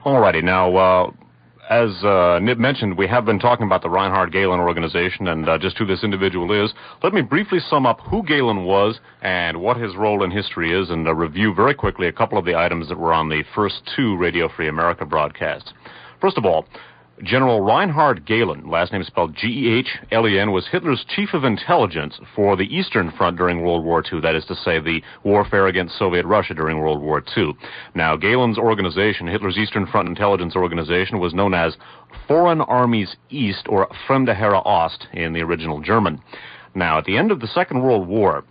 Alrighty, now, as Nib mentioned, we have been talking about the Reinhard Gehlen organization and just who this individual is. Let me briefly sum up who Gehlen was and what his role in history is, and review very quickly a couple of the items that were on the first two Radio Free America broadcasts. First of all, General Reinhard Gehlen, last name spelled G-E-H-L-E-N, was Hitler's chief of intelligence for the Eastern Front during World War II, that is to say, the warfare against Soviet Russia during World War II. Now, Gehlen's organization, Hitler's Eastern Front Intelligence Organization, was known as Foreign Armies East, or Fremde Heere Ost in the original German. Now, at the end of the Second World War,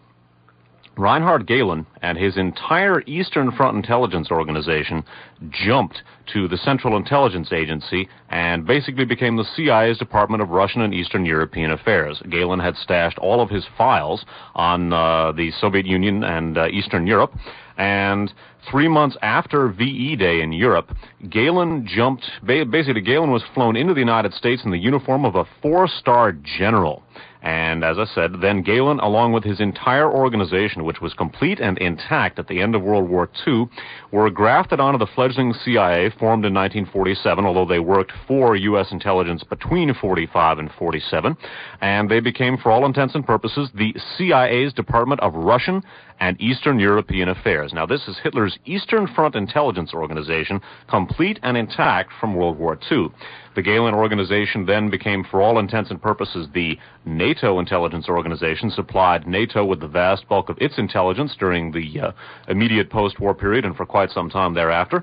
Reinhard Gehlen and his entire Eastern Front Intelligence Organization jumped to the Central Intelligence Agency and basically became the CIA's Department of Russian and Eastern European Affairs. Gehlen had stashed all of his files on the Soviet Union and Eastern Europe, and 3 months after VE Day in Europe, Gehlen Gehlen was flown into the United States in the uniform of a 4-star general. And as I said, then Gehlen, along with his entire organization, which was complete and intact at the end of World War II, were grafted onto the fledgling CIA, formed in 1947, although they worked for U.S. intelligence between 45 and 47, and they became, for all intents and purposes, the CIA's Department of Russian and Eastern European Affairs. Now, this is Hitler's Eastern Front Intelligence Organization, complete and intact from World War II. The Gehlen organization then became, for all intents and purposes, the NATO intelligence organization, supplied NATO with the vast bulk of its intelligence during the immediate post-war period and for quite some time thereafter.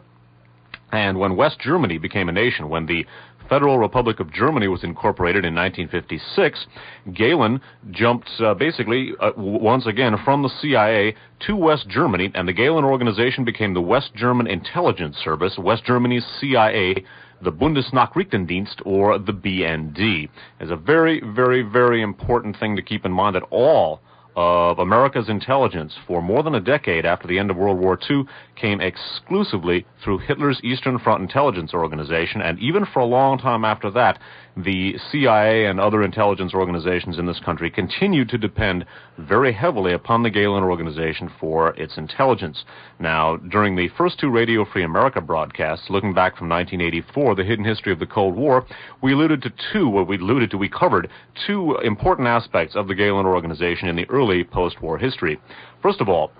And when West Germany became a nation, when the Federal Republic of Germany was incorporated in 1956, Gehlen jumped once again from the CIA to West Germany, and the Gehlen organization became the West German Intelligence Service, West Germany's CIA, the Bundesnachrichtendienst, or the BND. It's a very, very, very important thing to keep in mind that all of America's intelligence for more than a decade after the end of World War II came exclusively through Hitler's Eastern Front Intelligence Organization, and even for a long time after that, the CIA and other intelligence organizations in this country continued to depend very heavily upon the Gehlen organization for its intelligence. Now, during the first two Radio Free America broadcasts, looking back from 1984, the hidden history of the Cold War, we covered two important aspects of the Gehlen organization in the early post-war history. First of all,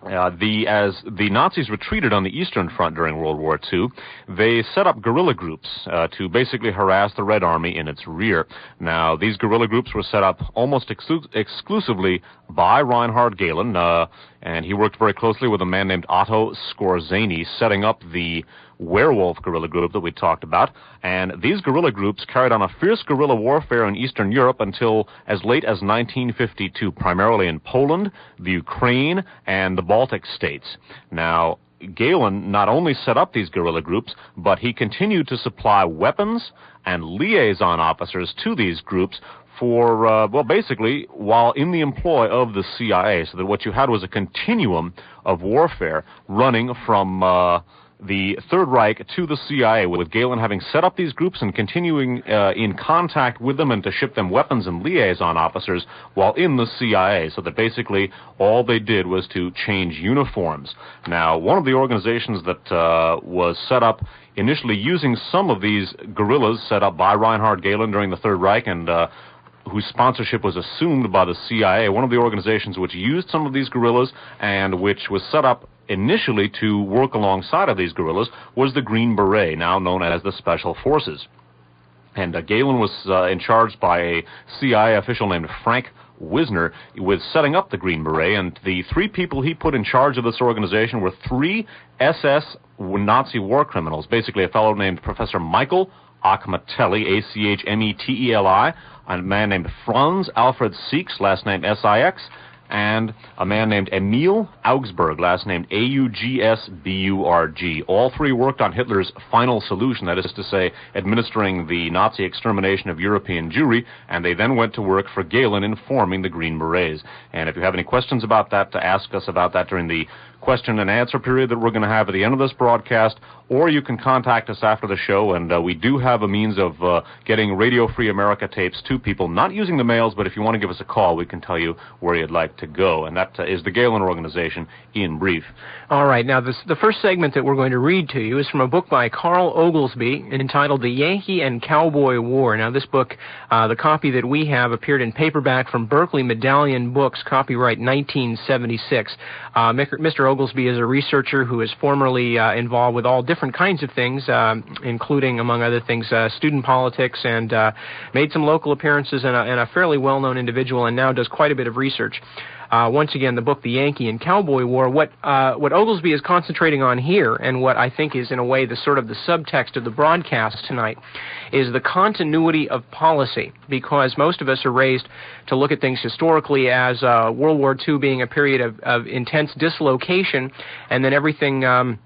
as the Nazis retreated on the Eastern Front during World War II, they set up guerrilla groups to basically harass the Red Army in its rear. Now, these guerrilla groups were set up almost exclusively by Reinhard Gehlen, and he worked very closely with a man named Otto Skorzeny, setting up the werewolf guerrilla group that we talked about. And these guerrilla groups carried on a fierce guerrilla warfare in Eastern Europe until as late as 1952, primarily in Poland, the Ukraine, and the Baltic states. Now, Gehlen not only set up these guerrilla groups, but he continued to supply weapons and liaison officers to these groups for, basically, while in the employ of the CIA, so that what you had was a continuum of warfare running from the Third Reich to the CIA, with Gehlen having set up these groups and continuing in contact with them and to ship them weapons and liaison officers while in the CIA, so that basically all they did was to change uniforms. Now, one of the organizations that was set up initially using some of these guerrillas set up by Reinhard Gehlen during the Third Reich and whose sponsorship was assumed by the CIA, one of the organizations which used some of these guerrillas and which was set up initially to work alongside of these guerrillas was the Green Beret, now known as the Special Forces. And Gehlen was in charge by a CIA official named Frank Wisner with setting up the Green Beret, and the three people he put in charge of this organization were three SS Nazi war criminals, basically a fellow named Professor Michael Achmeteli, A-C-H-M-E-T-E-L-I, a man named Franz Alfred Six, last name S-I-X, and a man named Emil Augsburg, last name A-U-G-S-B-U-R-G. All three worked on Hitler's final solution, that is to say, administering the Nazi extermination of European Jewry, and they then went to work for Gehlen in forming the Green Berets. And if you have any questions about that, to ask us about that during the question and answer period that we're going to have at the end of this broadcast, or you can contact us after the show, and we do have a means of getting Radio Free America tapes to people, not using the mails, but if you want to give us a call, we can tell you where you'd like to go, and that is the Gehlen Organization in brief. All right, now the first segment that we're going to read to you is from a book by Carl Oglesby entitled The Yankee and Cowboy War. Now, this book, the copy that we have, appeared in paperback from Berkeley Medallion Books, copyright 1976. Mr. Oglesby is a researcher who is formerly involved with all different kinds of things, including, among other things, student politics, and made some local appearances, and a fairly well-known individual, and now does quite a bit of research. Once again, the book, The Yankee and Cowboy War. What Oglesby is concentrating on here, and what I think is, in a way, the subtext of the broadcast tonight, is the continuity of policy, because most of us are raised to look at things historically as World War II being a period of intense dislocation, and then everything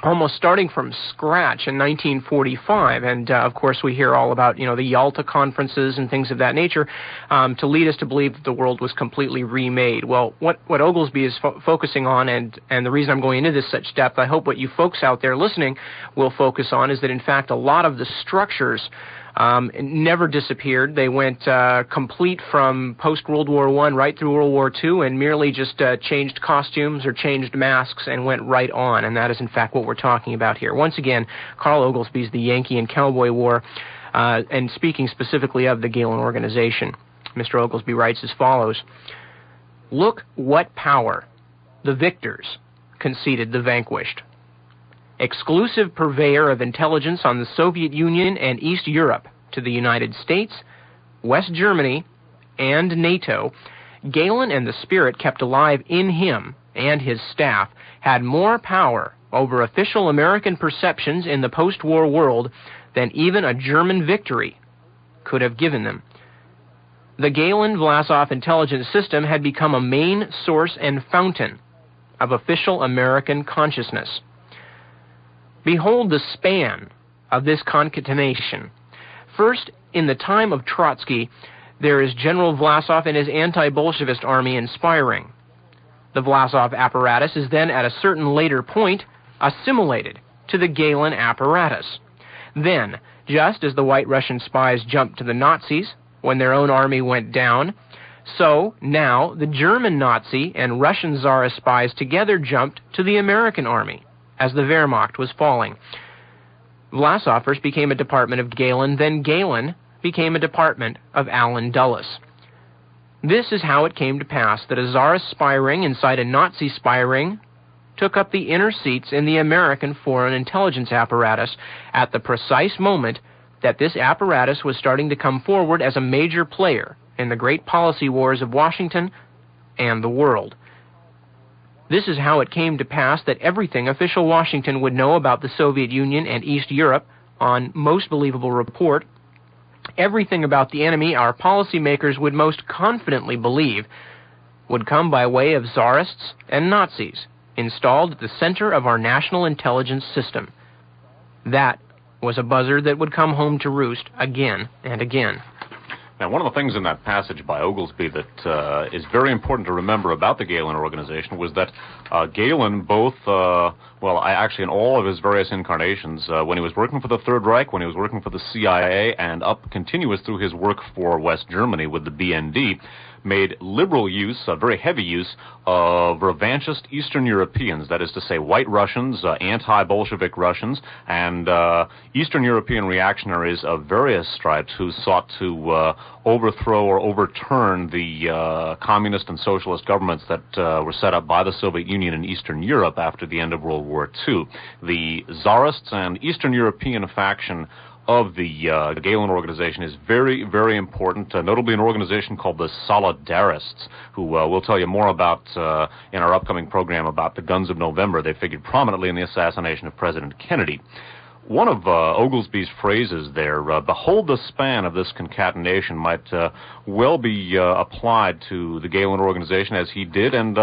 almost starting from scratch in 1945, and of course we hear all about, the Yalta conferences and things of that nature, to lead us to believe that the world was completely remade. Well, what Oglesby is focusing on, and the reason I'm going into this such depth, I hope what you folks out there listening will focus on, is that in fact a lot of the structures never disappeared. They went complete from post-World War I right through World War II, and merely just changed costumes or changed masks and went right on. And that is, in fact, what we're talking about here. Once again, Carl Oglesby's The Yankee and Cowboy War, and speaking specifically of the Gehlen Organization. Mr. Oglesby writes as follows: "Look what power the victors conceded the vanquished. Exclusive purveyor of intelligence on the Soviet Union and East Europe to the United States, West Germany, and NATO, Gehlen and the spirit kept alive in him and his staff had more power over official American perceptions in the post-war world than even a German victory could have given them. The Gehlen-Vlasov intelligence system had become a main source and fountain of official American consciousness. Behold the span of this concatenation. First, in the time of Trotsky, there is General Vlasov and his anti-Bolshevist army inspiring. The Vlasov apparatus is then, at a certain later point, assimilated to the Gehlen apparatus. Then, just as the White Russian spies jumped to the Nazis when their own army went down, so now the German Nazi and Russian Tsarist spies together jumped to the American army as the Wehrmacht was falling. Vlasov first became a department of Gehlen, then Gehlen became a department of Allen Dulles. This is how it came to pass that a Tsarist spy ring inside a Nazi spy ring took up the inner seats in the American foreign intelligence apparatus at the precise moment that this apparatus was starting to come forward as a major player in the great policy wars of Washington and the world. This is how it came to pass that everything official Washington would know about the Soviet Union and East Europe on most believable report, everything about the enemy our policymakers would most confidently believe, would come by way of Tsarists and Nazis installed at the center of our national intelligence system. That was a buzzer that would come home to roost again and again." Now, one of the things in that passage by Oglesby that is very important to remember about the Gehlen Organization was that Gehlen both, actually in all of his various incarnations, when he was working for the Third Reich, when he was working for the CIA, and up continuous through his work for West Germany with the BND, made liberal use, very heavy use, of revanchist Eastern Europeans, that is to say white Russians, anti-Bolshevik Russians, and Eastern European reactionaries of various stripes who sought to overthrow or overturn the communist and socialist governments that were set up by the Soviet Union in Eastern Europe after the end of World War II. The Tsarists and Eastern European faction of the Gehlen Organization is very, very important, notably an organization called the Solidarists, who we'll tell you more about in our upcoming program about the Guns of November. They figured prominently in the assassination of President Kennedy. One of Oglesby's phrases there, behold the span of this concatenation, might well be applied to the Gehlen Organization as he did, and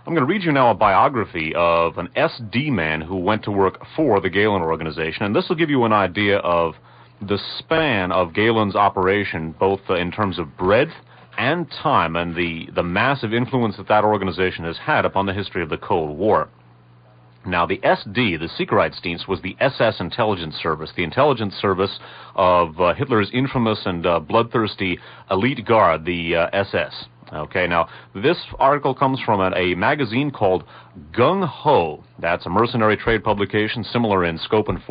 I'm going to read you now a biography of an SD man who went to work for the Gehlen Organization, and this will give you an idea of the span of Gehlen's operation, both in terms of breadth and time, and the massive influence that that organization has had upon the history of the Cold War. Now, the SD, the Sicherheitsdienst, was the SS intelligence service, the intelligence service of Hitler's infamous and bloodthirsty elite guard, the SS. Okay, now, this article comes from a magazine called Gung Ho. That's a mercenary trade publication, similar in scope and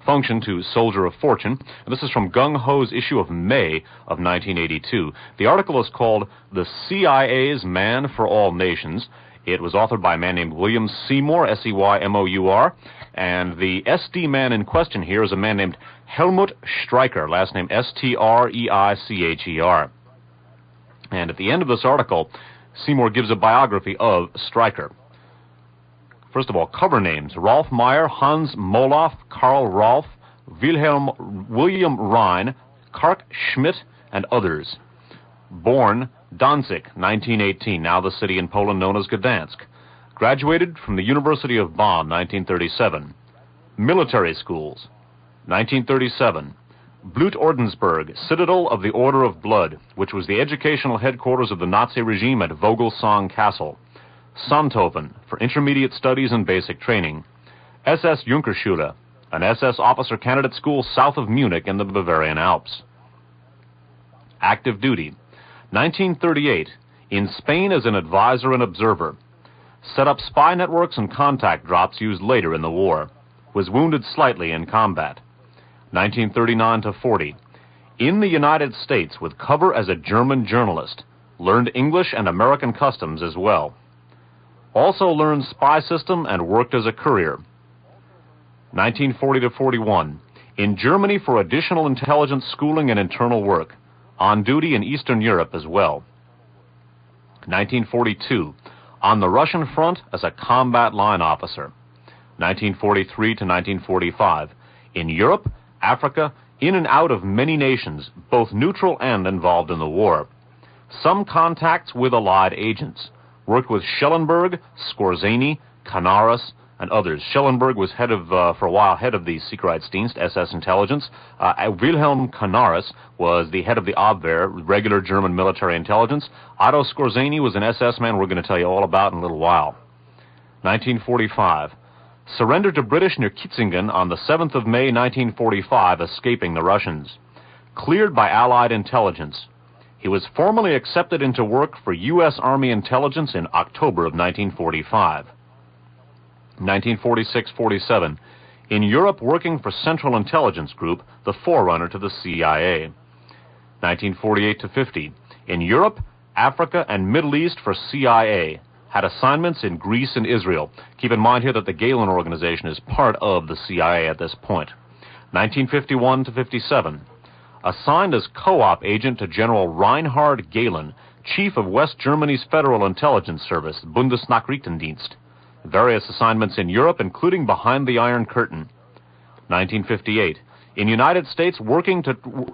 function to Soldier of Fortune. And this is from Gung Ho's issue of May of 1982. The article is called The CIA's Man for All Nations. It was authored by a man named William Seymour, S-E-Y-M-O-U-R, and the SD man in question here is a man named Helmut Streicher, last name S-T-R-E-I-C-H-E-R. And at the end of this article, Seymour gives a biography of Streicher. First of all, cover names: Rolf Meyer, Hans Moloff, Karl Rolf, William Rhein, Kark Schmidt, and others. Born Danzig, 1918, now the city in Poland known as Gdansk. Graduated from the University of Bonn, 1937. Military schools, 1937. Blutordensburg, Citadel of the Order of Blood, which was the educational headquarters of the Nazi regime at Vogelsang Castle. Sonthofen, for intermediate studies and basic training. SS Junkerschule, an SS officer candidate school south of Munich in the Bavarian Alps. Active duty, 1938, in Spain as an advisor and observer. Set up spy networks and contact drops used later in the war. Was wounded slightly in combat. 1939 to 40. In the United States with cover as a German journalist. Learned English and American customs as well. Also learned spy system and worked as a courier. 1940 to 41. In Germany for additional intelligence schooling and internal work. On duty in Eastern Europe as well. 1942. On the Russian front as a combat line officer. 1943 to 1945. In Europe, Africa, in and out of many nations, both neutral and involved in the war. Some contacts with Allied agents. Worked with Schellenberg, Skorzeny, Canaris, and others. Schellenberg was for a while head of the Sicherheitsdienst, SS intelligence. Wilhelm Canaris was the head of the Abwehr, regular German military intelligence. Otto Skorzeny was an SS man we're going to tell you all about in a little while. 1945. Surrendered to British near Kitzingen on the 7th of May, 1945, escaping the Russians. Cleared by Allied intelligence. He was formally accepted into work for U.S. Army intelligence in October of 1945. 1946-47. In Europe, working for Central Intelligence Group, the forerunner to the CIA. 1948-50. In Europe, Africa, and Middle East for CIA. Had assignments in Greece and Israel. Keep in mind here that the Gehlen organization is part of the CIA at this point. 1951-57. Assigned as co-op agent to General Reinhard Gehlen, chief of West Germany's Federal Intelligence Service, Bundesnachrichtendienst. Various assignments in Europe, including behind the Iron Curtain. 1958. In United States,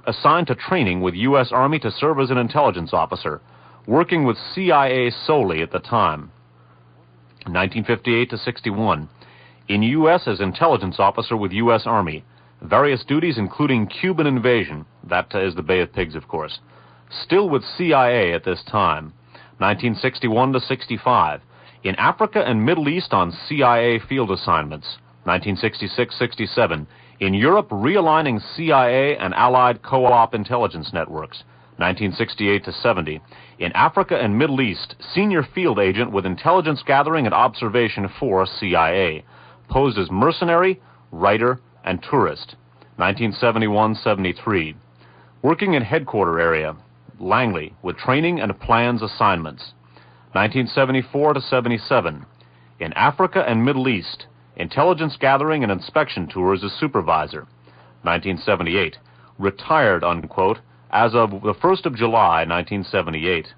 assigned to training with U.S. Army to serve as an intelligence officer. Working with CIA solely at the time. 1958-61. In U.S. as intelligence officer with U.S. Army. Various duties including Cuban invasion. That is the Bay of Pigs, of course. Still with CIA at this time. 1961-65. In Africa and Middle East on CIA field assignments. 1966-67. In Europe, realigning CIA and Allied co-op intelligence networks. 1968-70. In Africa and Middle East, senior field agent with intelligence gathering and observation for CIA. Posed as mercenary, writer, and tourist. 1971-73. Working in headquarter area, Langley, with training and plans assignments. 1974-77. In Africa and Middle East, intelligence gathering and inspection tours as supervisor. 1978. Retired, unquote, as of the 1st of July, 1978.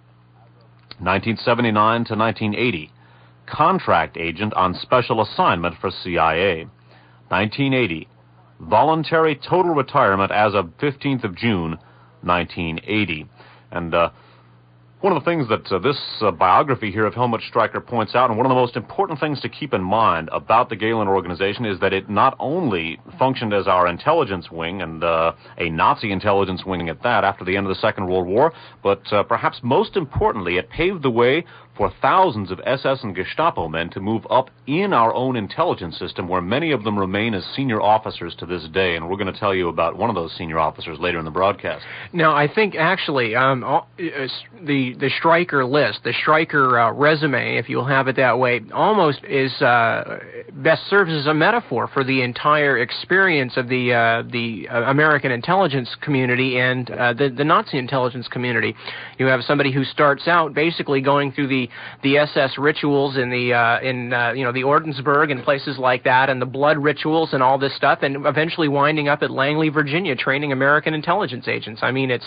1979-1980. Contract agent on special assignment for CIA. 1980. Voluntary total retirement as of 15th of June, 1980. And one of the things that this biography here of Helmut Streicher points out, and one of the most important things to keep in mind about the Gehlen organization, is that it not only functioned as our intelligence wing, and a Nazi intelligence wing at that, after the end of the Second World War, but perhaps most importantly, it paved the way for thousands of SS and Gestapo men to move up in our own intelligence system, where many of them remain as senior officers to this day. And we're going to tell you about one of those senior officers later in the broadcast. Now, I think actually the Streicher list, the Streicher resume, if you'll have it that way, almost is best serves as a metaphor for the entire experience of the American intelligence community and the Nazi intelligence community. You have somebody who starts out basically going through the SS rituals in the Ordensburg and places like that, and the blood rituals and all this stuff, and eventually winding up at Langley, Virginia, training American intelligence agents. I mean, it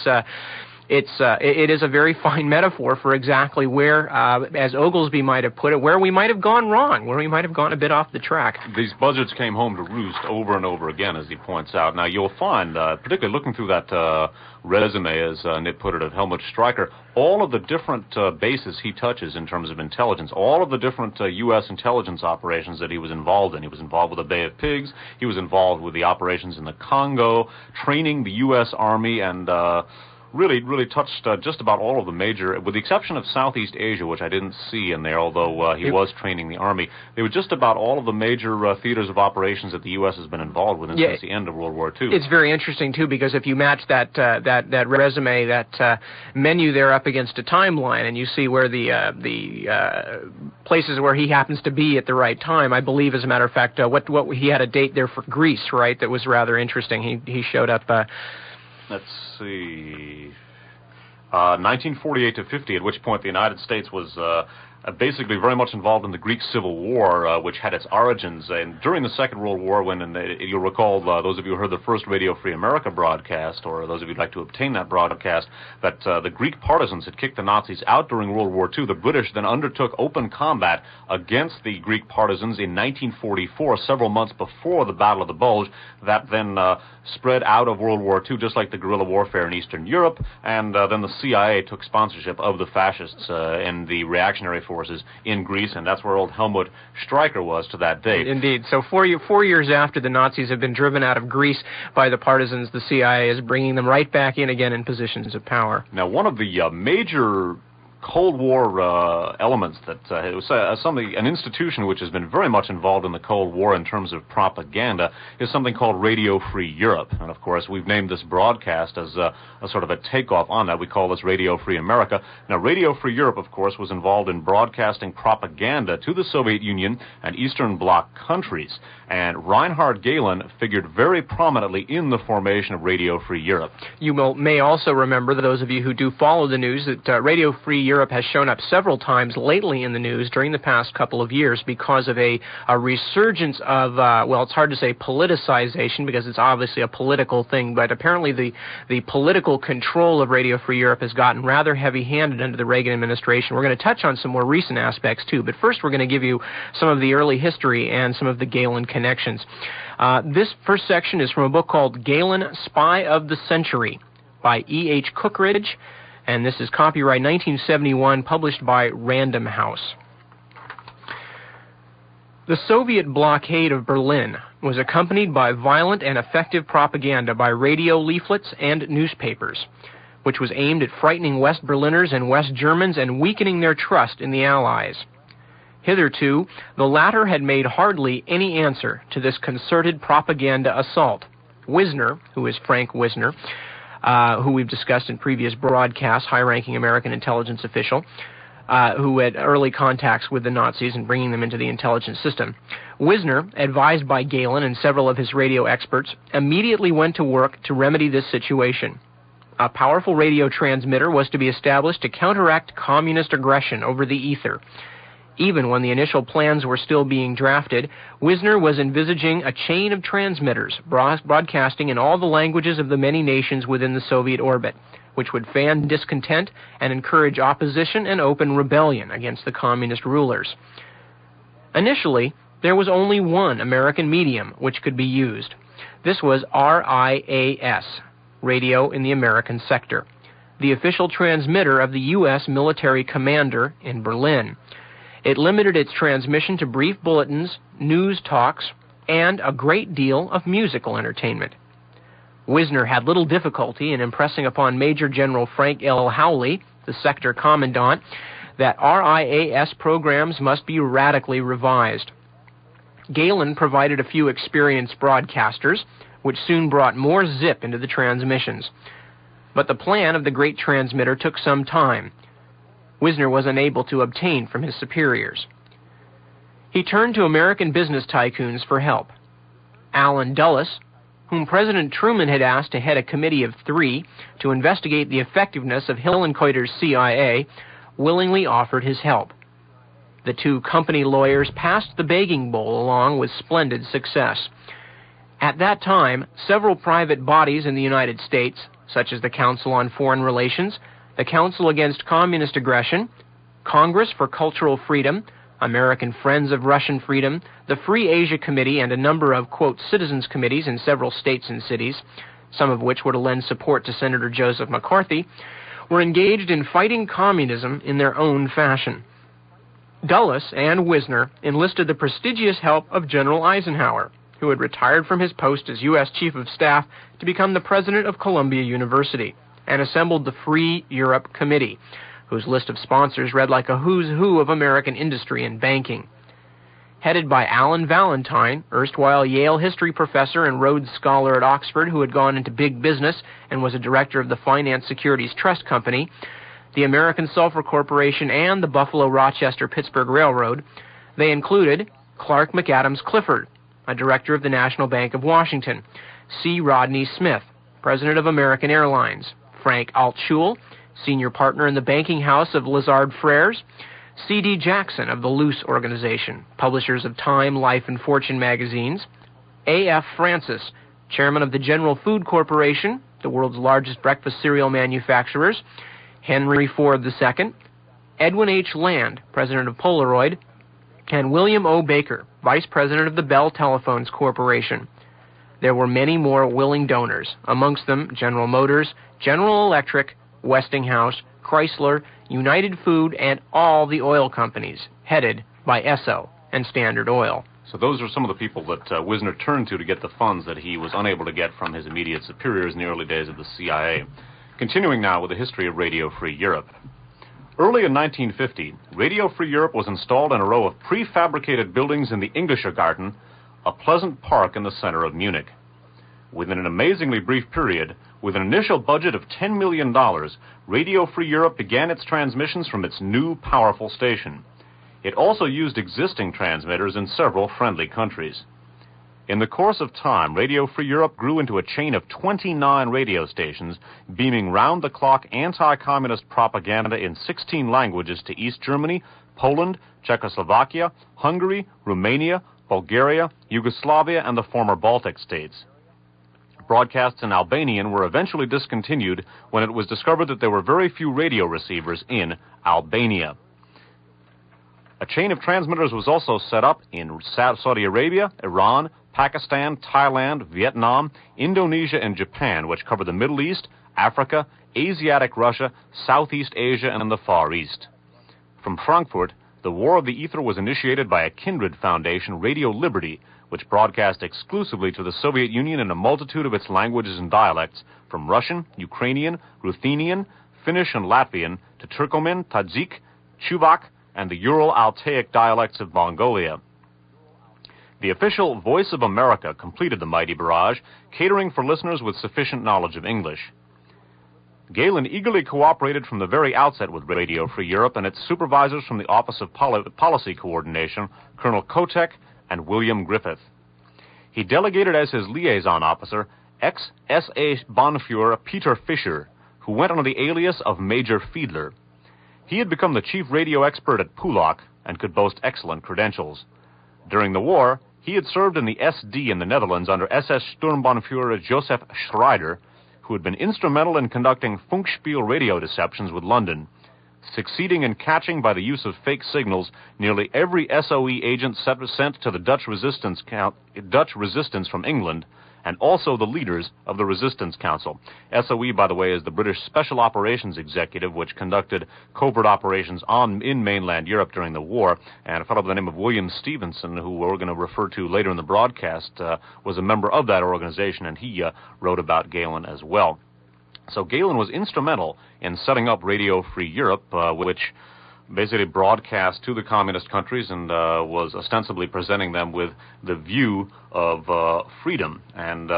is a very fine metaphor for exactly where, as Oglesby might have put it, where we might have gone wrong, where we might have gone a bit off the track. These budgets came home to roost over and over again, as he points out. Now, you'll find, particularly looking through that resume, as Nick put it, of Helmut Streicher, all of the different bases he touches in terms of intelligence, all of the different U.S. intelligence operations that he was involved in. He was involved with the Bay of Pigs. He was involved with the operations in the Congo, training the U.S. Army, and really touched just about all of the major, with the exception of Southeast Asia, which I didn't see in there, although he was training the Army. They were just about all of the major theaters of operations that the U.S. has been involved with since the end of World War II. It's very interesting, too, because if you match that resume, that menu there up against a timeline, and you see where the places where he happens to be at the right time, I believe, as a matter of fact, what he had a date there for Greece, right, that was rather interesting. He showed up... Let's see, 1948 to 50, at which point the United States was basically very much involved in the Greek Civil War, which had its origins during the Second World War, when, you'll recall, those of you who heard the first Radio Free America broadcast, or those of you who'd like to obtain that broadcast, that the Greek partisans had kicked the Nazis out during World War II. The British then undertook open combat against the Greek partisans in 1944, several months before the Battle of the Bulge. That then spread out of World War II, just like the guerrilla warfare in Eastern Europe, and then the CIA took sponsorship of the fascists and the reactionary forces in Greece, and that's where old Helmut Streicher was to that date. Indeed. So 4 years after the Nazis have been driven out of Greece by the partisans, the CIA is bringing them right back in again in positions of power. Now, one of the major Cold War elements that it was an institution which has been very much involved in the Cold War in terms of propaganda is something called Radio Free Europe. And of course, we've named this broadcast as a sort of a takeoff on that. We call this Radio Free America. Now, Radio Free Europe, of course, was involved in broadcasting propaganda to the Soviet Union and Eastern Bloc countries. And Reinhard Gehlen figured very prominently in the formation of Radio Free Europe. You may also remember, those of you who do follow the news, that Radio Free Europe has shown up several times lately in the news during the past couple of years because of a resurgence of, well, it's hard to say politicization because it's obviously a political thing, but apparently the political control of Radio Free Europe has gotten rather heavy-handed under the Reagan administration. We're going to touch on some more recent aspects, too, but first we're going to give you some of the early history and some of the Gehlen connections. This first section is from a book called Gehlen, Spy of the Century by E.H. Cookridge, and this is copyright 1971, published by Random House. The Soviet blockade of Berlin was accompanied by violent and effective propaganda by radio leaflets and newspapers, which was aimed at frightening West Berliners and West Germans and weakening their trust in the Allies. Hitherto, the latter had made hardly any answer to this concerted propaganda assault. Wisner, who is Frank Wisner, who we've discussed in previous broadcasts, high-ranking American intelligence official, who had early contacts with the Nazis and bringing them into the intelligence system. Wisner, advised by Gehlen and several of his radio experts, immediately went to work to remedy this situation. A powerful radio transmitter was to be established to counteract communist aggression over the ether. Even when the initial plans were still being drafted, Wisner was envisaging a chain of transmitters broadcasting in all the languages of the many nations within the Soviet orbit, which would fan discontent and encourage opposition and open rebellion against the communist rulers. Initially, there was only one American medium which could be used. This was RIAS, Radio in the American Sector, the official transmitter of the U.S. military commander in Berlin. It limited its transmission to brief bulletins, news talks, and a great deal of musical entertainment. Wisner had little difficulty in impressing upon Major General Frank L. Howley, the sector commandant, that RIAS programs must be radically revised. Gehlen provided a few experienced broadcasters, which soon brought more zip into the transmissions. But the plan of the great transmitter took some time. Wisner was unable to obtain from his superiors. He turned to American business tycoons for help. Allen Dulles, whom President Truman had asked to head a committee of 3 to investigate the effectiveness of Hillenkoetter's CIA, willingly offered his help. The 2 company lawyers passed the begging bowl along with splendid success. At that time, several private bodies in the United States, such as the Council on Foreign Relations, the Council Against Communist Aggression, Congress for Cultural Freedom, American Friends of Russian Freedom, the Free Asia Committee, and a number of, quote, citizens committees in several states and cities, some of which were to lend support to Senator Joseph McCarthy, were engaged in fighting communism in their own fashion. Dulles and Wisner enlisted the prestigious help of General Eisenhower, who had retired from his post as U.S. Chief of Staff to become the president of Columbia University, and assembled the Free Europe Committee, whose list of sponsors read like a who's who of American industry and banking. Headed by Alan Valentine, erstwhile Yale history professor and Rhodes Scholar at Oxford who had gone into big business and was a director of the Finance Securities Trust Company, the American Sulphur Corporation, and the Buffalo-Rochester-Pittsburgh Railroad, they included Clark McAdams Clifford, a director of the National Bank of Washington, C. Rodney Smith, president of American Airlines, Frank Altschul, senior partner in the banking house of Lazard Frères, C.D. Jackson of the Luce Organization, publishers of Time, Life, and Fortune magazines, A.F. Francis, chairman of the General Food Corporation, the world's largest breakfast cereal manufacturers, Henry Ford II, Edwin H. Land, president of Polaroid, and William O. Baker, vice president of the Bell Telephones Corporation. There were many more willing donors, amongst them General Motors, General Electric, Westinghouse, Chrysler, United Food, and all the oil companies, headed by Esso and Standard Oil. So those are some of the people that Wisner turned to get the funds that he was unable to get from his immediate superiors in the early days of the CIA. Continuing now with the history of Radio Free Europe. Early in 1950, Radio Free Europe was installed in a row of prefabricated buildings in the Englischer Garten, a pleasant park in the center of Munich. Within an amazingly brief period, with an initial budget of $10 million, Radio Free Europe began its transmissions from its new, powerful station. It also used existing transmitters in several friendly countries. In the course of time, Radio Free Europe grew into a chain of 29 radio stations, beaming round-the-clock anti-communist propaganda in 16 languages to East Germany, Poland, Czechoslovakia, Hungary, Romania, Bulgaria, Yugoslavia, and the former Baltic states. Broadcasts in Albanian were eventually discontinued when it was discovered that there were very few radio receivers in Albania. A chain of transmitters was also set up in Saudi Arabia, Iran, Pakistan, Thailand, Vietnam, Indonesia, and Japan, which covered the Middle East, Africa, Asiatic Russia, Southeast Asia, and the Far East. From Frankfurt, the War of the Ether was initiated by a kindred foundation, Radio Liberty, which broadcast exclusively to the Soviet Union in a multitude of its languages and dialects, from Russian, Ukrainian, Ruthenian, Finnish, and Latvian to Turkoman, Tajik, Chuvak, and the Ural-Altaic dialects of Mongolia. The official Voice of America completed the mighty barrage, catering for listeners with sufficient knowledge of English. Gehlen eagerly cooperated from the very outset with Radio Free Europe and its supervisors from the Office of Policy Coordination, Colonel Kotek and William Griffith. He delegated as his liaison officer ex-SA Bannführer Peter Fischer, who went under the alias of Major Fiedler. He had become the chief radio expert at Pulak and could boast excellent credentials. During the war, he had served in the SD in the Netherlands under SS Sturmbannführer Joseph Schreider, who had been instrumental in conducting Funkspiel radio deceptions with London, succeeding in catching by the use of fake signals nearly every SOE agent sent to the Dutch resistance from England, and also the leaders of the Resistance Council. SOE, by the way, is the British Special Operations Executive, which conducted covert operations in mainland Europe during the war, and a fellow by the name of William Stevenson, who we're going to refer to later in the broadcast, was a member of that organization, and he wrote about Gehlen as well. So Gehlen was instrumental in setting up Radio Free Europe, which basically broadcast to the communist countries and was ostensibly presenting them with the view of freedom. And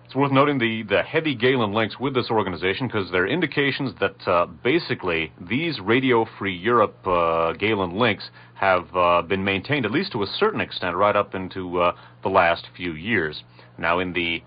it's worth noting the heavy Gehlen links with this organization, because there are indications that basically these Radio Free Europe Gehlen links have been maintained, at least to a certain extent, right up into the last few years. Now, in the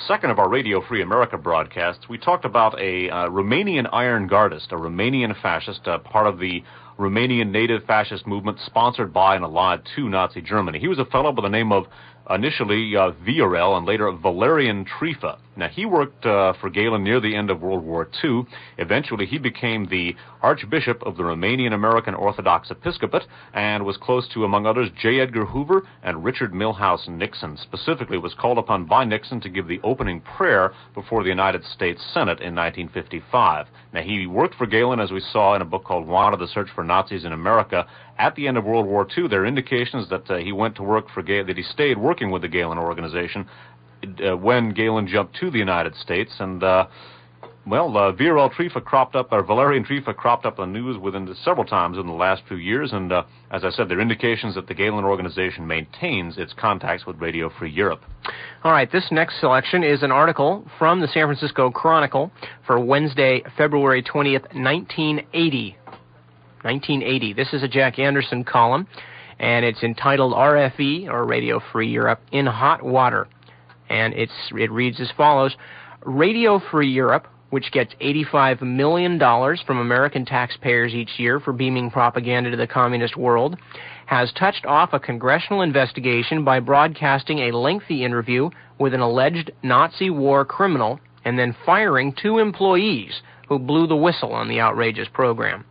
second of our Radio Free America broadcasts, we talked about a Romanian iron guardist, a Romanian fascist, part of the Romanian native fascist movement sponsored by and allied to Nazi Germany. He was a fellow by the name of initially Viorel and later Valerian Trifa. Now, he worked for Gehlen near the end of World War II. Eventually, he became the Archbishop of the Romanian-American Orthodox Episcopate and was close to, among others, J. Edgar Hoover and Richard Milhous Nixon. Specifically, was called upon by Nixon to give the opening prayer before the United States Senate in 1955. Now, he worked for Gehlen, as we saw in a book called Wanted: The Search for Nazis in America. At the end of World War II, there are indications that he went to work for that he stayed working with the Gehlen organization when Gehlen jumped to the United States. And Viorel Trifa cropped up, or Valerian Trifa cropped up on the news several times in the last few years. And as I said, there are indications that the Gehlen organization maintains its contacts with Radio Free Europe. All right, this next selection is an article from the San Francisco Chronicle for Wednesday, February 20th, 1980. 1980. This is a Jack Anderson column, and it's entitled RFE, or Radio Free Europe, in Hot Water. And it reads as follows: Radio Free Europe, which gets $85 million from American taxpayers each year for beaming propaganda to the communist world, has touched off a congressional investigation by broadcasting a lengthy interview with an alleged Nazi war criminal and then firing 2 employees who blew the whistle on the outrageous program.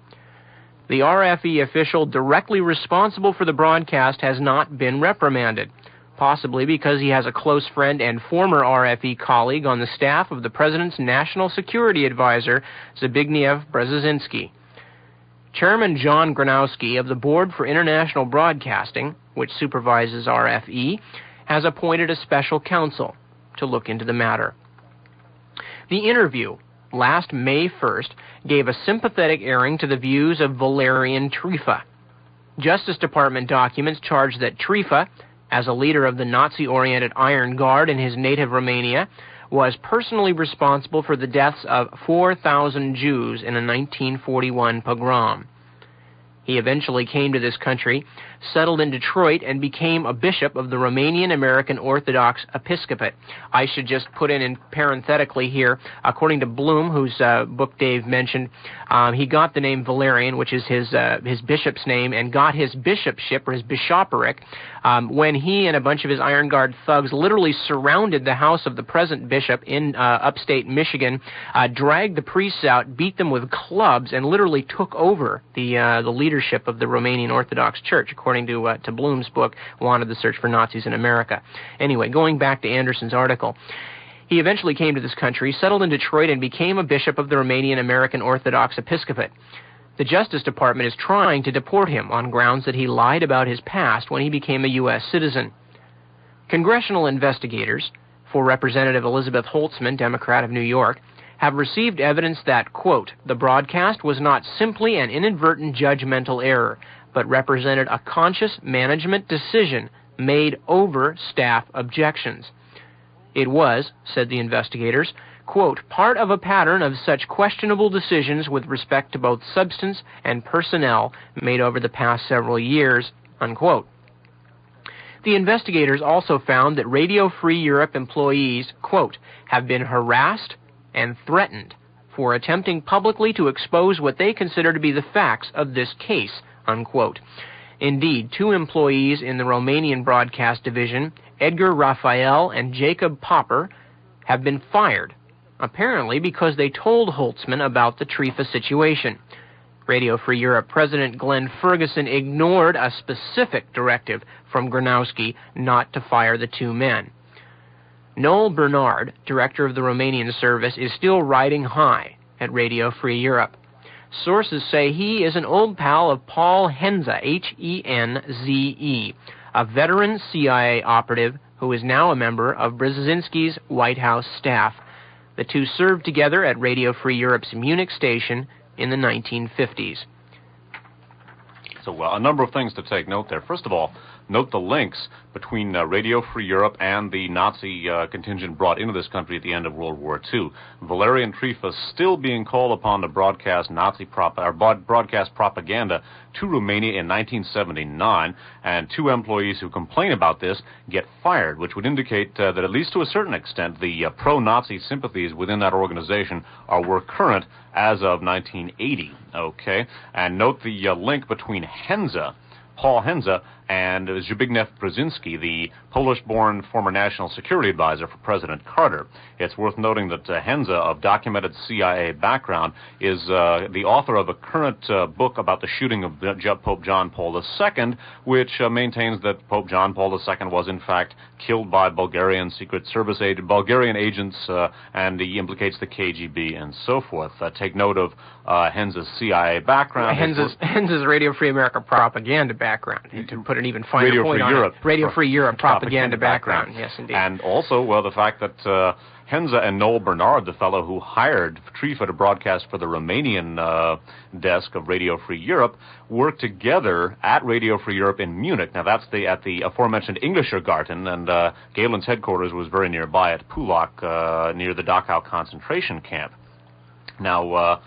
The RFE official directly responsible for the broadcast has not been reprimanded, possibly because he has a close friend and former RFE colleague on the staff of the President's National Security Advisor, Zbigniew Brzezinski. Chairman John Gronowski of the Board for International Broadcasting, which supervises RFE, has appointed a special counsel to look into the matter. The interview, last May 1st, gave a sympathetic airing to the views of Valerian Trifa. Justice Department documents charge that Trifa, as a leader of the Nazi-oriented Iron Guard in his native Romania, was personally responsible for the deaths of 4,000 Jews in a 1941 pogrom. He eventually came to this country, settled in Detroit, and became a bishop of the Romanian-American Orthodox Episcopate. I should just put in parenthetically here, according to Bloom, whose book Dave mentioned, he got the name Valerian, which is his bishop's name, and got his bishopship, or his bishopric, when he and a bunch of his Iron Guard thugs literally surrounded the house of the present bishop in upstate Michigan, dragged the priests out, beat them with clubs, and literally took over the leadership of the Romanian Orthodox Church, according to Bloom's book, Wanted: The Search for Nazis in America. Anyway, going back to Anderson's article, he eventually came to this country, settled in Detroit, and became a bishop of the Romanian-American Orthodox Episcopate. The Justice Department is trying to deport him on grounds that he lied about his past when he became a U.S. citizen. Congressional investigators, for Representative Elizabeth Holtzman, Democrat of New York, have received evidence that, quote, the broadcast was not simply an inadvertent judgmental error, but represented a conscious management decision made over staff objections. It was, said the investigators, quote, part of a pattern of such questionable decisions with respect to both substance and personnel made over the past several years, unquote. The investigators also found that Radio Free Europe employees, quote, have been harassed and threatened for attempting publicly to expose what they consider to be the facts of this case, unquote. Indeed, 2 employees in the Romanian broadcast division, Edgar Raphael and Jacob Popper, have been fired, apparently because they told Holtzman about the Trifa situation. Radio Free Europe President Glenn Ferguson ignored a specific directive from Gronowski not to fire the 2 men. Noel Bernard, director of the Romanian service, is still riding high at Radio Free Europe. Sources say he is an old pal of Paul Henze, H-E-N-Z-E, a veteran CIA operative who is now a member of Brzezinski's White House staff. The 2 served together at Radio Free Europe's Munich station in the 1950s. So a number of things to take note there. First of all, note the links between Radio Free Europe and the Nazi contingent brought into this country at the end of World War II. Valerian Trifas still being called upon to broadcast broadcast propaganda to Romania in 1979, and 2 employees who complain about this get fired, which would indicate that at least to a certain extent the pro-Nazi sympathies within that organization were current as of 1980. Okay, and note the link between Paul Henze, and Zbigniew Brzezinski, the Polish-born former national security advisor for President Carter. It's worth noting that Henze, of documented CIA background, is the author of a current book about the shooting of Pope John Paul II, which maintains that Pope John Paul II was in fact killed by Bulgarian Secret Service Bulgarian agents, and he implicates the KGB and so forth. Take note of Henze's CIA background. Henze's Radio Free America propaganda background, to put an even finer point on it. Radio Free Europe propaganda background. Yes, indeed. And also, well, the fact that Henze and Noel Bernard, the fellow who hired Trifa to broadcast for the Romanian desk of Radio Free Europe, worked together at Radio Free Europe in Munich. Now, that's at the aforementioned Englischer Garten, and Gehlen's headquarters was very nearby at Pulack, near the Dachau concentration camp. Now,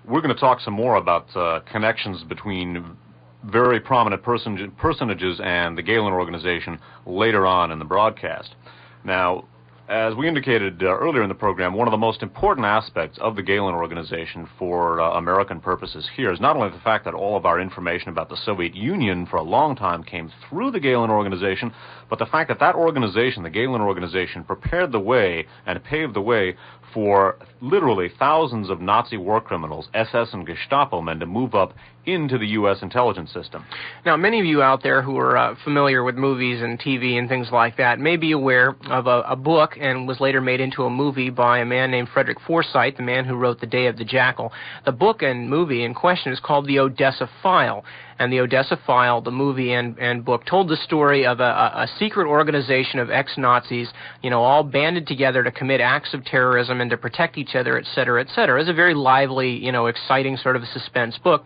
we're going to talk some more about connections between very prominent personages and the Gehlen organization later on in the broadcast. Now, as we indicated earlier in the program, one of the most important aspects of the Gehlen organization for American purposes here is not only the fact that all of our information about the Soviet Union for a long time came through the Gehlen organization, but the fact that that organization, the Gehlen organization, prepared the way and paved the way for literally thousands of Nazi war criminals, SS and Gestapo men, to move up into the U.S. intelligence system. Now, many of you out there who are familiar with movies and TV and things like that may be aware of a book, and was later made into a movie by a man named Frederick Forsyth, the man who wrote The Day of the Jackal. The book and movie in question is called The Odessa File. And The Odessa File, the movie and book, told the story of a secret organization of ex-Nazis, all banded together to commit acts of terrorism and to protect each other, et cetera, et cetera. It's a very lively, exciting sort of a suspense book.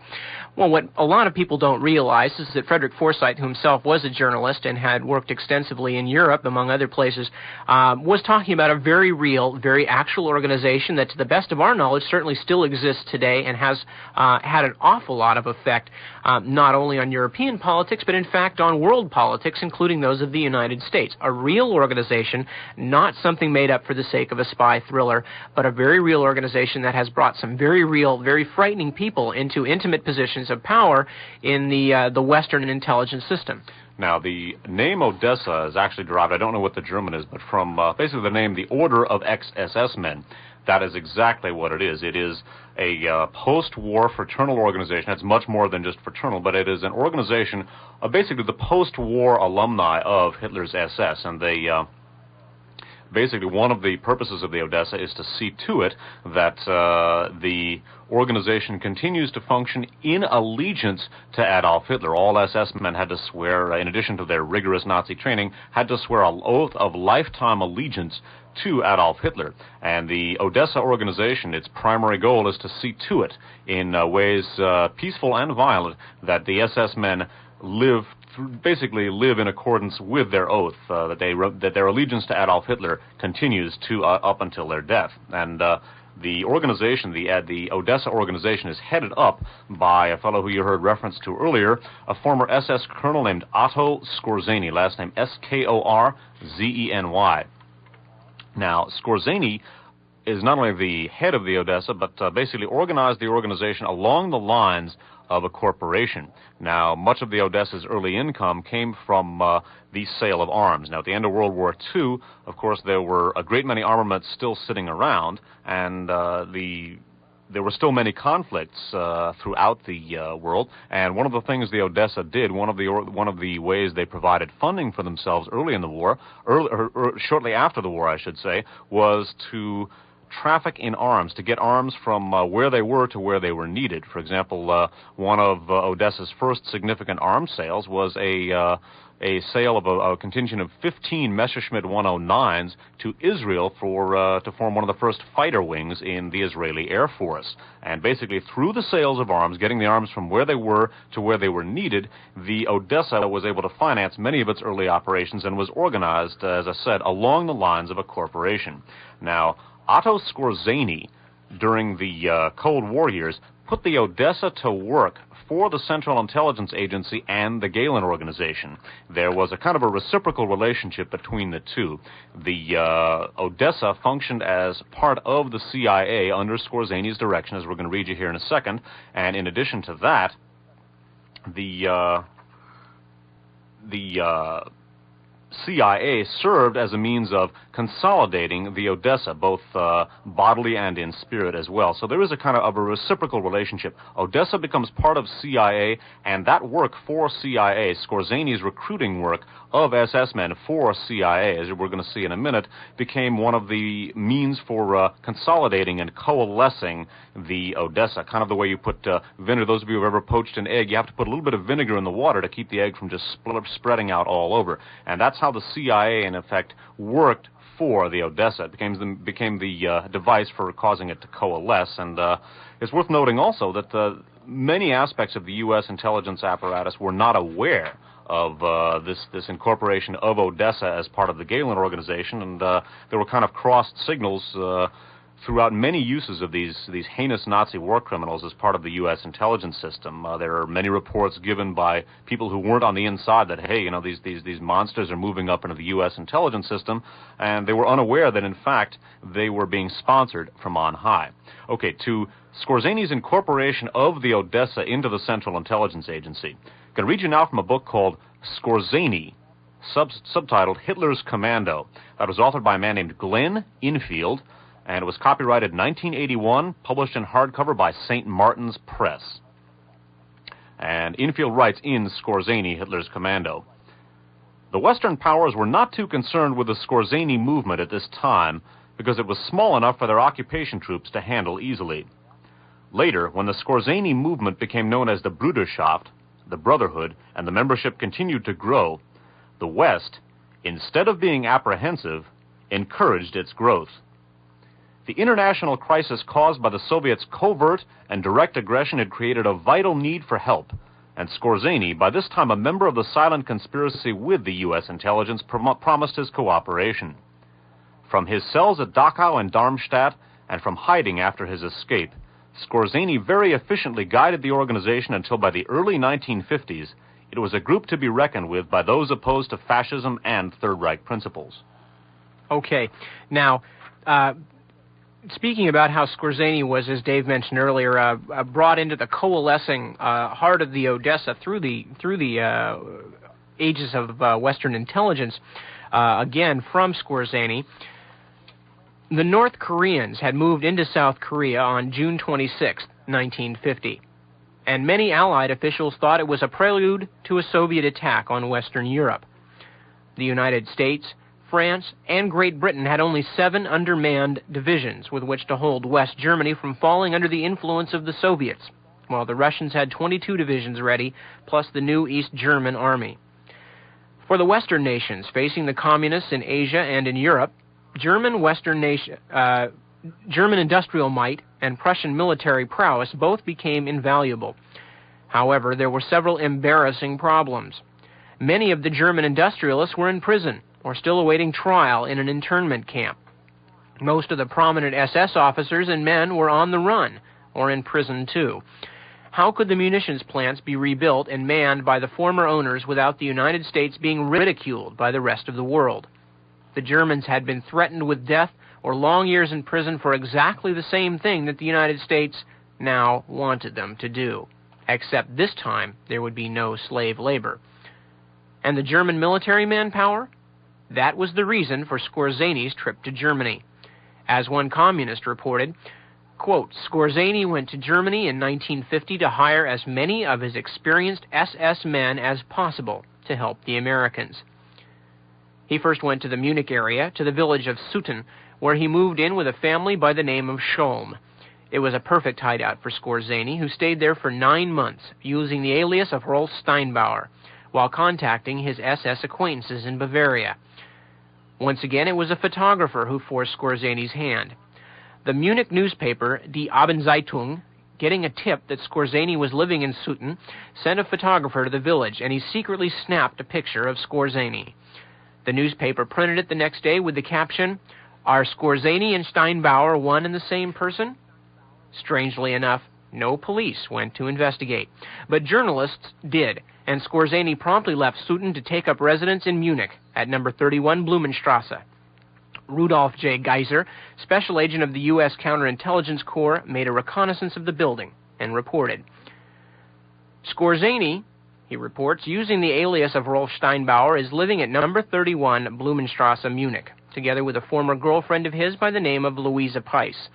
Well, what a lot of people don't realize is that Frederick Forsyth, who himself was a journalist and had worked extensively in Europe, among other places, was talking about a very real, very actual organization that, to the best of our knowledge, certainly still exists today and has had an awful lot of effect, not only on European politics, but in fact on world politics, including those of the United States. A real organization, not something made up for the sake of a spy thriller, but a very real organization that has brought some very real, very frightening people into intimate positions of power in the Western intelligence system. Now, the name Odessa is actually derived, I don't know what the German is, but from basically the name, the Order of Ex-SS Men. That is exactly what it is. It is a post-war fraternal organization. It's much more than just fraternal, but it is an organization of basically the post-war alumni of Hitler's SS, and they... Basically, one of the purposes of the Odessa is to see to it that the organization continues to function in allegiance to Adolf Hitler. All SS men had to swear, in addition to their rigorous Nazi training, had to swear an oath of lifetime allegiance to Adolf Hitler. And the Odessa organization, its primary goal is to see to it, in ways peaceful and violent, that the SS men basically live in accordance with their oath, that their allegiance to Adolf Hitler continues to up until their death. And the organization, the Odessa organization, is headed up by a fellow who you heard reference to earlier, a former SS colonel named Otto Skorzeny, last name Skorzeny. Now, Skorzeny is not only the head of the Odessa, but basically organized the organization along the lines of a corporation. Now, much of the Odessa's early income came from the sale of arms. Now, at the end of World War II, of course, there were a great many armaments still sitting around, and there were still many conflicts throughout the world. And one of the things the Odessa did, one of the ways they provided funding for themselves early in the war, shortly after the war, I should say, was to traffic in arms, to get arms from where they were to where they were needed. For example, one of Odessa's first significant arms sales was a sale of a contingent of 15 Messerschmitt 109s to Israel to form one of the first fighter wings in the Israeli Air Force. And basically, through the sales of arms, getting the arms from where they were to where they were needed, the Odessa was able to finance many of its early operations and was organized, as I said, along the lines of a corporation. Now, Otto Skorzeny, during the Cold War years, put the Odessa to work for the Central Intelligence Agency and the Gehlen organization. There was a kind of a reciprocal relationship between the two. The Odessa functioned as part of the CIA under Skorzeny's direction, as we're going to read you here in a second, and in addition to that, the CIA served as a means of consolidating the Odessa, both bodily and in spirit as well. So there is a kind of a reciprocal relationship. Odessa becomes part of CIA, and that work for CIA, Skorzeny's recruiting work of SS men for CIA, as we're going to see in a minute, became one of the means for consolidating and coalescing the Odessa, kind of the way you put vinegar. Those of you who have ever poached an egg, you have to put a little bit of vinegar in the water to keep the egg from just spreading out all over. And that's how the CIA, in effect, worked for the Odessa. It became the device for causing it to coalesce. And it's worth noting also that many aspects of the U.S. intelligence apparatus were not aware of this incorporation of Odessa as part of the Gehlen organization, and there were kind of crossed signals throughout many uses of these heinous Nazi war criminals as part of the U.S. intelligence system. There are many reports given by people who weren't on the inside that, hey, you know, these monsters are moving up into the U.S. intelligence system, and they were unaware that, in fact, they were being sponsored from on high. Okay, to Skorzeny's incorporation of the Odessa into the Central Intelligence Agency. I'm going to read you now from a book called Skorzeny, subtitled Hitler's Commando. That was authored by a man named Glenn Infield, and it was copyrighted 1981, published in hardcover by St. Martin's Press. And Infield writes in Skorzeny, Hitler's Commando, "The Western powers were not too concerned with the Skorzeny movement at this time because it was small enough for their occupation troops to handle easily. Later, when the Skorzeny movement became known as the Bruderschaft, the Brotherhood, and the membership continued to grow, the West, instead of being apprehensive, encouraged its growth. The international crisis caused by the Soviets' covert and direct aggression had created a vital need for help, and Skorzeny, by this time a member of the silent conspiracy with the U.S. intelligence, promised his cooperation. From his cells at Dachau and Darmstadt, and from hiding after his escape, Skorzeny very efficiently guided the organization until by the early 1950s, it was a group to be reckoned with by those opposed to fascism and Third Reich principles." Okay. Now, speaking about how Skorzeny was, as Dave mentioned earlier, brought into the coalescing heart of the Odessa through the ages of Western intelligence, again from Skorzeny, the North Koreans had moved into South Korea on June 26, 1950, and many Allied officials thought it was a prelude to a Soviet attack on Western Europe. The United States, France, and Great Britain had only 7 undermanned divisions with which to hold West Germany from falling under the influence of the Soviets, while the Russians had 22 divisions ready, plus the new East German army. For the Western nations facing the communists in Asia and in Europe, German industrial might and Prussian military prowess both became invaluable. However, there were several embarrassing problems. Many of the German industrialists were in prison or still awaiting trial in an internment camp. Most of the prominent SS officers and men were on the run or in prison too. How could the munitions plants be rebuilt and manned by the former owners without the United States being ridiculed by the rest of the world? The Germans had been threatened with death or long years in prison for exactly the same thing that the United States now wanted them to do, except this time there would be no slave labor. And the German military manpower? That was the reason for Skorzeny's trip to Germany. As one communist reported, quote, "Skorzeny went to Germany in 1950 to hire as many of his experienced SS men as possible to help the Americans." He first went to the Munich area, to the village of Sutten, where he moved in with a family by the name of Scholm. It was a perfect hideout for Skorzeny, who stayed there for 9 months, using the alias of Rolf Steinbauer, while contacting his SS acquaintances in Bavaria. Once again, it was a photographer who forced Skorzeny's hand. The Munich newspaper, Die Abendzeitung, getting a tip that Skorzeny was living in Sutten, sent a photographer to the village, and he secretly snapped a picture of Skorzeny. The newspaper printed it the next day with the caption, "Are Skorzeny and Steinbauer one and the same person?" Strangely enough, no police went to investigate, but journalists did, and Skorzeny promptly left Sutten to take up residence in Munich at number 31 Blumenstrasse. Rudolf J. Geiser, special agent of the U.S. Counterintelligence Corps, made a reconnaissance of the building and reported. Skorzeny, he reports, using the alias of Rolf Steinbauer, is living at number 31 Blumenstrasse, Munich, together with a former girlfriend of his by the name of Louisa Peiss.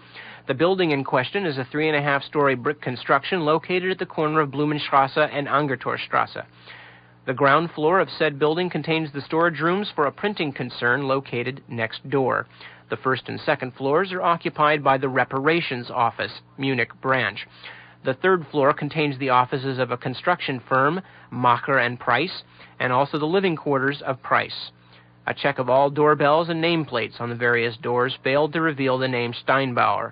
The building in question is a 3.5-story brick construction located at the corner of Blumenstrasse and Angertorstrasse. The ground floor of said building contains the storage rooms for a printing concern located next door. The first and second floors are occupied by the Reparations Office, Munich branch. The third floor contains the offices of a construction firm, Macher and Price, and also the living quarters of Price. A check of all doorbells and nameplates on the various doors failed to reveal the name Steinbauer.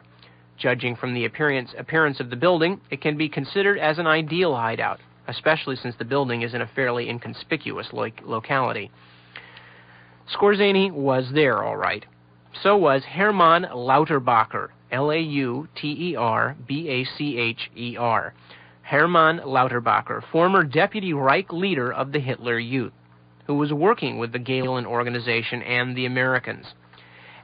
Judging from the appearance of the building, it can be considered as an ideal hideout, especially since the building is in a fairly inconspicuous locality. Skorzeny was there, all right. So was Hermann Lauterbacher, Lauterbacher. Hermann Lauterbacher, former deputy Reich leader of the Hitler Youth, who was working with the Gehlen organization and the Americans.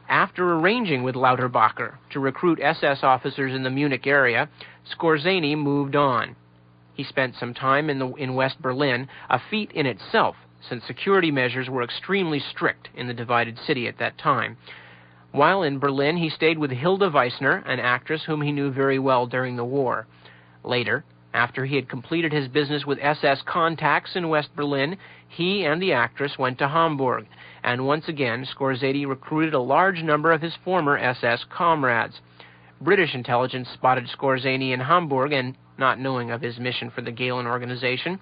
After arranging with Lauterbacher to recruit SS officers in the Munich area, Skorzeny moved on. He spent some time in West Berlin, a feat in itself, since security measures were extremely strict in the divided city at that time. While in Berlin, he stayed with Hilda Weissner, an actress whom he knew very well during the war. Later, after he had completed his business with SS contacts in West Berlin, he and the actress went to Hamburg, and once again Skorzeny recruited a large number of his former SS comrades. British intelligence spotted Skorzeny in Hamburg and, not knowing of his mission for the Gehlen organization,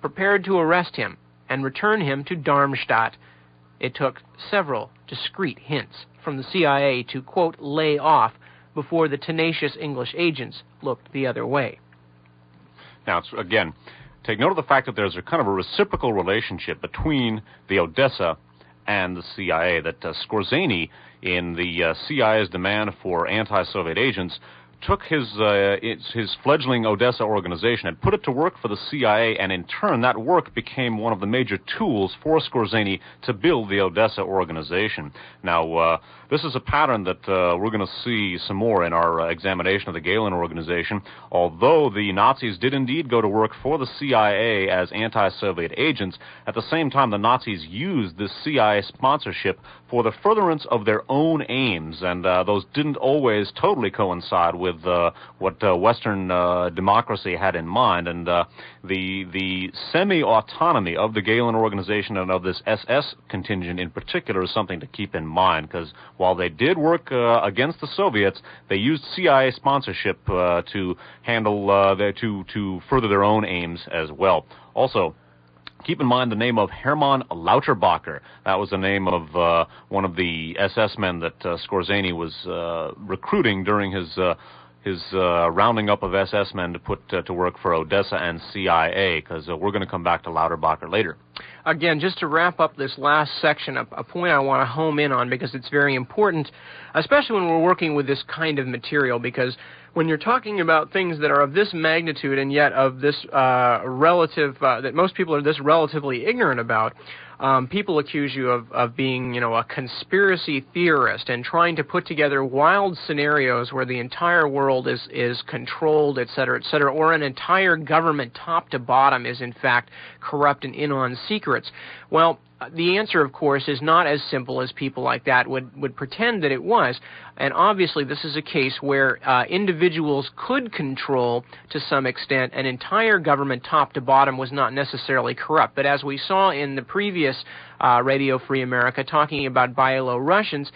prepared to arrest him and return him to Darmstadt. It took several discreet hints from the CIA to, quote, lay off before the tenacious English agents looked the other way. Now, again, take note of the fact that there's a kind of a reciprocal relationship between the Odessa and the CIA, that Skorzeny, in the CIA's demand for anti-Soviet agents, took his fledgling Odessa organization and put it to work for the CIA, and in turn that work became one of the major tools for Skorzeny to build the Odessa organization. Now, this is a pattern that we're going to see some more in our examination of the Gehlen organization. Although the Nazis did indeed go to work for the CIA as anti-Soviet agents, at the same time the Nazis used this CIA sponsorship for the furtherance of their own aims, and those didn't always totally coincide with what Western democracy had in mind. And the semi-autonomy of the Gehlen organization and of this SS contingent in particular is something to keep in mind, because while they did work against the Soviets, they used CIA sponsorship to handle to further their own aims as well. Also, keep in mind the name of Hermann Lauterbacher. That was the name of one of the SS men that Skorzeny was recruiting during his rounding up of SS men to put to work for Odessa and CIA, because we're going to come back to Lauterbacher later. Again, just to wrap up this last section, a point I want to home in on, because it's very important, especially when we're working with this kind of material, because when you're talking about things that are of this magnitude and yet of this that most people are this relatively ignorant about, people accuse you of being, a conspiracy theorist and trying to put together wild scenarios where the entire world is controlled, et cetera, or an entire government top to bottom is in fact corrupt and in on secrets. Well, the answer, of course, is not as simple as people like that would pretend that it was. And obviously this is a case where individuals could control, to some extent, an entire government top to bottom was not necessarily corrupt. But as we saw in the previous Radio Free America, talking about Byelorussians.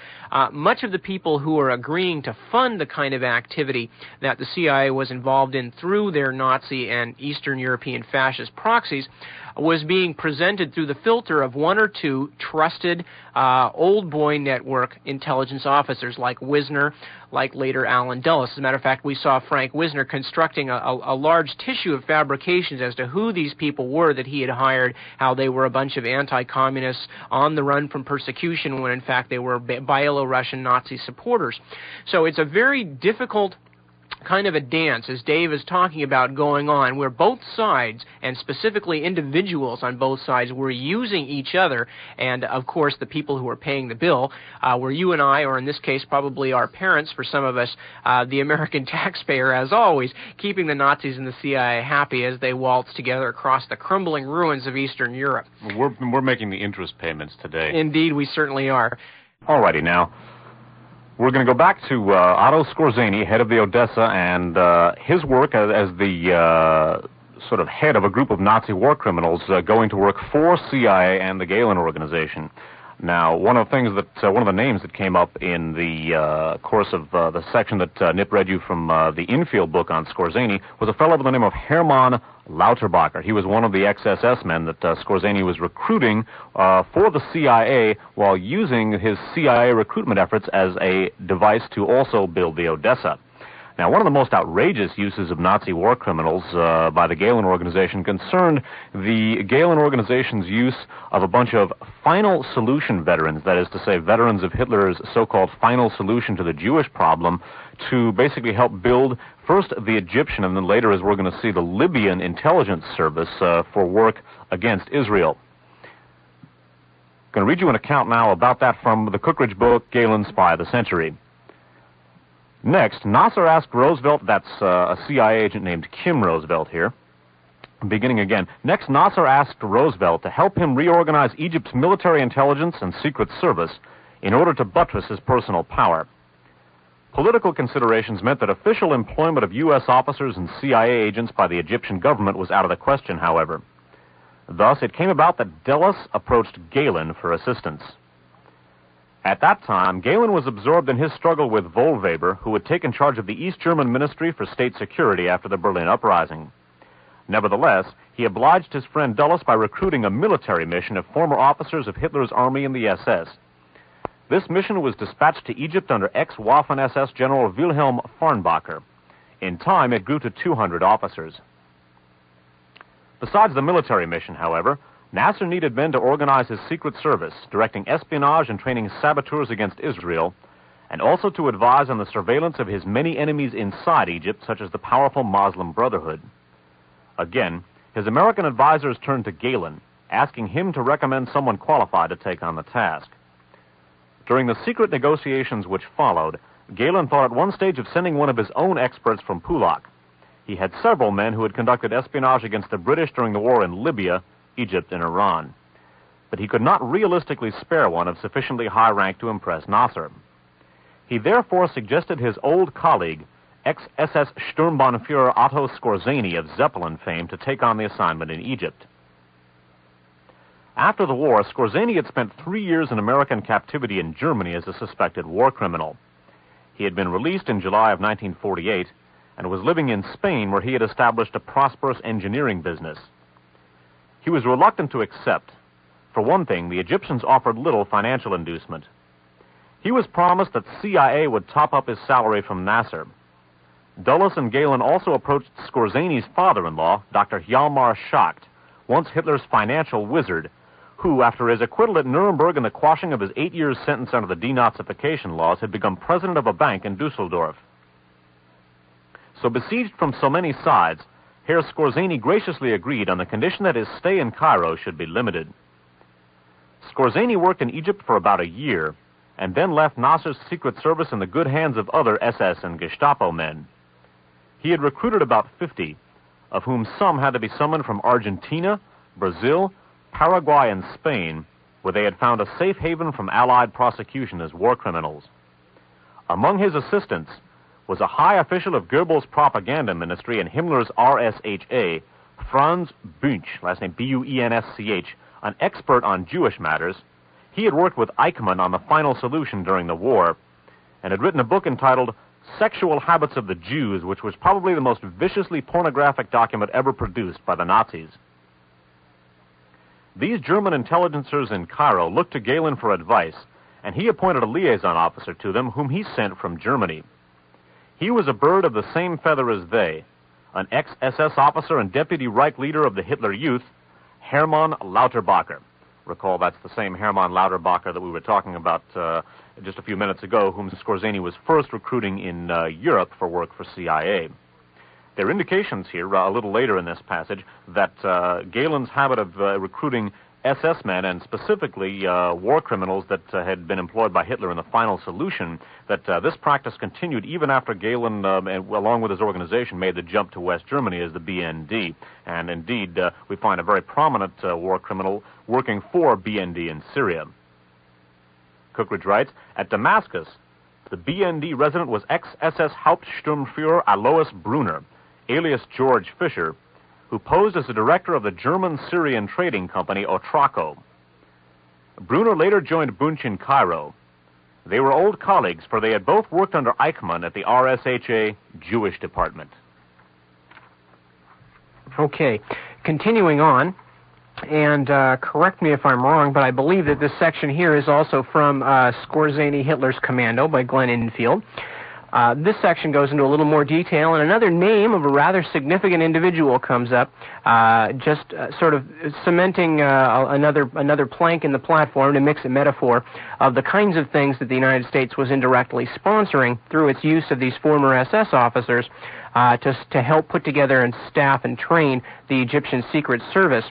Much of the people who are agreeing to fund the kind of activity that the CIA was involved in through their Nazi and Eastern European fascist proxies was being presented through the filter of one or two trusted old boy network intelligence officers like Wisner, like later Alan Dulles. As a matter of fact, we saw Frank Wisner constructing a large tissue of fabrications as to who these people were that he had hired, how they were a bunch of anti-communists on the run from persecution when in fact they were Byelorussian Nazi supporters. So it's a very difficult kind of a dance, as Dave is talking about, going on, where both sides, and specifically individuals on both sides, were using each other, and of course the people who were paying the bill were you and I, or in this case probably our parents, for some of us, the American taxpayer, as always, keeping the Nazis and the CIA happy as they waltz together across the crumbling ruins of Eastern Europe. We're making the interest payments today. Indeed, we certainly are. Alrighty, now, we're going to go back to Otto Skorzeny, head of the Odessa, and his work as the sort of head of a group of Nazi war criminals going to work for CIA and the Gehlen organization. Now, one of the names that came up in the course of the section that Nip read you from the infield book on Skorzeny was a fellow by the name of Hermann Lauterbacher. He was one of the ex-SS men that Skorzeny was recruiting for the CIA while using his CIA recruitment efforts as a device to also build the Odessa. Now, one of the most outrageous uses of Nazi war criminals by the Gehlen organization concerned the Gehlen organization's use of a bunch of final solution veterans, that is to say, veterans of Hitler's so-called final solution to the Jewish problem, to basically help build first the Egyptian and then later, as we're going to see, the Libyan intelligence service for work against Israel. I'm going to read you an account now about that from the Cookridge book, Gehlen, Spy of the Century. Next, Nasser asked Roosevelt, that's a CIA agent named Kim Roosevelt here, beginning again. Next, Nasser asked Roosevelt to help him reorganize Egypt's military intelligence and secret service in order to buttress his personal power. Political considerations meant that official employment of U.S. officers and CIA agents by the Egyptian government was out of the question, however. Thus, it came about that Dulles approached Gehlen for assistance. At that time, Gehlen was absorbed in his struggle with Wohlweber, who had taken charge of the East German Ministry for State Security after the Berlin Uprising. Nevertheless, he obliged his friend Dulles by recruiting a military mission of former officers of Hitler's army in the SS. This mission was dispatched to Egypt under ex-Waffen-SS General Wilhelm Farnbacher. In time, it grew to 200 officers. Besides the military mission, however, Nasser needed men to organize his secret service, directing espionage and training saboteurs against Israel, and also to advise on the surveillance of his many enemies inside Egypt, such as the powerful Muslim Brotherhood. Again, his American advisors turned to Gehlen, asking him to recommend someone qualified to take on the task. During the secret negotiations which followed, Gehlen thought at one stage of sending one of his own experts from Pulak. He had several men who had conducted espionage against the British during the war in Libya, Egypt, and Iran. But he could not realistically spare one of sufficiently high rank to impress Nasser. He therefore suggested his old colleague, ex-SS Sturmbannführer Otto Skorzeny of Zeppelin fame, to take on the assignment in Egypt. After the war, Skorzeny had spent 3 years in American captivity in Germany as a suspected war criminal. He had been released in July of 1948 and was living in Spain, where he had established a prosperous engineering business. He was reluctant to accept. For one thing, the Egyptians offered little financial inducement. He was promised that CIA would top up his salary from Nasser. Dulles and Gehlen also approached Skorzeny's father-in-law, Dr. Hjalmar Schacht, once Hitler's financial wizard, who, after his acquittal at Nuremberg and the quashing of his 8 years sentence under the denazification laws, had become president of a bank in Dusseldorf. So besieged from so many sides, Herr Skorzeny graciously agreed on the condition that his stay in Cairo should be limited. Skorzeny worked in Egypt for about a year, and then left Nasser's secret service in the good hands of other SS and Gestapo men. He had recruited about 50, of whom some had to be summoned from Argentina, Brazil, Paraguay, and Spain, where they had found a safe haven from Allied prosecution as war criminals. Among his assistants was a high official of Goebbels' propaganda ministry and Himmler's RSHA, Franz Bunch, last name B-U-E-N-S-C-H, an expert on Jewish matters. He had worked with Eichmann on the final solution during the war, and had written a book entitled Sexual Habits of the Jews, which was probably the most viciously pornographic document ever produced by the Nazis. These German intelligencers in Cairo looked to Gehlen for advice, and he appointed a liaison officer to them whom he sent from Germany. He was a bird of the same feather as they, an ex-SS officer and deputy Reich leader of the Hitler Youth, Hermann Lauterbacher. Recall that's the same Hermann Lauterbacher that we were talking about just a few minutes ago, whom Skorzeny was first recruiting in Europe for work for CIA. There are indications here, a little later in this passage, that Gehlen's habit of recruiting SS men, and specifically war criminals that had been employed by Hitler in the final solution, that this practice continued even after Gehlen, along with his organization, made the jump to West Germany as the BND. And indeed, we find a very prominent war criminal working for BND in Syria. Cookridge writes, at Damascus, the BND resident was ex-SS Hauptsturmführer Alois Brunner, alias George Fisher, who posed as the director of the German-Syrian trading company Otraco. Brunner later joined Bunch in Cairo. They were old colleagues, for they had both worked under Eichmann at the RSHA Jewish department. Okay, continuing on, and correct me if I'm wrong, but I believe that this section here is also from Skorzeny, Hitler's Commando by Glenn Infield. This section goes into a little more detail, and another name of a rather significant individual comes up, sort of cementing another plank in the platform, to mix a metaphor, of the kinds of things that the United States was indirectly sponsoring through its use of these former SS officers to help put together and staff and train the Egyptian Secret Service.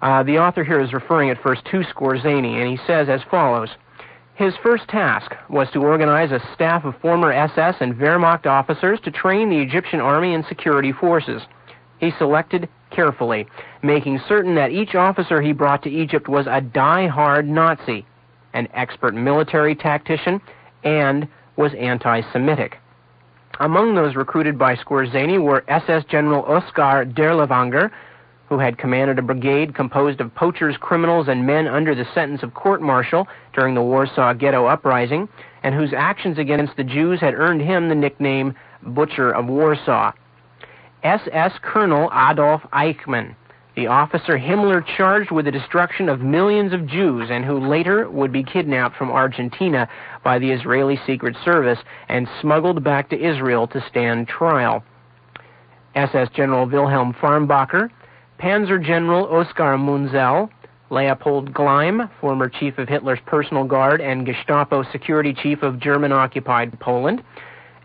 The author here is referring at first to Skorzeny, and he says as follows: his first task was to organize a staff of former SS and Wehrmacht officers to train the Egyptian army and security forces. He selected carefully, making certain that each officer he brought to Egypt was a die-hard Nazi, an expert military tactician, and was anti-Semitic. Among those recruited by Skorzeny were SS General Oskar Derlewanger, who had commanded a brigade composed of poachers, criminals, and men under the sentence of court-martial during the Warsaw Ghetto Uprising, and whose actions against the Jews had earned him the nickname Butcher of Warsaw. SS Colonel Adolph Eichman, the officer Himmler charged with the destruction of millions of Jews and who later would be kidnapped from Argentina by the Israeli Secret Service and smuggled back to Israel to stand trial. SS General Wilhelm Farnbacher, Panzer General Oskar Munzel, Leopold Gleim, former chief of Hitler's personal guard and Gestapo security chief of German-occupied Poland,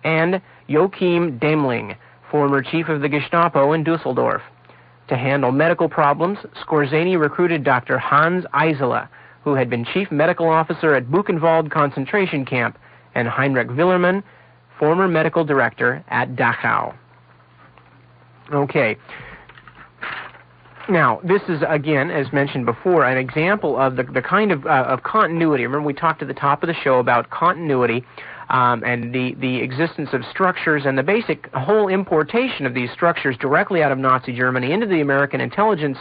and Joachim Demling, former chief of the Gestapo in Dusseldorf. To handle medical problems, Skorzeny recruited Dr. Hans Eisele, who had been chief medical officer at Buchenwald concentration camp, and Heinrich Willermann, former medical director at Dachau. Okay. Now, this is, again, as mentioned before, an example of the kind of continuity. Remember, we talked at the top of the show about continuity and the existence of structures and the basic whole importation of these structures directly out of Nazi Germany into the American intelligence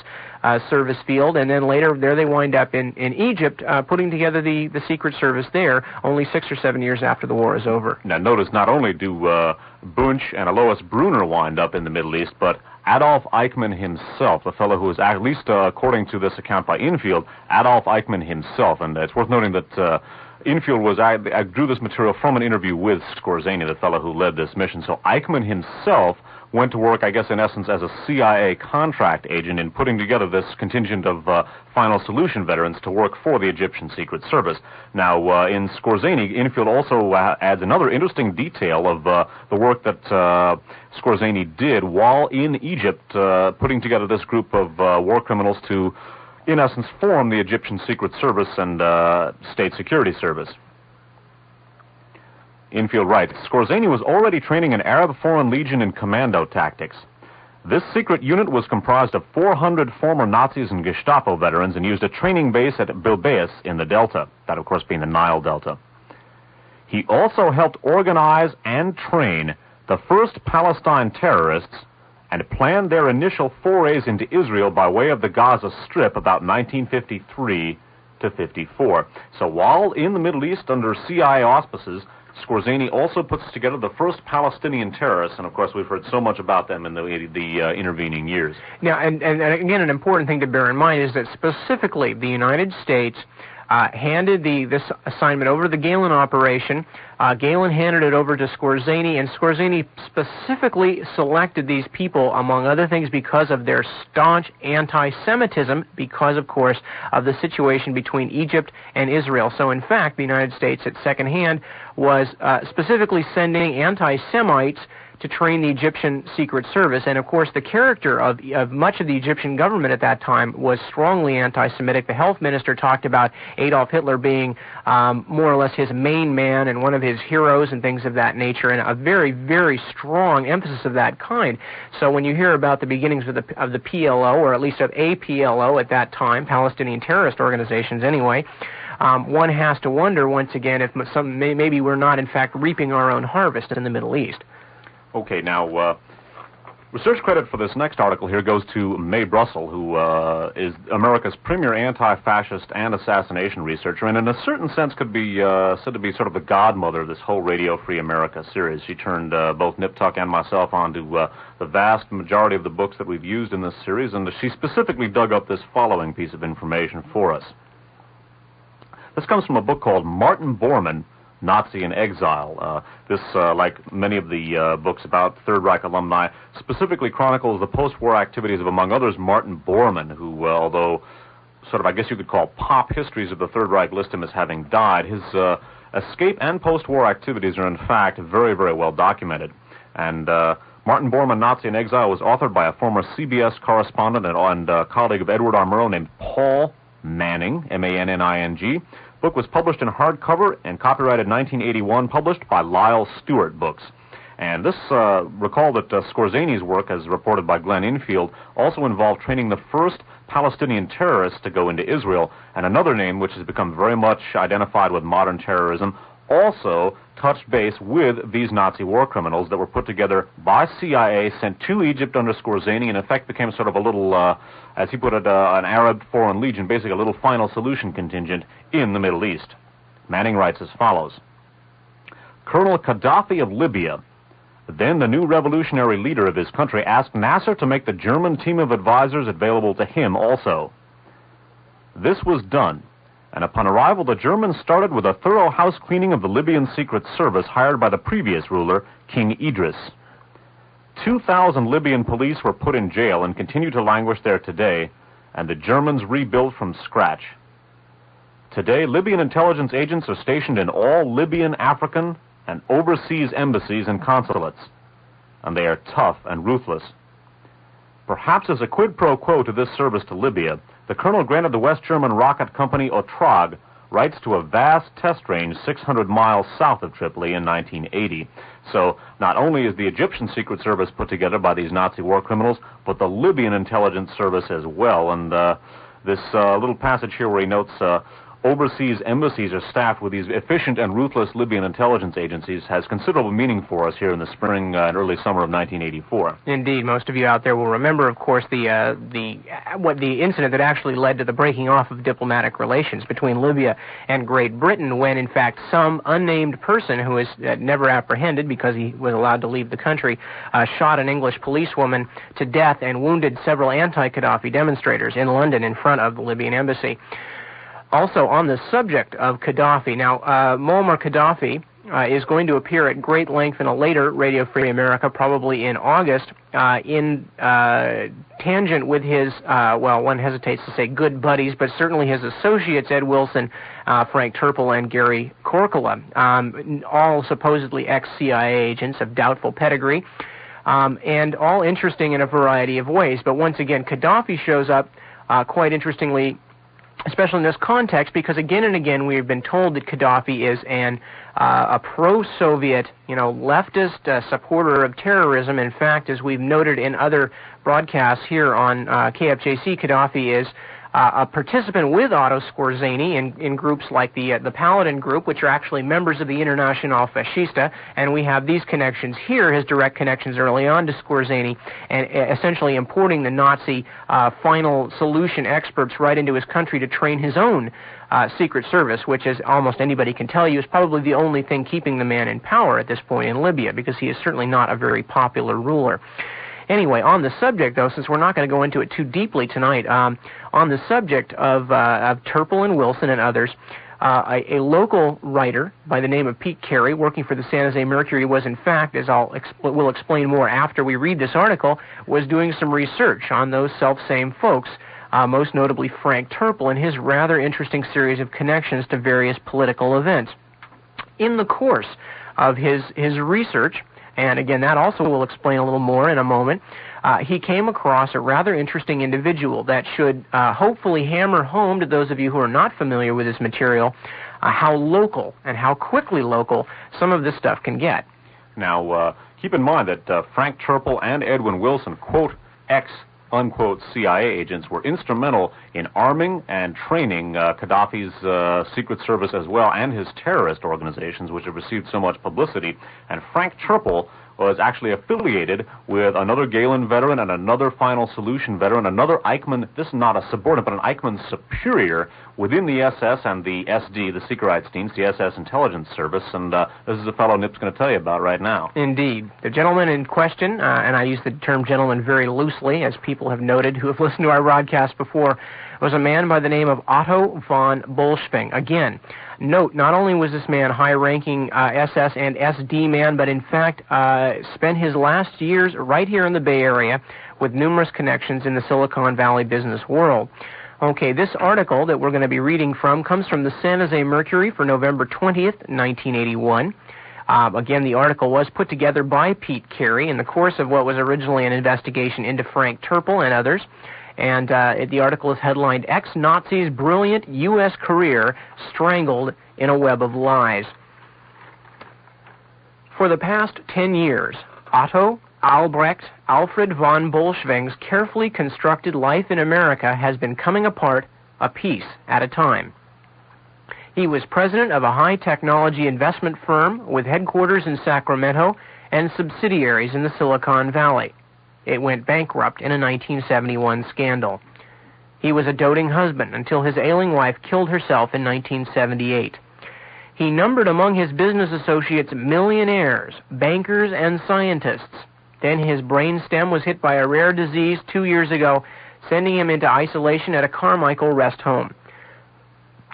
service field, and then later there they wind up in Egypt putting together the Secret Service there only 6 or 7 years after the war is over. Now, notice not only do Bunch and Alois Brunner wind up in the Middle East, but Adolph Eichmann himself, the fellow who is, at least according to this account by Infield, Adolph Eichmann himself. And it's worth noting that Infield was, I drew this material from an interview with Skorzeny, the fellow who led this mission. So Eichmann himself went to work, I guess, in essence, as a CIA contract agent in putting together this contingent of Final Solution veterans to work for the Egyptian Secret Service. Now, in Skorzeny, Infield also adds another interesting detail of the work that Skorzeny did while in Egypt, putting together this group of war criminals to, in essence, form the Egyptian Secret Service and State Security Service. Infield writes, Skorzeny was already training an Arab Foreign Legion in commando tactics. This secret unit was comprised of 400 former Nazis and Gestapo veterans and used a training base at Bilbais in the Delta, that of course being the Nile Delta. He also helped organize and train the first Palestine terrorists and planned their initial forays into Israel by way of the Gaza Strip about 1953 to 54. So while in the Middle East under CIA auspices, Skorzeny also puts together the first Palestinian terrorists, and of course we've heard so much about them in the intervening years. Now, and again, an important thing to bear in mind is that specifically the United States handed this assignment over to the Gehlen operation. Gehlen handed it over to Skorzeny, and Skorzeny specifically selected these people, among other things, because of their staunch anti-Semitism, because, of course, of the situation between Egypt and Israel. So, in fact, the United States, at second hand, was specifically sending anti-Semites to train the Egyptian Secret Service. And, of course, the character of much of the Egyptian government at that time was strongly anti-Semitic. The health minister talked about Adolf Hitler being more or less his main man and one of his heroes and things of that nature, and a very, very strong emphasis of that kind. So when you hear about the beginnings of the PLO, or at least of a PLO at that time, Palestinian terrorist organizations anyway, one has to wonder, once again, if maybe we're not, in fact, reaping our own harvest in the Middle East. Okay, now, research credit for this next article here goes to Mae Brussel, who is America's premier anti-fascist and assassination researcher, and in a certain sense could be said to be sort of the godmother of this whole Radio Free America series. She turned both Nip Tuck and myself onto the vast majority of the books that we've used in this series, and she specifically dug up this following piece of information for us. This comes from a book called Martin Bormann, Nazi in Exile. This, like many of the books about Third Reich alumni, specifically chronicles the post-war activities of, among others, Martin Bormann, who, although sort of, I guess you could call pop histories of the Third Reich list him as having died, his escape and post-war activities are, in fact, very, very well documented. And Martin Bormann, Nazi in Exile, was authored by a former CBS correspondent and colleague of Edward R. Murrow named Paul Manning, M-A-N-N-I-N-G. Book was published in hardcover and copyrighted 1981, published by Lyle Stewart Books. And this, recall that Skorzeny's work, as reported by Glenn Infield, also involved training the first Palestinian terrorists to go into Israel, and another name which has become very much identified with modern terrorism, also touched base with these Nazi war criminals that were put together by CIA, sent to Egypt under Skorzeny, and in effect became sort of a little, as he put it, an Arab Foreign Legion, basically a little final solution contingent in the Middle East. Manning writes as follows: Colonel Gaddafi of Libya, then the new revolutionary leader of his country, asked Nasser to make the German team of advisors available to him also. This was done, and upon arrival the Germans started with a thorough house cleaning of the Libyan Secret Service hired by the previous ruler, King Idris. 2,000 Libyan police were put in jail and continue to languish there today, and the Germans rebuilt from scratch. Today, Libyan intelligence agents are stationed in all Libyan, African, and overseas embassies and consulates, and they are tough and ruthless. Perhaps as a quid pro quo to this service to Libya, the colonel granted the West German rocket company Otrag rights to a vast test range 600 miles south of Tripoli in 1980. So not only is the Egyptian Secret Service put together by these Nazi war criminals, but the Libyan intelligence service as well. And this little passage here where he notes overseas embassies are staffed with these efficient and ruthless Libyan intelligence agencies has considerable meaning for us here in the spring and early summer of 1984. Indeed, most of you out there will remember, of course, the incident that actually led to the breaking off of diplomatic relations between Libya and Great Britain, when in fact some unnamed person who was never apprehended because he was allowed to leave the country shot an English policewoman to death and wounded several anti-Gaddafi demonstrators in London in front of the Libyan embassy. Also, on the subject of Gaddafi, now, Muammar Gaddafi is going to appear at great length in a later Radio Free America, probably in August, in tangent with his, well, one hesitates to say good buddies, but certainly his associates, Ed Wilson, Frank Turple, and Gary Corcola, all supposedly ex-CIA agents of doubtful pedigree, and all interesting in a variety of ways. But once again, Gaddafi shows up quite interestingly, especially in this context, because again and again we have been told that Gaddafi is a pro-Soviet, leftist supporter of terrorism. In fact, as we've noted in other broadcasts here on KFJC, Gaddafi is a participant with Otto Skorzeny in groups like the Paladin Group, which are actually members of the International Fascista, and we have these connections here, his direct connections early on to Skorzeny, and essentially importing the Nazi final solution experts right into his country to train his own secret service, which, as almost anybody can tell you, is probably the only thing keeping the man in power at this point in Libya, because he is certainly not a very popular ruler. Anyway, on the subject, though, since we're not going to go into it too deeply tonight, on the subject of Turple and Wilson and others, a local writer by the name of Pete Carey, working for the San Jose Mercury, was in fact, as we'll explain more after we read this article, was doing some research on those self-same folks, most notably Frank Turple and his rather interesting series of connections to various political events. In the course of his research, and again, that also we'll explain a little more in a moment, he came across a rather interesting individual that should hopefully hammer home to those of you who are not familiar with this material how local and how quickly local some of this stuff can get. Now, keep in mind that Frank Turple and Edwin Wilson, quote, unquote, CIA agents, were instrumental in arming and training Gaddafi's Secret Service as well, and his terrorist organizations, which have received so much publicity. And Frank Turple was actually affiliated with another Gehlen veteran and another Final Solution veteran, another Eichmann, this is not a subordinate, but an Eichmann superior within the SS and the SD, the Sicherheitsdienst, the SS intelligence service, and this is a fellow Nip's going to tell you about right now. Indeed. The gentleman in question, and I use the term gentleman very loosely, as people have noted who have listened to our broadcast before, was a man by the name of Otto Von Bolschwing. Again, note, not only was this man high-ranking SS and SD man, but in fact spent his last years right here in the Bay Area with numerous connections in the Silicon Valley business world. Okay, this article that we're going to be reading from comes from the San Jose Mercury for November 20th, 1981. Again, the article was put together by Pete Carey in the course of what was originally an investigation into Frank Turple and others. And the article is headlined, Ex-Nazi's Brilliant U.S. Career Strangled in a Web of Lies. For the past 10 years, Otto Albrecht Alfred von Bolschwing's carefully constructed life in America has been coming apart a piece at a time. He was president of a high-technology investment firm with headquarters in Sacramento and subsidiaries in the Silicon Valley. It went bankrupt in a 1971 scandal. He was a doting husband until his ailing wife killed herself in 1978. He numbered among his business associates millionaires, bankers, and scientists. Then his brainstem was hit by a rare disease 2 years ago, sending him into isolation at a Carmichael rest home.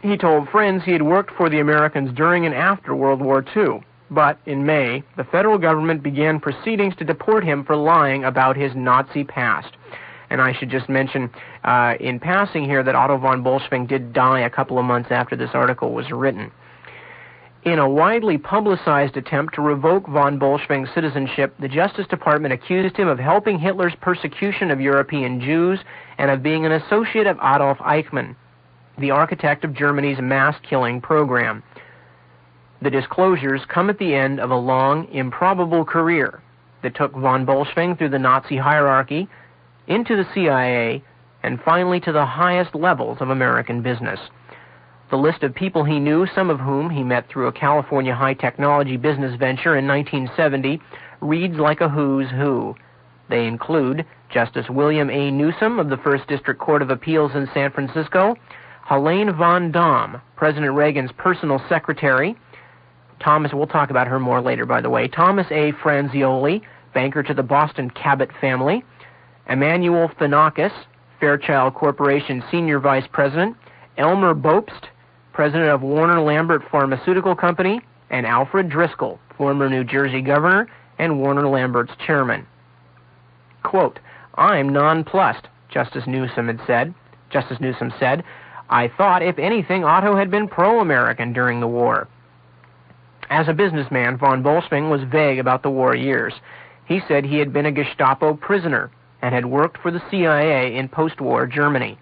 He told friends he had worked for the Americans during and after World War II. But in May, the federal government began proceedings to deport him for lying about his Nazi past. And I should just mention in passing here that Otto von Bolschwing did die a couple of months after this article was written. In a widely publicized attempt to revoke von Bolschwing's citizenship, the Justice Department accused him of helping Hitler's persecution of European Jews and of being an associate of Adolph Eichmann, the architect of Germany's mass-killing program. The disclosures come at the end of a long, improbable career that took von Bolschwing through the Nazi hierarchy, into the CIA, and finally to the highest levels of American business. The list of people he knew, some of whom he met through a California high-technology business venture in 1970, reads like a who's who. They include Justice William A. Newsom of the First District Court of Appeals in San Francisco, Helene Von Damm, President Reagan's personal secretary, Thomas, we'll talk about her more later, by the way, Thomas A. Franzioli, banker to the Boston Cabot family, Emmanuel Thanakis, Fairchild Corporation Senior Vice President, Elmer Bopst, President of Warner Lambert Pharmaceutical Company, and Alfred Driscoll, former New Jersey governor and Warner Lambert's chairman. Quote, "I'm nonplussed," Justice Newsom said. "I thought, if anything, Otto had been pro-American during the war." As a businessman, von Bolschwing was vague about the war years. He said he had been a Gestapo prisoner and had worked for the CIA in post-war Germany.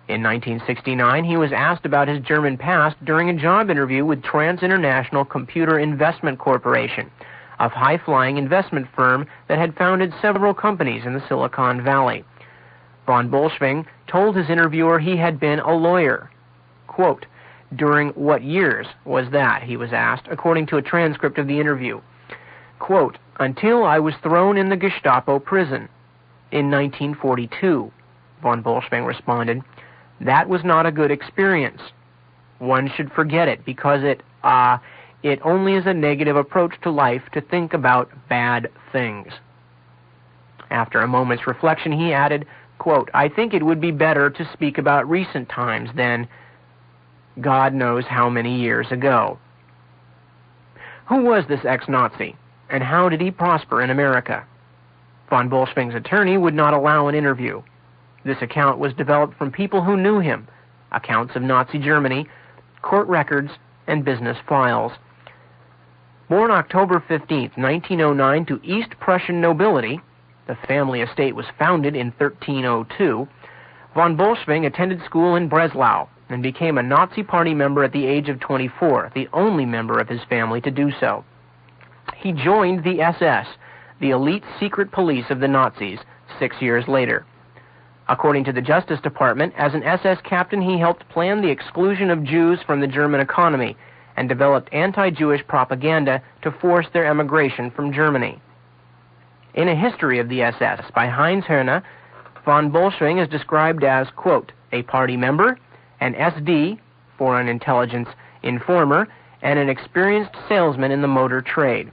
In 1969, he was asked about his German past during a job interview with Trans International Computer Investment Corporation, a high-flying investment firm that had founded several companies in the Silicon Valley. Von Bolschwing told his interviewer he had been a lawyer. Quote, "During what years was that?" he was asked, according to a transcript of the interview. Quote, "Until I was thrown in the Gestapo prison in 1942, Von Bolschwing responded. "That was not a good experience. One should forget it because it only is a negative approach to life to think about bad things." After a moment's reflection, he added, quote, "I think it would be better to speak about recent times than God knows how many years ago." Who was this ex-Nazi, and how did he prosper in America? Von Bolschwing's attorney would not allow an interview. This account was developed from people who knew him, accounts of Nazi Germany, court records, and business files. Born October 15, 1909 to East Prussian nobility, the family estate was founded in 1302, von Bolschwing attended school in Breslau and became a Nazi Party member at the age of 24, the only member of his family to do so. He joined the SS, the elite secret police of the Nazis, 6 years later. According to the Justice Department, as an SS captain, he helped plan the exclusion of Jews from the German economy and developed anti-Jewish propaganda to force their emigration from Germany. In A History of the SS by Heinz Herner, von Bolschwing is described as, quote, "a party member, an SD, foreign intelligence informer, and an experienced salesman in the motor trade."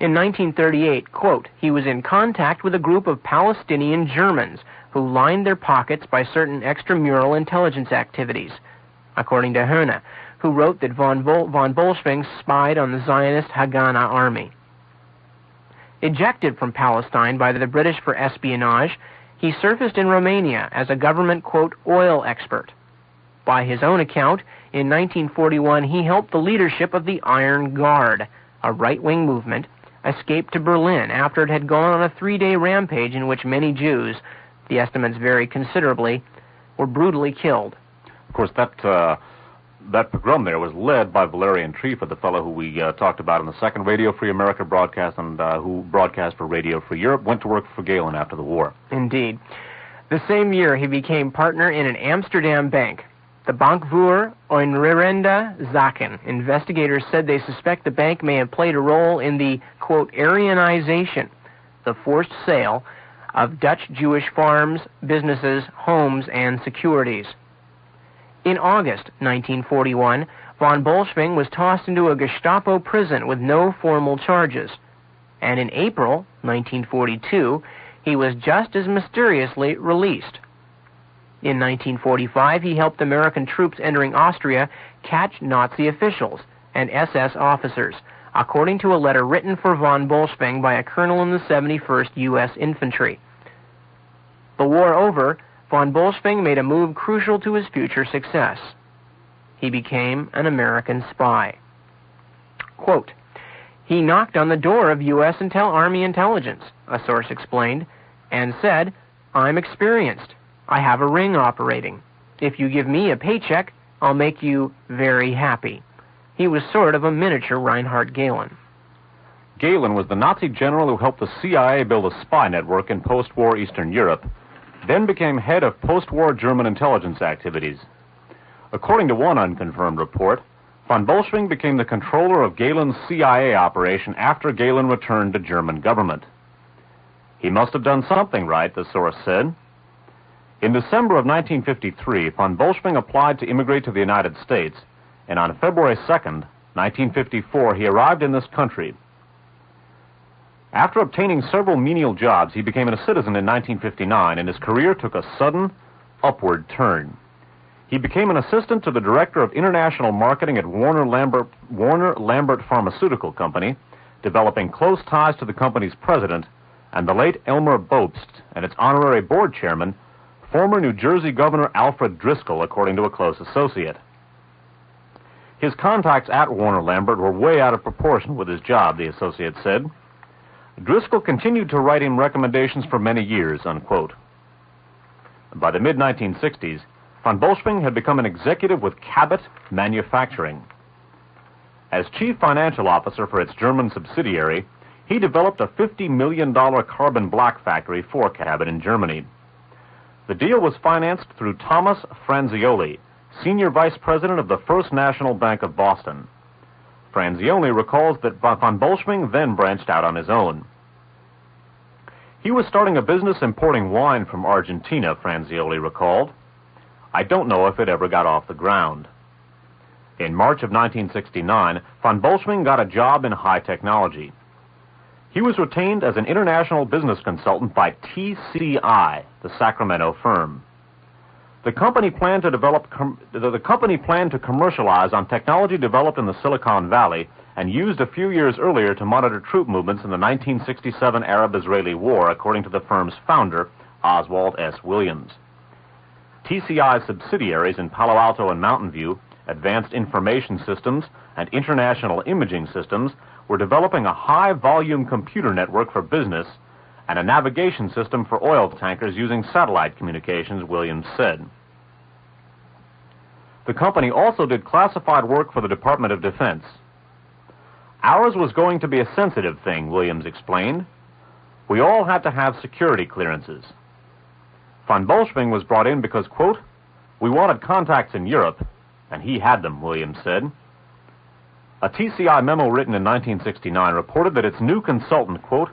In 1938, quote, "he was in contact with a group of Palestinian Germans who lined their pockets by certain extramural intelligence activities," according to Herner, who wrote that von Bolschwing spied on the Zionist Haganah army. Ejected from Palestine by the British for espionage, he surfaced in Romania as a government, quote, "oil expert." By his own account, in 1941 he helped the leadership of the Iron Guard, a right-wing movement, escape to Berlin after it had gone on a 3-day rampage in which many Jews, the estimates vary considerably, were brutally killed. Of course, that pogrom there was led by Valerian Triefer, the fellow who we talked about in the second Radio Free America broadcast and who broadcast for Radio Free Europe, went to work for Gehlen after the war. Indeed. The same year, he became partner in an Amsterdam bank, the Bank voor Onroerende Zaken. Investigators said they suspect the bank may have played a role in the, quote, "Aryanization," the forced sale of Dutch Jewish farms, businesses, homes, and securities. In August 1941, von Bolschwing was tossed into a Gestapo prison with no formal charges. And in April 1942, he was just as mysteriously released. In 1945, he helped American troops entering Austria catch Nazi officials and SS officers, according to a letter written for von Bolschwing by a colonel in the 71st U.S. Infantry. The war over, von Bolschwing made a move crucial to his future success. He became an American spy. Quote, "He knocked on the door of U.S. Army intelligence," a source explained, and said, "I'm experienced. I have a ring operating. If you give me a paycheck, I'll make you very happy." He was sort of a miniature Reinhard Gehlen. Gehlen was the Nazi general who helped the CIA build a spy network in post-war Eastern Europe, then became head of post-war German intelligence activities. According to one unconfirmed report, von Bolschwing became the controller of Gehlen's CIA operation after Gehlen returned to German government. He must have done something right, the source said. In December of 1953, von Bolschwing applied to immigrate to the United States, and on February 2nd, 1954, he arrived in this country. After obtaining several menial jobs, he became a citizen in 1959, and his career took a sudden, upward turn. He became an assistant to the director of international marketing at Warner Lambert Pharmaceutical Company, developing close ties to the company's president and the late Elmer Bobst and its honorary board chairman, former New Jersey Governor Alfred Driscoll, according to a close associate. His contacts at Warner Lambert were way out of proportion with his job, the associate said. Driscoll continued to write him recommendations for many years, unquote. By the mid-1960s, von Bolschwing had become an executive with Cabot Manufacturing. As chief financial officer for its German subsidiary, he developed a $50 million carbon black factory for Cabot in Germany. The deal was financed through Thomas Franzioli, senior vice president of the First National Bank of Boston. Franzioli recalls that von Bolschwing then branched out on his own. He was starting a business importing wine from Argentina, Franzioli recalled. I don't know if it ever got off the ground. In March of 1969, von Bolschwing got a job in high technology. He was retained as an international business consultant by TCI, the Sacramento firm. The company planned to commercialize on technology developed in the Silicon Valley and used a few years earlier to monitor troop movements in the 1967 Arab-Israeli War, according to the firm's founder, Oswald S. Williams. TCI's subsidiaries in Palo Alto and Mountain View, Advanced Information Systems, and International Imaging Systems, were developing a high-volume computer network for business and a navigation system for oil tankers using satellite communications, Williams said. The company also did classified work for the Department of Defense. Ours was going to be a sensitive thing, Williams explained. We all had to have security clearances. Von Bolschwing was brought in because, quote, we wanted contacts in Europe, and he had them, Williams said. A TCI memo written in 1969 reported that its new consultant, quote,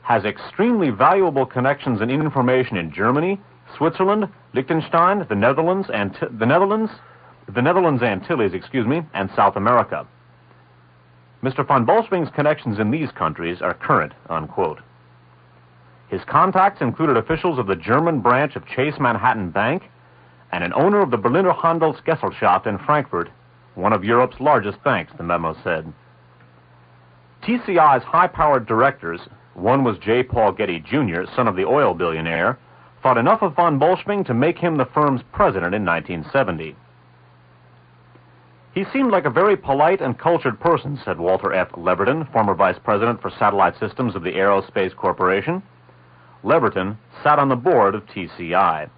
has extremely valuable connections and information in Germany, Switzerland, Liechtenstein, the Netherlands Antilles, and South America. Mr. von Bolschwing's connections in these countries are current, unquote. His contacts included officials of the German branch of Chase Manhattan Bank and an owner of the Berliner Handelsgesellschaft in Frankfurt, one of Europe's largest banks, the memo said. TCI's high-powered directors, one was J. Paul Getty, Jr., son of the oil billionaire, thought enough of von Bolschwing to make him the firm's president in 1970. He seemed like a very polite and cultured person, said Walter F. Leverton, former vice president for satellite systems of the Aerospace Corporation. Leverton sat on the board of TCI.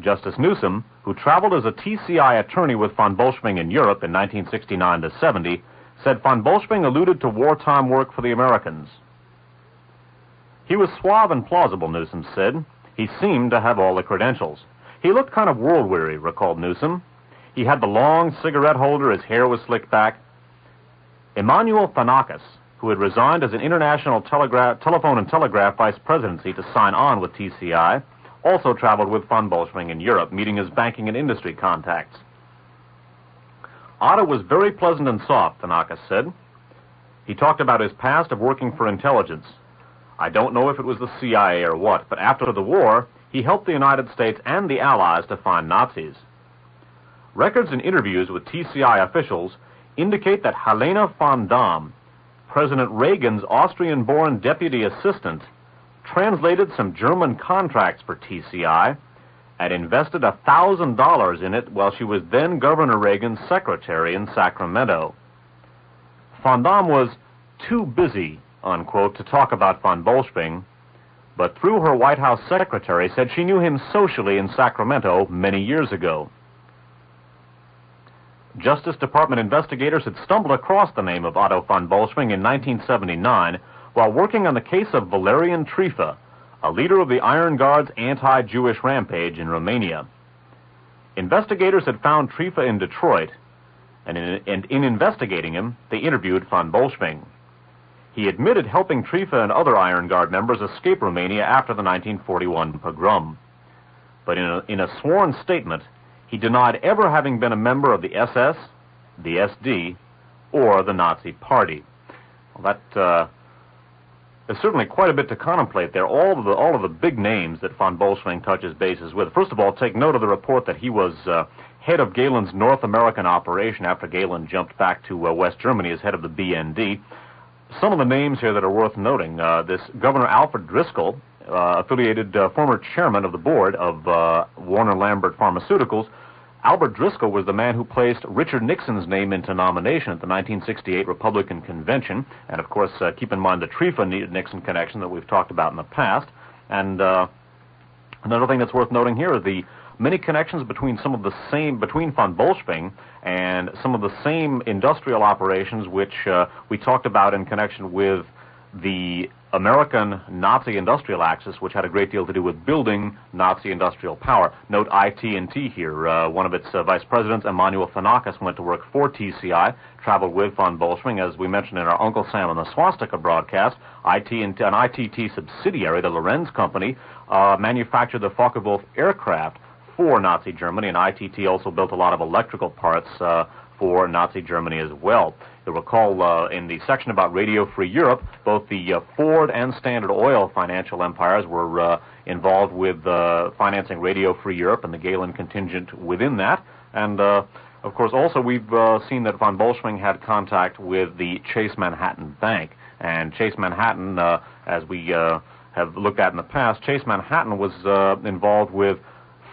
Justice Newsom, who traveled as a TCI attorney with von Bolschwing in Europe in 1969 to 70, said von Bolschwing alluded to wartime work for the Americans. He was suave and plausible, Newsom said. He seemed to have all the credentials. He looked kind of world-weary, recalled Newsom. He had the long cigarette holder, his hair was slicked back. Emanuel Thanakis, who had resigned as an international telephone and telegraph vice presidency to sign on with TCI, also traveled with von Bolschwing in Europe, meeting his banking and industry contacts. Otto was very pleasant and soft, Thanakis said. He talked about his past of working for intelligence. I don't know if it was the CIA or what, but after the war, he helped the United States and the Allies to find Nazis. Records and interviews with TCI officials indicate that Helene Von Damm, President Reagan's Austrian-born deputy assistant, translated some German contracts for TCI and invested $1,000 in it while she was then Governor Reagan's secretary in Sacramento. Von Damm was too busy, unquote, to talk about von Bolschwing, but through her White House secretary said she knew him socially in Sacramento many years ago. Justice Department investigators had stumbled across the name of Otto von Bolschwing in 1979 while working on the case of Valerian Trifa, a leader of the Iron Guard's anti-Jewish rampage in Romania. Investigators had found Trifa in Detroit, and in investigating him, they interviewed von Bolschwing. He admitted helping Trifa and other Iron Guard members escape Romania after the 1941 pogrom. But in a sworn statement, he denied ever having been a member of the SS, the SD, or the Nazi Party. Well, that is certainly quite a bit to contemplate there. All of the big names that von Bolschwing touches bases with. First of all, take note of the report that he was head of Gehlen's North American operation after Gehlen jumped back to West Germany as head of the BND. Some of the names here that are worth noting, this Governor Alfred Driscoll, affiliated former chairman of the board of Warner Lambert Pharmaceuticals. Albert Driscoll was the man who placed Richard Nixon's name into nomination at the 1968 Republican Convention. And, of course, keep in mind the Trifa-Nixon connection that we've talked about in the past. And another thing that's worth noting here are the many connections between von Bolschwing and some of the same industrial operations which we talked about in connection with the American Nazi industrial axis, which had a great deal to do with building Nazi industrial power. Note IT&T here. One of its vice presidents, Emanuel Thanakis, went to work for TCI, traveled with von Bolschwing, as we mentioned in our Uncle Sam and the Swastika broadcast. An ITT subsidiary, the Lorenz Company, manufactured the Focke-Wulf aircraft for Nazi Germany, and ITT also built a lot of electrical parts for Nazi Germany as well. You'll recall in the section about Radio Free Europe, both the Ford and Standard Oil financial empires were involved with financing Radio Free Europe and the Gehlen contingent within that. And, of course, also we've seen that von Bolschwing had contact with the Chase Manhattan Bank. And Chase Manhattan, as we have looked at in the past, Chase Manhattan was involved with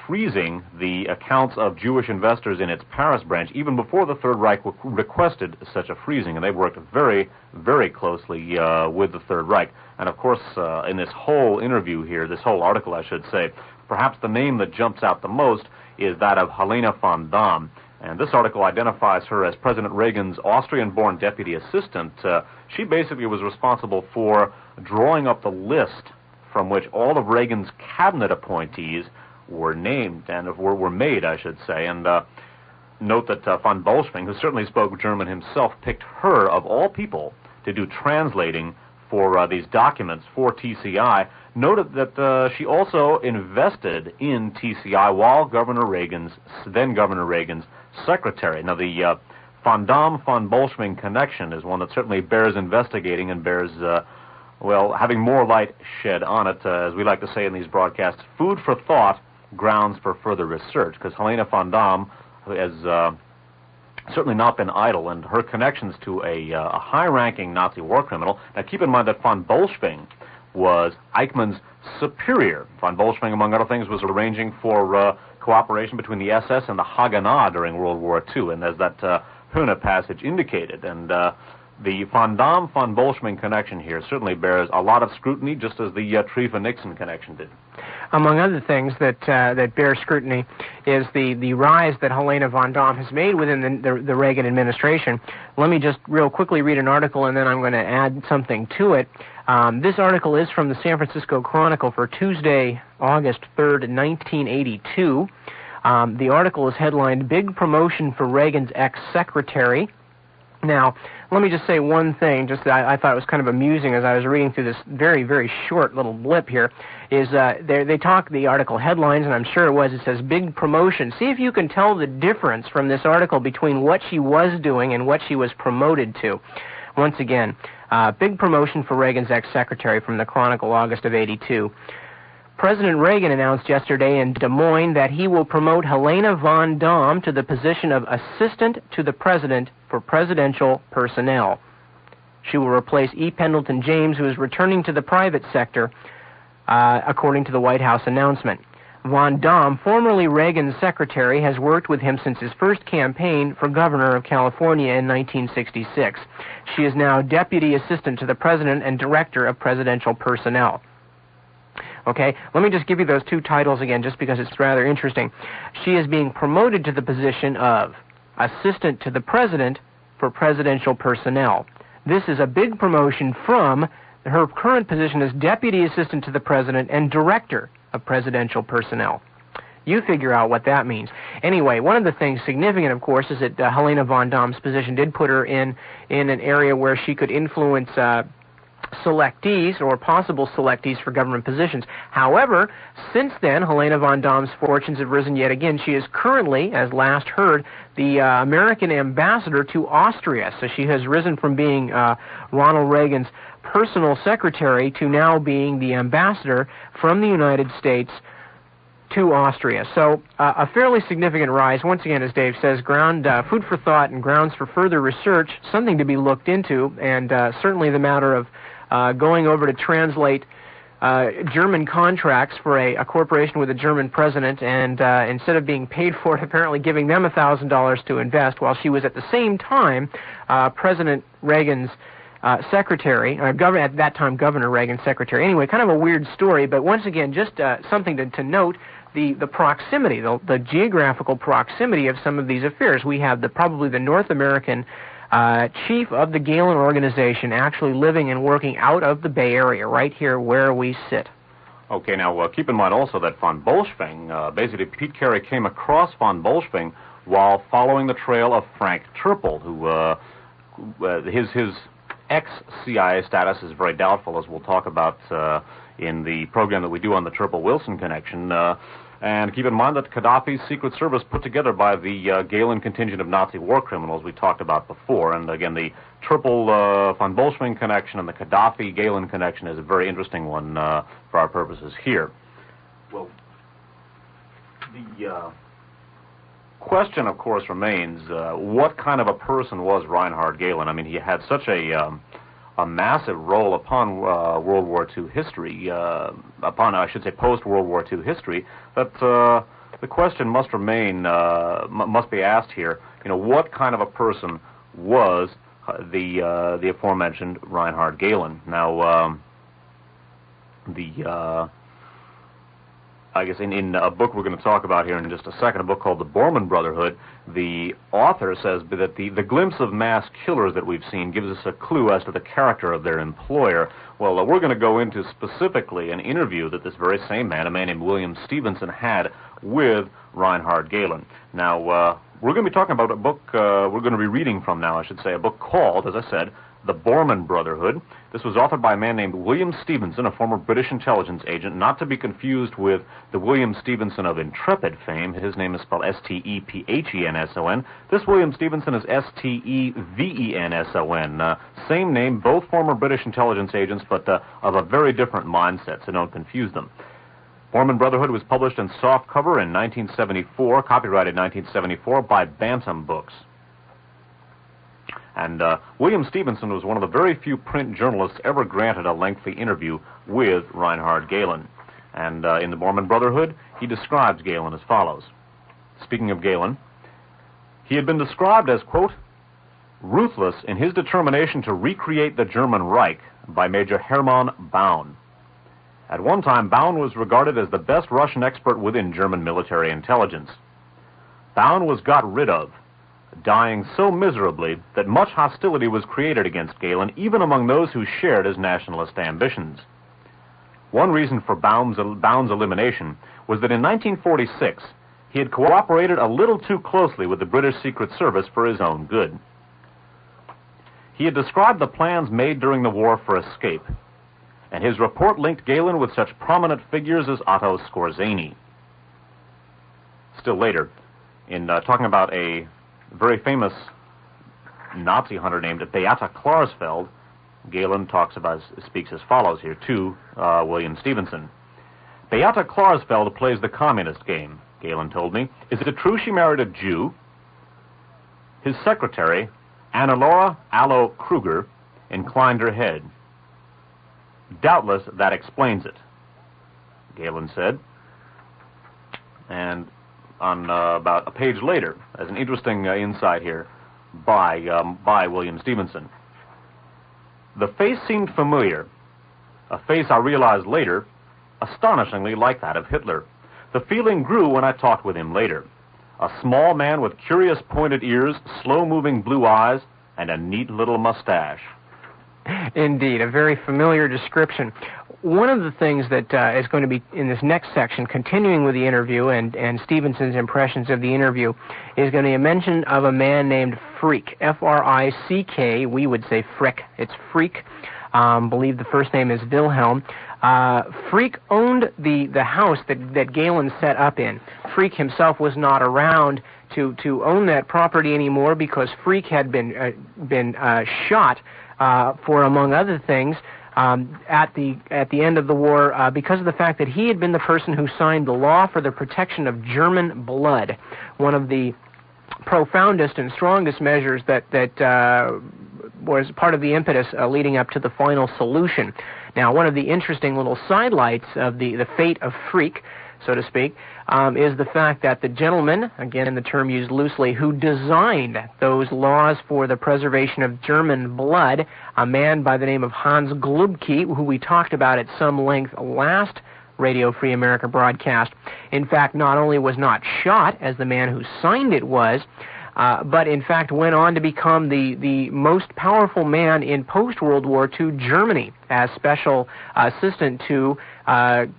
freezing the accounts of Jewish investors in its Paris branch even before the Third Reich requested such a freezing, and they worked very, very closely with the Third Reich. And of course, in this whole interview here, this whole article, I should say, perhaps the name that jumps out the most is that of Helene Von Damm. And this article identifies her as President Reagan's Austrian-born deputy assistant. She basically was responsible for drawing up the list from which all of Reagan's cabinet appointees were named, and were made, I should say. And note that von Bolschwing, who certainly spoke German himself, picked her, of all people, to do translating for these documents for TCI. Noted that she also invested in TCI while then Governor Reagan's secretary. Now, the von Damm-von Bolschwing connection is one that certainly bears investigating and bears, well, having more light shed on it, as we like to say in these broadcasts, food for thought, grounds for further research, because Helene Von Damm has certainly not been idle, and her connections to a high-ranking Nazi war criminal. Now, keep in mind that von Bolschwing was Eichmann's superior. Von Bolschwing, among other things, was arranging for cooperation between the SS and the Haganah during World War II, and as that Höhne passage indicated. And the Von Damm-von Bolschwing connection here certainly bears a lot of scrutiny, just as the Triefer-Nixon connection did. Among other things that bear scrutiny is the rise that Helene Von Damm has made within the Reagan administration. Let me just real quickly read an article, and then I'm going to add something to it. This article is from the San Francisco Chronicle for Tuesday, August 3rd, 1982. The article is headlined, "Big Promotion for Reagan's Ex-Secretary." Now, let me just say one thing, just that I thought it was kind of amusing as I was reading through this very, very short little blip here, is they talk, the article headlines, and I'm sure it says big promotion. See if you can tell the difference from this article between what she was doing and what she was promoted to. Once again, big promotion for Reagan's ex-secretary from the Chronicle, August of '82. President Reagan announced yesterday in Des Moines that he will promote Helene Von Damm to the position of Assistant to the President for Presidential Personnel. She will replace E. Pendleton James, who is returning to the private sector, according to the White House announcement. Von Damm, formerly Reagan's secretary, has worked with him since his first campaign for governor of California in 1966. She is now Deputy Assistant to the President and Director of Presidential Personnel. Okay, let me just give you those two titles again, just because it's rather interesting. She is being promoted to the position of Assistant to the President for Presidential Personnel. This is a big promotion from her current position as Deputy Assistant to the President and Director of Presidential Personnel. You figure out what that means. Anyway, one of the things significant, of course, is that Helene Von Damm's position did put her in an area where she could influence selectees or possible selectees for government positions. However, since then, Helene Von Damm's fortunes have risen yet again. She is currently, as last heard, the American ambassador to Austria. So she has risen from being Ronald Reagan's personal secretary to now being the ambassador from the United States to Austria. So a fairly significant rise. Once again, as Dave says, food for thought and grounds for further research, something to be looked into, and certainly the matter of going over to translate German contracts for a corporation with a German president, and instead of being paid for it, apparently giving them $1,000 to invest, while she was at the same time President Reagan's secretary, at that time Governor Reagan's secretary. Anyway, kind of a weird story, but once again, just something to note, the proximity, the geographical proximity of some of these affairs. We have probably the North American chief of the Gehlen organization, actually living and working out of the Bay Area, right here where we sit. Okay, now keep in mind also that Von Bolschwing, basically Pete Carey came across Von Bolschwing while following the trail of Frank Turple, who his ex-CIA status is very doubtful, as we'll talk about in the program that we do on the Turple-Wilson connection. And keep in mind that Gaddafi's Secret Service put together by the Gehlen contingent of Nazi war criminals we talked about before. And again, the Turple-Von Bolschwing connection and the Gaddafi-Gehlen connection is a very interesting one for our purposes here. Well, the question, of course, remains, what kind of a person was Reinhard Gehlen? I mean, he had such a massive role upon World War II history, post-World War II history, that the question must remain, must be asked here, what kind of a person was the aforementioned Reinhard Gehlen? Now, I guess in a book we're going to talk about here in just a second, a book called The Bormann Brotherhood, the author says that the glimpse of mass killers that we've seen gives us a clue as to the character of their employer. Well, we're going to go into specifically an interview that this very same man, a man named William Stevenson, had with Reinhard Gehlen. Now, we're going to be talking about a book we're going to be reading from now, I should say, a book called, as I said, The Bormann Brotherhood. This was authored by a man named William Stevenson, a former British intelligence agent, not to be confused with the William Stevenson of Intrepid fame. His name is spelled S-T-E-P-H-E-N-S-O-N. This William Stevenson is S-T-E-V-E-N-S-O-N. Same name, both former British intelligence agents, but of a very different mindset, so don't confuse them. Bormann Brotherhood was published in softcover in 1974, copyrighted 1974, by Bantam Books. And William Stevenson was one of the very few print journalists ever granted a lengthy interview with Reinhard Gehlen. And in the Bormann Brotherhood, he describes Gehlen as follows. Speaking of Gehlen, he had been described as, quote, ruthless in his determination to recreate the German Reich by Major Hermann Baun. At one time, Baun was regarded as the best Russian expert within German military intelligence. Baun was got rid of, dying so miserably that much hostility was created against Gehlen, even among those who shared his nationalist ambitions. One reason for Baun's elimination was that in 1946, he had cooperated a little too closely with the British Secret Service for his own good. He had described the plans made during the war for escape, and his report linked Gehlen with such prominent figures as Otto Skorzeny. Still later, in talking about a very famous Nazi hunter named Beata Klarsfeld, Gehlen speaks as follows here to William Stevenson. Beata Klarsfeld plays the communist game, Gehlen told me. Is it true she married a Jew? His secretary, Annalora Allo Kruger, inclined her head. Doubtless that explains it, Gehlen said. And on about a page later, as an interesting insight here by William Stevenson. The face seemed familiar, a face I realized later, astonishingly like that of Hitler. The feeling grew when I talked with him later. A small man with curious pointed ears, slow-moving blue eyes, and a neat little mustache. Indeed, a very familiar description. One of the things that is going to be in this next section, continuing with the interview and Stevenson's impressions of the interview, is going to be a mention of a man named Frick, F-R-I-C-K. We would say Frick. It's Frick. Believe the first name is Wilhelm. Frick owned the house that Gehlen set up in. Frick himself was not around to own that property anymore because Frick had been shot for, among other things, at the end of the war because of the fact that he had been the person who signed the law for the protection of German blood, one of the profoundest and strongest measures that was part of the impetus leading up to the final solution. Now, one of the interesting little sidelights of the fate of Frick, so to speak, is the fact that the gentleman, again the term used loosely, who designed those laws for the preservation of German blood, a man by the name of Hans Glubke, who we talked about at some length last Radio Free America broadcast, in fact, not only was not shot, as the man who signed it was, but in fact went on to become the most powerful man in post-World War II Germany as special assistant to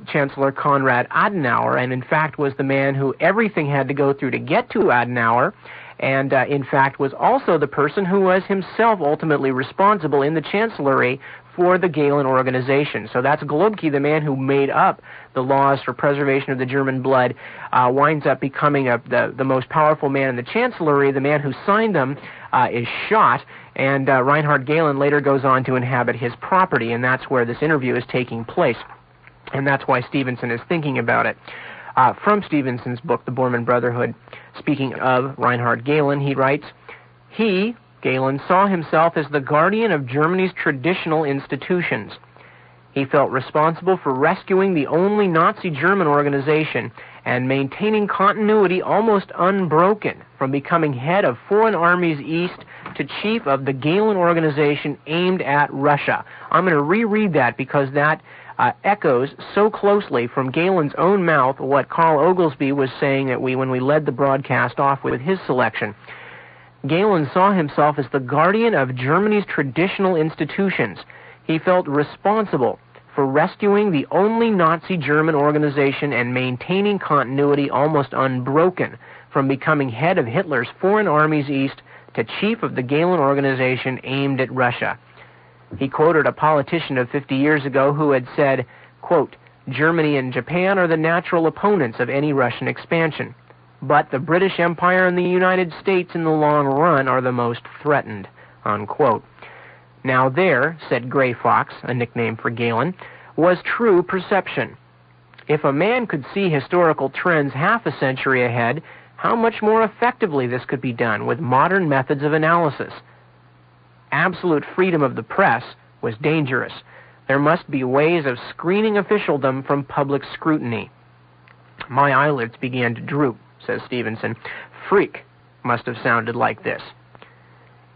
Chancellor Konrad Adenauer, and in fact was the man who everything had to go through to get to Adenauer, and in fact was also the person who was himself ultimately responsible in the Chancellery for the Gehlen organization. So that's Globke, the man who made up the laws for preservation of the German blood, winds up becoming the most powerful man in the Chancellery. The man who signed them is shot, and Reinhard Gehlen later goes on to inhabit his property, and that's where this interview is taking place. And that's why Stevenson is thinking about it. From Stevenson's book, The Bormann Brotherhood, speaking of Reinhard Gehlen, he writes, he, Gehlen, saw himself as the guardian of Germany's traditional institutions. He felt responsible for rescuing the only Nazi German organization and maintaining continuity almost unbroken from becoming head of Foreign Armies East to chief of the Gehlen organization aimed at Russia. I'm going to reread that because that echoes so closely from Gehlen's own mouth what Carl Oglesby was saying when we led the broadcast off with his selection. Gehlen saw himself as the guardian of Germany's traditional institutions. He felt responsible for rescuing the only Nazi German organization and maintaining continuity almost unbroken from becoming head of Hitler's Foreign Armies East to chief of the Gehlen organization aimed at Russia. He quoted a politician of 50 years ago who had said, quote, Germany and Japan are the natural opponents of any Russian expansion, but the British Empire and the United States in the long run are the most threatened, unquote. Now there, said Gray Fox, a nickname for Gehlen, was true perception. If a man could see historical trends half a century ahead, how much more effectively this could be done with modern methods of analysis. Absolute freedom of the press was dangerous. There must be ways of screening officialdom from public scrutiny. My eyelids began to droop, says Stevenson. Freak must have sounded like this.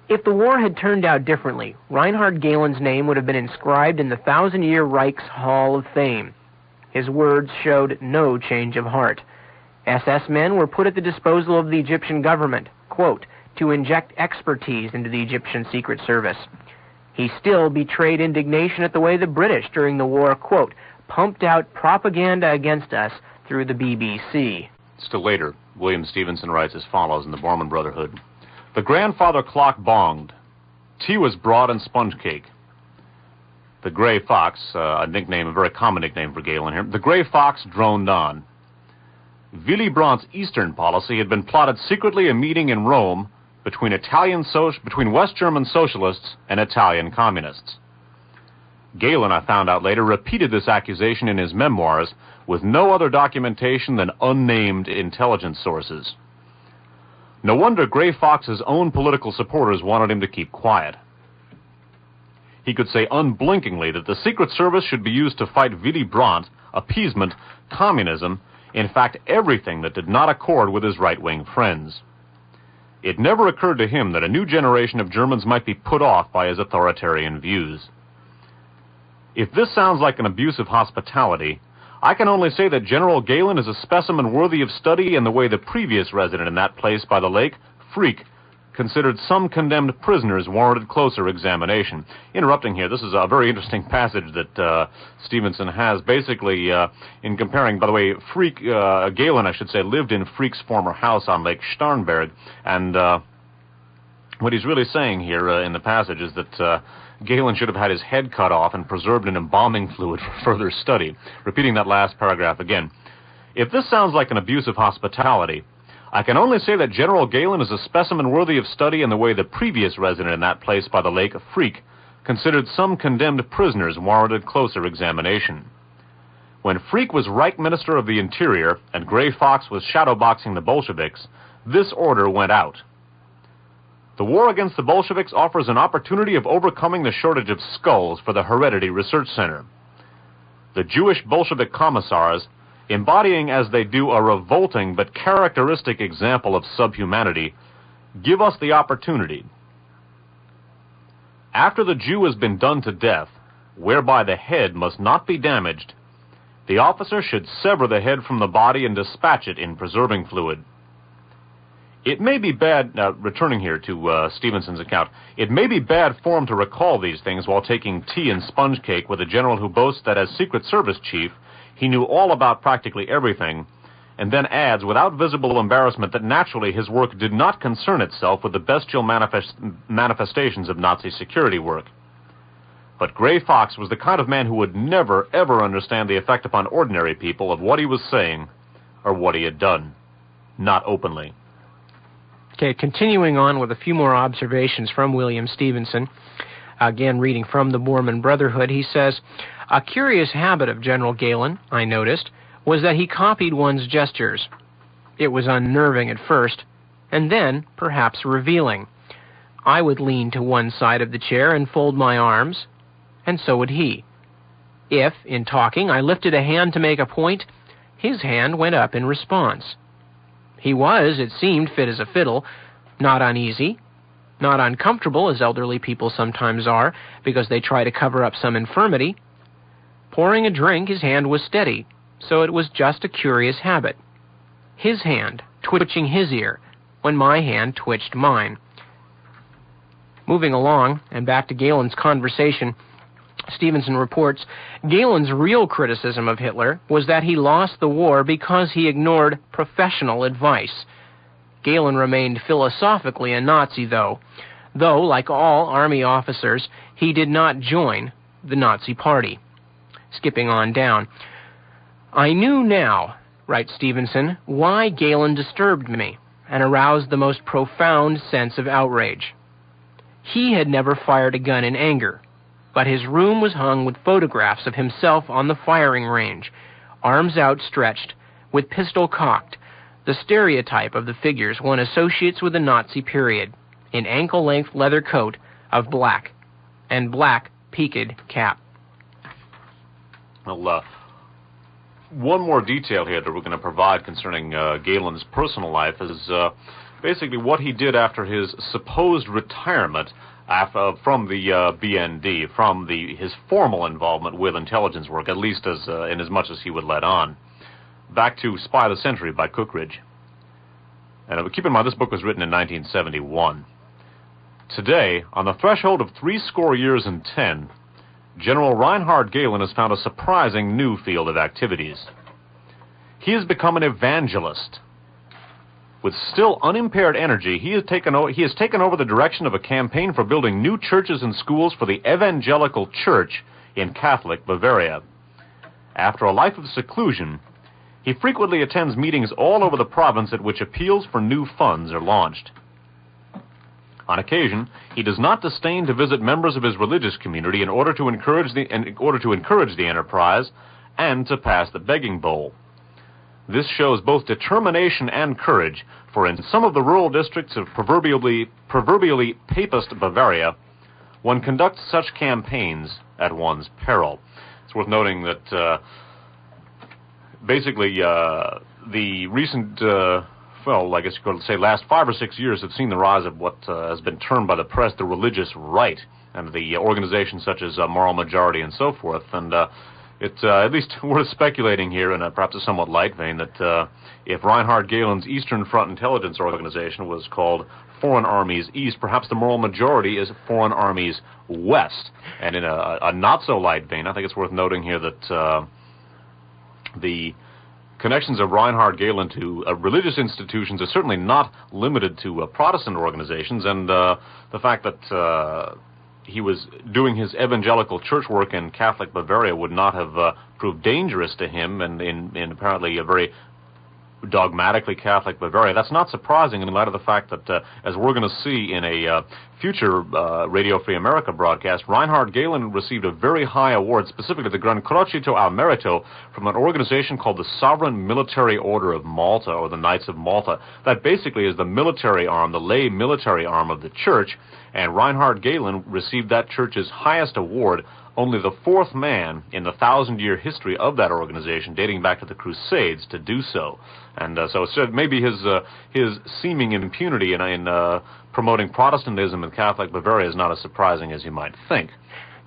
If the war had turned out differently, Reinhard Gehlen's name would have been inscribed in the 1,000-year Reich's Hall of Fame. His words showed no change of heart. SS men were put at the disposal of the Egyptian government, quote, to inject expertise into the Egyptian Secret Service. He still betrayed indignation at the way the British during the war, quote, pumped out propaganda against us through the BBC. Still later, William Stevenson writes as follows in The Bormann Brotherhood. The grandfather clock bonged. Tea was brought and sponge cake. The Gray Fox, a very common nickname for Gehlen here, the Gray Fox droned on. Willy Brandt's Eastern policy had been plotted secretly a meeting in Rome between West German socialists and Italian communists. Gehlen, I found out later, repeated this accusation in his memoirs with no other documentation than unnamed intelligence sources. No wonder Gray Fox's own political supporters wanted him to keep quiet. He could say unblinkingly that the Secret Service should be used to fight Willy Brandt, appeasement, communism, in fact everything that did not accord with his right-wing friends. It never occurred to him that a new generation of Germans might be put off by his authoritarian views. If this sounds like an abuse of hospitality, I can only say that General Gehlen is a specimen worthy of study in the way the previous resident in that place by the lake, Freak, considered some condemned prisoners warranted closer examination. Interrupting here, this is a very interesting passage that Stevenson has, basically in comparing, by the way, Freak, Gehlen, I should say, lived in Freak's former house on Lake Starnberg, and what he's really saying here in the passage is that Gehlen should have had his head cut off and preserved in embalming fluid for further study. Repeating that last paragraph again. If this sounds like an abuse of hospitality, I can only say that General Gehlen is a specimen worthy of study in the way the previous resident in that place by the lake, Freak, considered some condemned prisoners warranted closer examination. When Freak was Reich Minister of the Interior and Gray Fox was shadowboxing the Bolsheviks, this order went out. The war against the Bolsheviks offers an opportunity of overcoming the shortage of skulls for the Heredity Research Center. The Jewish Bolshevik commissars, embodying as they do a revolting but characteristic example of subhumanity, give us the opportunity. After the Jew has been done to death, whereby the head must not be damaged, the officer should sever the head from the body and dispatch it in preserving fluid. It may be bad, returning here to Stevenson's account, it may be bad form to recall these things while taking tea and sponge cake with a general who boasts that as Secret Service chief, he knew all about practically everything, and then adds, without visible embarrassment, that naturally his work did not concern itself with the bestial manifestations of Nazi security work. But Gray Fox was the kind of man who would never, ever understand the effect upon ordinary people of what he was saying or what he had done. Not openly. Okay, continuing on with a few more observations from William Stevenson, again reading from the Mormon Brotherhood, he says, "A curious habit of General Gehlen, I noticed, was that he copied one's gestures. It was unnerving at first, and then perhaps revealing. I would lean to one side of the chair and fold my arms, and so would he. If, in talking, I lifted a hand to make a point, his hand went up in response. He was, it seemed, fit as a fiddle, not uneasy, not uncomfortable, as elderly people sometimes are, because they try to cover up some infirmity. Pouring a drink, his hand was steady, so it was just a curious habit. His hand twitching his ear, when my hand twitched mine." Moving along, and back to Gehlen's conversation, Stevenson reports, Gehlen's real criticism of Hitler was that he lost the war because he ignored professional advice. Gehlen remained philosophically a Nazi, though, like all army officers, he did not join the Nazi Party. Skipping on down. "I knew now," writes Stevenson, "why Gehlen disturbed me and aroused the most profound sense of outrage. He had never fired a gun in anger, but his room was hung with photographs of himself on the firing range, arms outstretched, with pistol cocked, the stereotype of the figures one associates with the Nazi period, in ankle-length leather coat of black, and black peaked cap." Well, one more detail here that we're going to provide concerning Gehlen's personal life is basically what he did after his supposed retirement from the BND, from his formal involvement with intelligence work, at least in as much as he would let on. Back to Spy of the Century by Cookridge. And keep in mind, this book was written in 1971. Today, on the threshold of 70 years and 10, General Reinhard Gehlen has found a surprising new field of activities. He has become an evangelist. With still unimpaired energy, he has taken over the direction of a campaign for building new churches and schools for the Evangelical Church in Catholic Bavaria. After a life of seclusion, he frequently attends meetings all over the province at which appeals for new funds are launched. On occasion, he does not disdain to visit members of his religious community in order to encourage the enterprise and to pass the begging bowl. This shows both determination and courage, for in some of the rural districts of proverbially papist Bavaria, one conducts such campaigns at one's peril. It's worth noting that basically the recent, I guess you could say last 5 or 6 years have seen the rise of what has been termed by the press the religious right, and the organizations such as Moral Majority and so forth, and it's at least worth speculating here in perhaps a somewhat light vein that if Reinhard Gehlen's Eastern Front Intelligence Organization was called Foreign Armies East, perhaps the Moral Majority is Foreign Armies West. And in a not-so-light vein, I think it's worth noting here that the connections of Reinhard Gehlen to religious institutions are certainly not limited to Protestant organizations, and the fact that he was doing his evangelical church work in Catholic Bavaria would not have proved dangerous to him, and in apparently a very dogmatically Catholic Bavaria. That's not surprising in light of the fact that, as we're going to see in a future Radio Free America broadcast, Reinhard Gehlen received a very high award, specifically the Gran Crocito al Merito, from an organization called the Sovereign Military Order of Malta, or the Knights of Malta. That basically is the military arm, the lay military arm of the church, and Reinhard Gehlen received that church's highest award, only the fourth man in the 1,000-year history of that organization, dating back to the Crusades, to do so. And so maybe his seeming impunity in promoting Protestantism in Catholic Bavaria is not as surprising as you might think.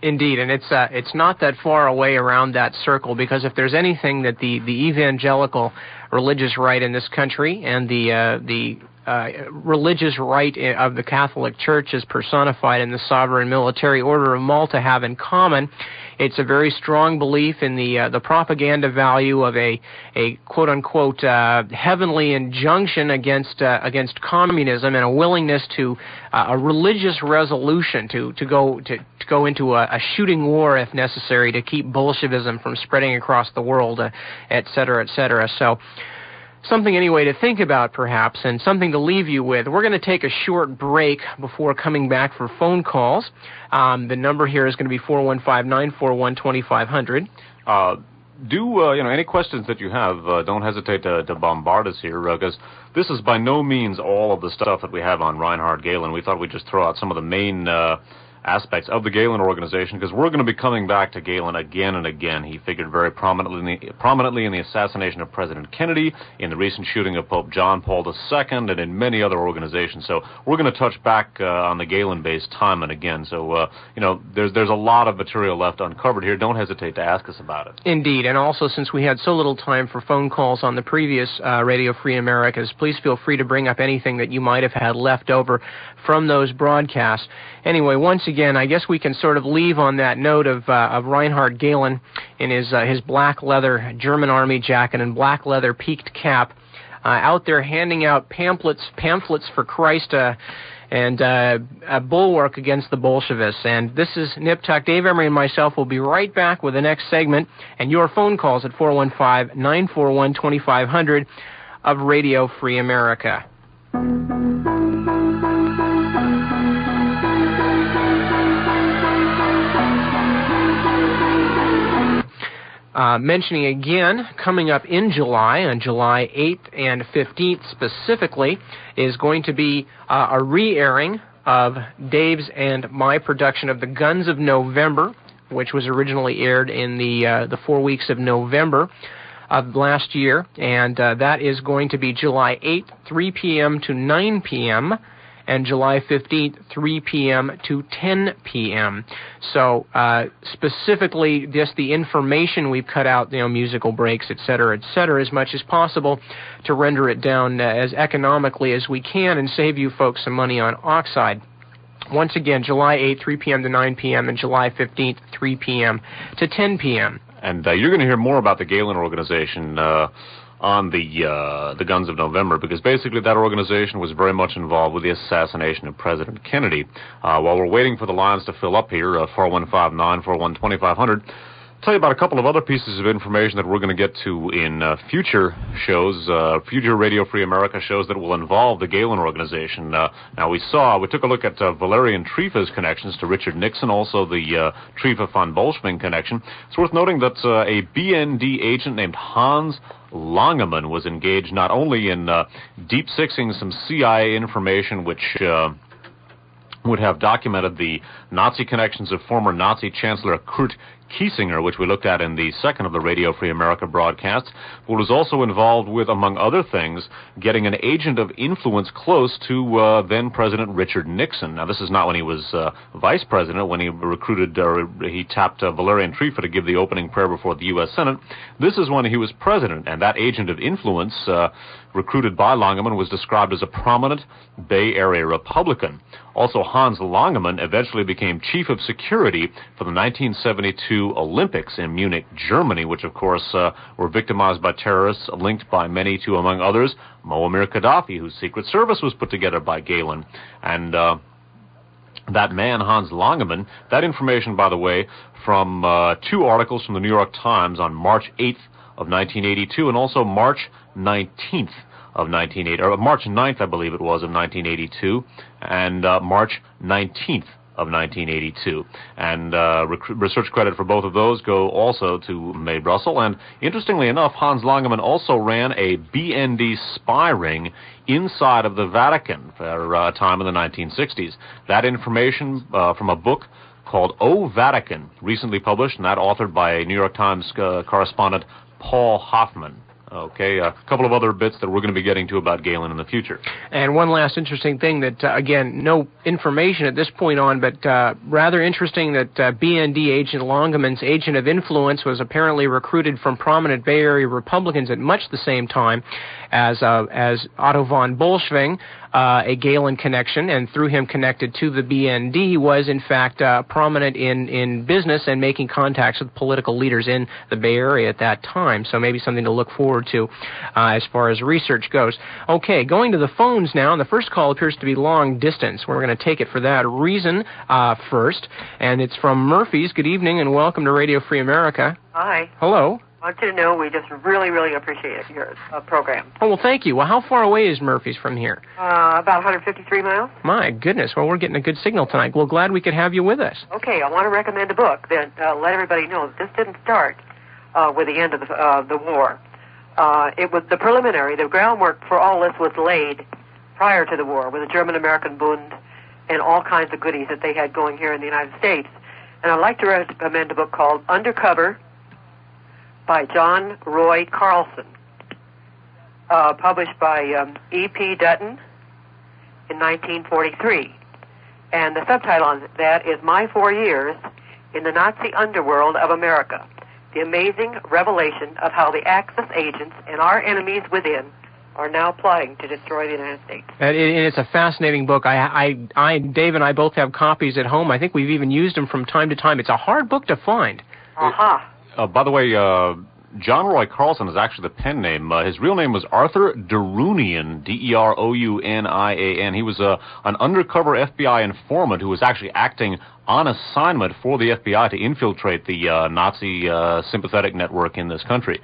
Indeed, and it's not that far away around that circle, because if there's anything that the evangelical religious right in this country and the religious right of the Catholic Church as personified in the sovereign military order of Malta have in common. It's a very strong belief in the propaganda value of a quote-unquote heavenly injunction against communism, and a willingness to a religious resolution to go into a shooting war if necessary to keep Bolshevism from spreading across the world, et cetera, et cetera. So something anyway to think about perhaps, and something to leave you with. We're going to take a short break before coming back for phone calls. The number here is going to be 415-941-2500. Any questions that you have, don't hesitate to bombard us here, because this is by no means all of the stuff that we have on Reinhard Gehlen. We thought we'd just throw out some of the main aspects of the Gehlen organization, because we're going to be coming back to Gehlen again and again. He figured very prominently in the assassination of President Kennedy, in the recent shooting of Pope John Paul II, and in many other organizations. So we're going to touch back on the Gehlen base time and again. So, there's a lot of material left uncovered here. Don't hesitate to ask us about it. Indeed, and also since we had so little time for phone calls on the previous Radio Free Americas, please feel free to bring up anything that you might have had left over from those broadcasts. Anyway, once again, I guess we can sort of leave on that note of Reinhard Gehlen in his black leather German Army jacket and black leather peaked cap, out there handing out pamphlets for Christ, and a bulwark against the Bolsheviks. And this is Nip Tuck. Dave Emory and myself will be right back with the next segment, and your phone calls at 415-941-2500 of Radio Free America. Mentioning again, coming up in July, on July 8th and 15th specifically, is going to be a re-airing of Dave's and my production of The Guns of November, which was originally aired in the 4 weeks of November of last year, and that is going to be July 8th, 3 p.m. to 9 p.m., and July 15th, 3 p.m. to 10 p.m. So specifically, just the information we've cut out, musical breaks, et cetera, as much as possible to render it down as economically as we can and save you folks some money on oxide. Once again, July 8th, 3 p.m. to 9 p.m., and July 15th, 3 p.m. to 10 p.m. And you're going to hear more about the Gehlen organization on the Guns of November, because basically that organization was very much involved with the assassination of President Kennedy. While we're waiting for the lines to fill up here, 415-941-2500, tell you about a couple of other pieces of information that we're going to get to in future shows, future Radio Free America shows that will involve the Gehlen organization. Now we took a look at Valerian Trifa's connections to Richard Nixon, also the Trifa von Bolschwing connection. It's worth noting that a BND agent named Hans Langemann was engaged not only in deep-sixing some CIA information which would have documented the Nazi connections of former Nazi Chancellor Kurt Kiesinger, which we looked at in the second of the Radio Free America broadcasts, but was also involved with, among other things, getting an agent of influence close to then-President Richard Nixon. Now, this is not when he was vice president, when he he tapped Valerian Trifa to give the opening prayer before the U.S. Senate. This is when he was president, and that agent of influence, recruited by Langemann, was described as a prominent Bay Area Republican. Also, Hans Langemann eventually became chief of security for the 1972 Olympics in Munich, Germany, which, of course, were victimized by terrorists linked by many to, among others, Muammar Gaddafi, whose secret service was put together by Gehlen. And that man, Hans Langemann, that information, by the way, from two articles from the New York Times on March 8th of 1982 and also March 19th of 1980, or March 9th, I believe it was, of 1982, and March 19th of 1982. And research credit for both of those go also to Mae Brussel. And interestingly enough, Hans Langemann also ran a BND spy ring inside of the Vatican for a time in the 1960s. That information from a book called O Vatican, recently published, and that authored by New York Times correspondent Paul Hoffman. Okay, a couple of other bits that we're going to be getting to about Gehlen in the future. And one last interesting thing that, again, no information at this point on, but rather interesting that BND agent Longeman's agent of influence was apparently recruited from prominent Bay Area Republicans at much the same time as Otto Von Bolschwing, a Gehlen connection, and through him connected to the BND, was in fact prominent in business and making contacts with political leaders in the Bay Area at that time. So maybe something to look forward to as far as research goes. Okay, going to the phones now, and the first call appears to be long distance. We're going to take it for that reason first, and it's from Murphy's. Good evening and welcome to Radio Free America. Hi. Hello. I want you to know we just really, really appreciate your program. Oh, well, thank you. Well, how far away is Murphy's from here? About 153 miles. My goodness. Well, we're getting a good signal tonight. Well, glad we could have you with us. Okay, I want to recommend a book that let everybody know that this didn't start with the end of the war. It was the preliminary, the groundwork for all this was laid prior to the war with the German-American Bund and all kinds of goodies that they had going here in the United States. And I'd like to recommend a book called Undercover by John Roy Carlson, published by E.P. Dutton in 1943. And the subtitle on that is My 4 Years in the Nazi Underworld of America, the amazing revelation of how the Axis agents and our enemies within are now plotting to destroy the United States. And it's a fascinating book. Dave and I both have copies at home. I think we've even used them from time to time. It's a hard book to find. Aha. By the way, John Roy Carlson is actually the pen name. His real name was Arthur Derounian, D-E-R-O-U-N-I-A-N. He was an undercover FBI informant who was actually acting on assignment for the FBI to infiltrate the Nazi sympathetic network in this country.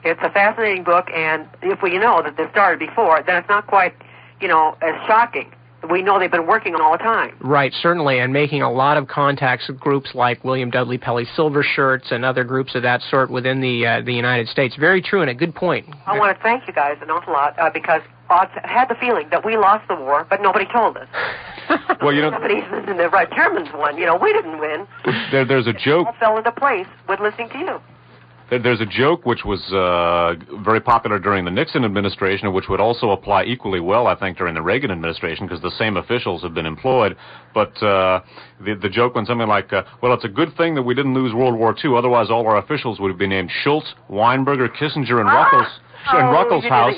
It's a fascinating book, and if we know that this started before, then it's not quite, as shocking. We know they've been working on all the time. Right, certainly, and making a lot of contacts with groups like William Dudley Pelley Silver Shirts and other groups of that sort within the United States. Very true, and a good point. I want to thank you guys an awful lot because I had the feeling that we lost the war, but nobody told us. Well, the Germans won. We didn't win. There's a joke. It all fell into place with listening to you. There's a joke which was very popular during the Nixon administration, which would also apply equally well, I think, during the Reagan administration, because the same officials have been employed. But the joke went something like, well, it's a good thing that we didn't lose World War II, otherwise all our officials would have been named Schultz, Weinberger, Kissinger, and Ruckelshaus.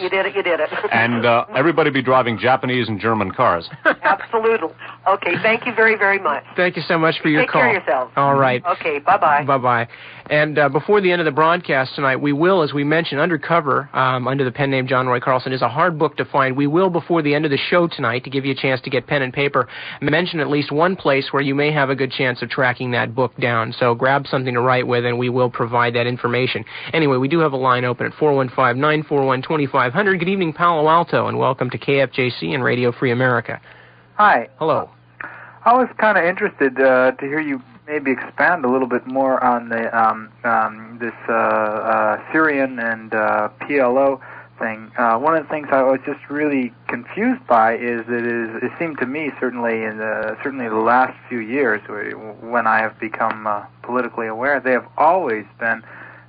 You did it. And everybody be driving Japanese and German cars. Absolutely. Okay, thank you very, very much. Thank you so much for your call. Take care of yourselves. All right. Okay, bye-bye. Bye-bye. And before the end of the broadcast tonight, we will, as we mentioned, Undercover, under the pen name John Roy Carlson, is a hard book to find. We will, before the end of the show tonight, to give you a chance to get pen and paper, mention at least one place where you may have a good chance of tracking that book down. So grab something to write with, and we will provide that information. Anyway, we do have a line open at 415-941-2500. Good evening, Palo Alto, and welcome to KFJC and Radio Free America. Hi. Hello. I was kind of interested to hear you maybe expand a little bit more on the this Syrian and PLO thing. One of the things I was just really confused by is that it seemed to me, certainly in the last few years, when I have become politically aware, they have always been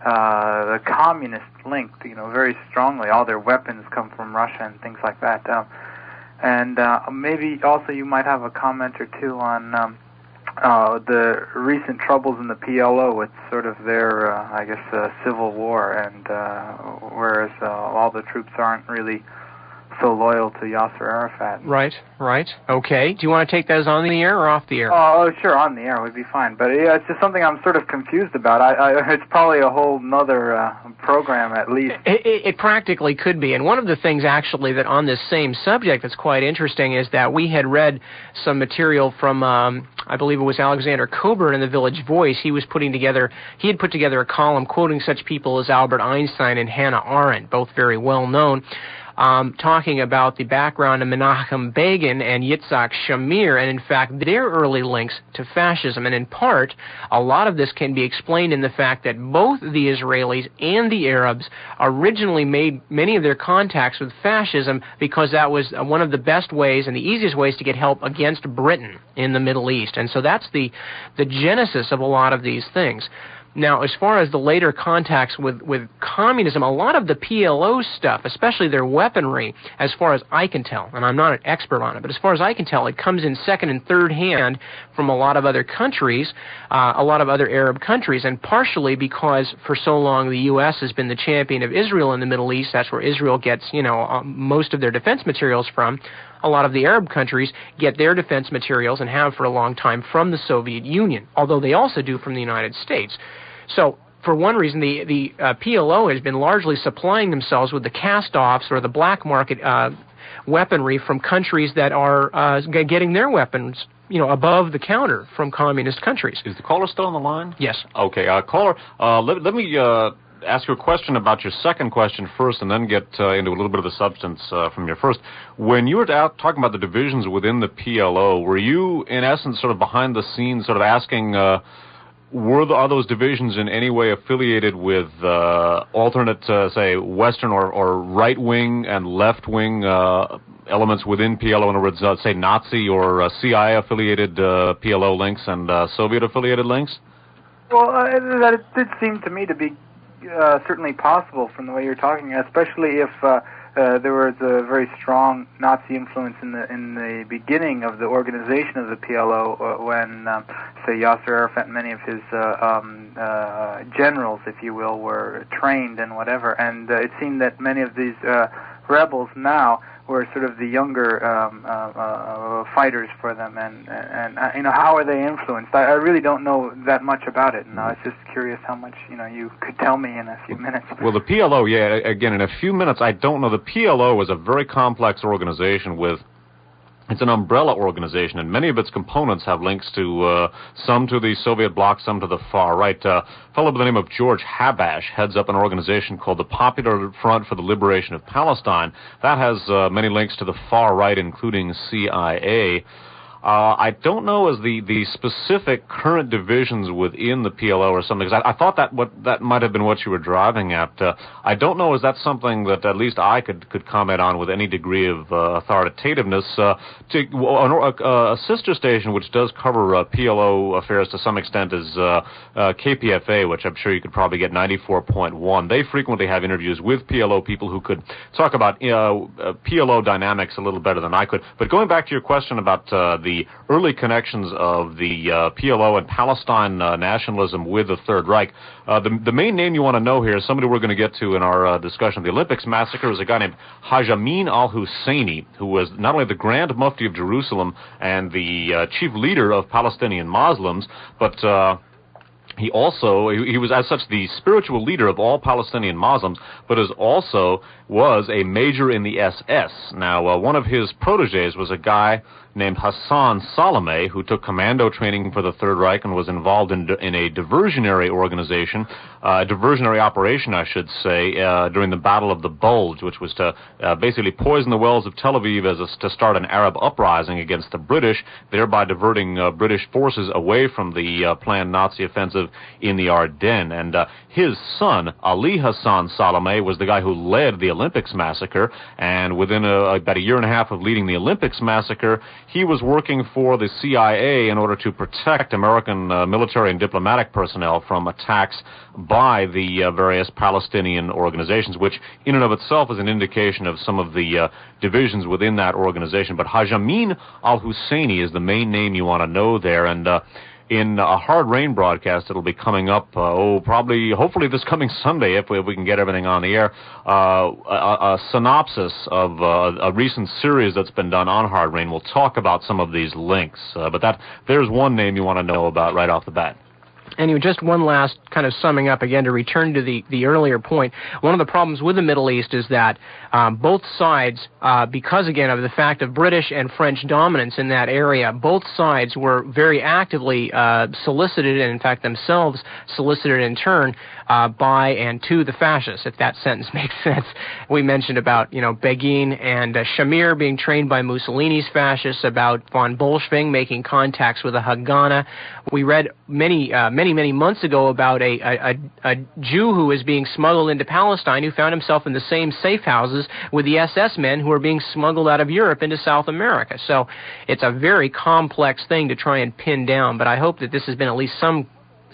the communist linked, very strongly. All their weapons come from Russia and things like that. And maybe also you might have a comment or two on the recent troubles in the PLO with sort of their, civil war, and whereas all the troops aren't really so loyal to Yasser Arafat. Right. Okay. Do you want to take those on the air or off the air? Oh, sure, on the air would be fine. But yeah, it's just something I'm sort of confused about. It's probably a whole nother program at least. It practically could be. And one of the things actually that on this same subject that's quite interesting is that we had read some material from, I believe it was Alexander Coburn in the Village Voice. He had put together a column quoting such people as Albert Einstein and Hannah Arendt, both very well known, talking about the background of Menachem Begin and Yitzhak Shamir, and in fact their early links to fascism. And in part, a lot of this can be explained in the fact that both the Israelis and the Arabs originally made many of their contacts with fascism because that was one of the best ways and the easiest ways to get help against Britain in the Middle East. And so that's the genesis of a lot of these things. Now, as far as the later contacts with communism, a lot of the PLO stuff, especially their weaponry, as far as I can tell, and I'm not an expert on it, but as far as I can tell, it comes in second and third hand from a lot of other countries, a lot of other Arab countries, and partially because for so long the U.S. has been the champion of Israel in the Middle East. That's where Israel gets, most of their defense materials from. A lot of the Arab countries get their defense materials, and have for a long time, from the Soviet Union, although they also do from the United States. So, for one reason, the PLO has been largely supplying themselves with the cast-offs or the black market weaponry from countries that are getting their weapons, above the counter from communist countries. Is the caller still on the line? Yes. Okay, caller, let me ask you a question about your second question first, and then get into a little bit of the substance from your first. When you were out talking about the divisions within the PLO, were you, in essence, sort of behind the scenes, sort of asking, are those divisions in any way affiliated with alternate, say, Western or right-wing and left-wing elements within PLO? In other words, say, Nazi or CIA-affiliated PLO links and Soviet-affiliated links? Well, that it did seem to me to be certainly possible from the way you're talking, especially if there was a very strong Nazi influence in the beginning of the organization of the PLO when, say, Yasser Arafat and many of his generals, if you will, were trained and whatever. And it seemed that many of these rebels now were sort of the younger fighters for them, and how are they influenced? I really don't know that much about it, and I was just curious how much you could tell me in a few minutes. Well, the PLO, again, in a few minutes, I don't know. The PLO is a very complex organization it's an umbrella organization, and many of its components have links to some to the Soviet bloc, some to the far right. A fellow by the name of George Habash heads up an organization called the Popular Front for the Liberation of Palestine. That has many links to the far right, including CIA. I don't know as the specific current divisions within the PLO or something, because I thought that might have been what you were driving at. I don't know, is that something that at least I could comment on with any degree of authoritativeness. A sister station which does cover PLO affairs to some extent is KPFA, which I'm sure you could probably get 94.1. They frequently have interviews with PLO people who could talk about PLO dynamics a little better than I could. But going back to your question about the early connections of the PLO and Palestine nationalism with the Third Reich. The main name you want to know here is somebody we're going to get to in our discussion of the Olympics massacre, is a guy named Haj Amin al-Husseini, who was not only the Grand Mufti of Jerusalem and the chief leader of Palestinian Muslims, but he was as such the spiritual leader of all Palestinian Muslims, but was a major in the SS. Now, one of his proteges was a guy named Hassan Salameh, who took commando training for the Third Reich and was involved in a diversionary organization, diversionary operation, I should say, during the Battle of the Bulge, which was to basically poison the wells of Tel Aviv to start an Arab uprising against the British, thereby diverting British forces away from the planned Nazi offensive in the Ardennes. And his son, Ali Hassan Salameh, was the guy who led the Olympics massacre, and within about a year and a half of leading the Olympics massacre, he was working for the CIA in order to protect American military and diplomatic personnel from attacks by the various Palestinian organizations, which in and of itself is an indication of some of the divisions within that organization. But Haj Amin al-Husseini is the main name you want to know there, and in a Hard Rain broadcast, it'll be coming up, hopefully this coming Sunday, if we can get everything on the air, a synopsis of a recent series that's been done on Hard Rain. We'll talk about some of these links, but there's one name you want to know about right off the bat. Anyway, just one last kind of summing up again to return to the earlier point. One of the problems with the Middle East is that both sides, because again of the fact of British and French dominance in that area, both sides were very actively solicited, and in fact themselves solicited in turn by and to the fascists, if that sentence makes sense. We mentioned about Begin and Shamir being trained by Mussolini's fascists, about von Bolschwing making contacts with the Haganah. We read many months ago about a Jew who was being smuggled into Palestine, who found himself in the same safe houses with the SS men who were being smuggled out of Europe into South America. So it's a very complex thing to try and pin down, but I hope that this has been at least some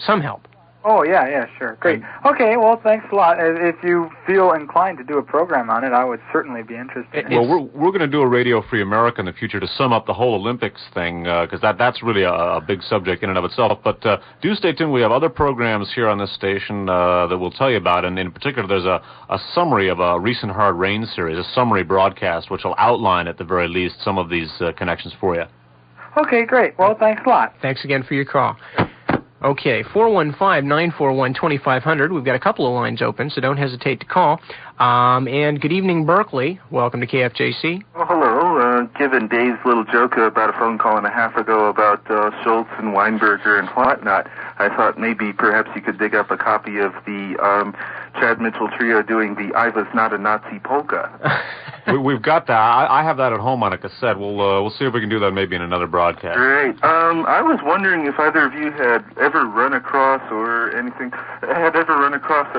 help. Oh, yeah, sure. Great. Okay, well, thanks a lot. If you feel inclined to do a program on it, I would certainly be interested. Well, we're going to do a Radio Free America in the future to sum up the whole Olympics thing, because that's really a big subject in and of itself. But do stay tuned. We have other programs here on this station that we'll tell you about, and in particular, there's a summary of a recent Hard Rain series, a summary broadcast, which will outline, at the very least, some of these connections for you. Okay, great. Well, thanks a lot. Thanks again for your call. Okay, 415-941-2500. We've got a couple of lines open, so don't hesitate to call. And good evening, Berkeley. Welcome to KFJC. Well, hello. Given Dave's little joke about a phone call and a half ago about Schultz and Weinberger and whatnot, I thought maybe perhaps you could dig up a copy of the Chad Mitchell Trio doing the I Was Not a Nazi polka. We've got that. I have that at home on a cassette. We'll see if we can do that maybe in another broadcast. Great. I was wondering if either of you had ever run across a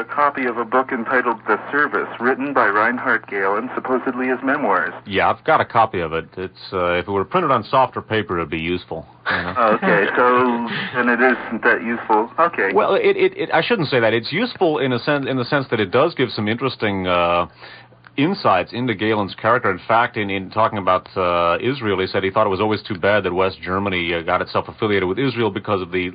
copy of a book entitled The Service, written by Reinhard Gehlen, supposedly his memoirs. Yeah, I've got a copy of it. It's if it were printed on softer paper, it'd be useful. You know? Okay, so and it isn't that useful. Okay. Well, I shouldn't say that. It's useful in the sense that it does give some interesting insights into Gehlen's character. In fact, in talking about Israel, he said he thought it was always too bad that West Germany got itself affiliated with Israel because of the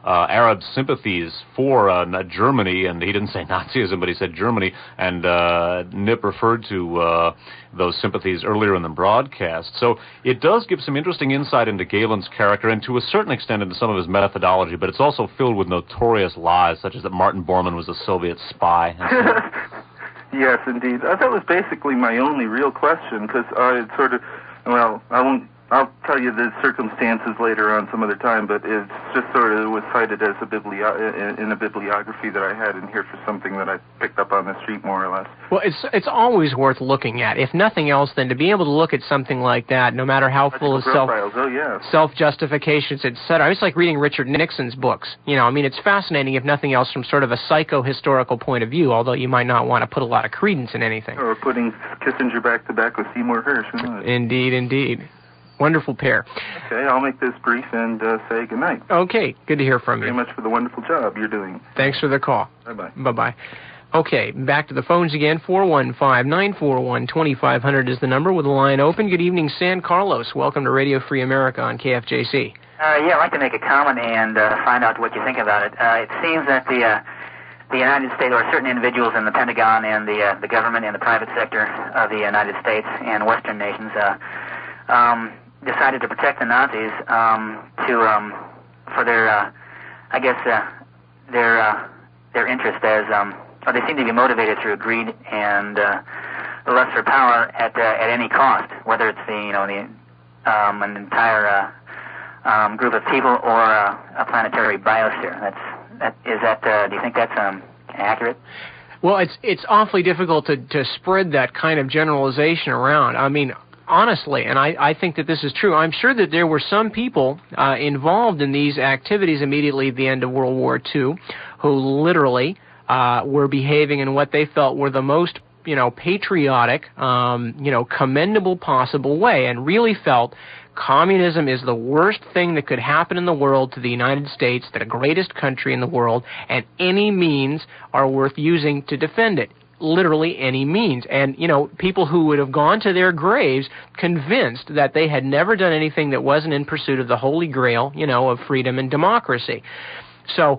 Arab sympathies for Germany, and he didn't say Nazism, but he said Germany, and Nip referred to those sympathies earlier in the broadcast. So it does give some interesting insight into Gehlen's character, and to a certain extent into some of his methodology, but it's also filled with notorious lies, such as that Martin Bormann was a Soviet spy. Yes, indeed. That was basically my only real question, because I sort of, well, I'll tell you the circumstances later on some other time, but it's just sort of was cited as in a bibliography that I had in here for something that I picked up on the street, more or less. Well, it's always worth looking at. If nothing else, then to be able to look at something like that, no matter how full of self-justifications, etc. It's like reading Richard Nixon's books. You know, I mean, it's fascinating, if nothing else, from sort of a psycho-historical point of view, although you might not want to put a lot of credence in anything. Or putting Kissinger back to back with Seymour Hersh. Indeed, indeed. Wonderful pair. Okay, I'll make this brief and say goodnight. Okay, good to hear from you. Very much for the wonderful job you're doing. Thanks for the call. Bye-bye. Bye-bye. Okay, back to the phones again. 415-941-2500 is the number with the line open. Good evening, San Carlos. Welcome to Radio Free America on KFJC. Yeah, I'd like to make a comment and find out what you think about it. It seems that the United States, or certain individuals in the Pentagon and the government and the private sector of the United States and Western nations decided to protect the Nazis for their, I guess, their interest as, or they seem to be motivated through greed and the lust for power at any cost, whether it's an entire group of people or a planetary biosphere. Do you think that's accurate? Well, it's awfully difficult to spread that kind of generalization around. I mean, honestly, and I think that this is true, I'm sure that there were some people involved in these activities immediately at the end of World War II who literally were behaving in what they felt were the most, patriotic, commendable possible way, and really felt communism is the worst thing that could happen in the world to the United States, the greatest country in the world, and any means are worth using to defend it. Literally any means. And, people who would have gone to their graves convinced that they had never done anything that wasn't in pursuit of the holy grail, of freedom and democracy. So,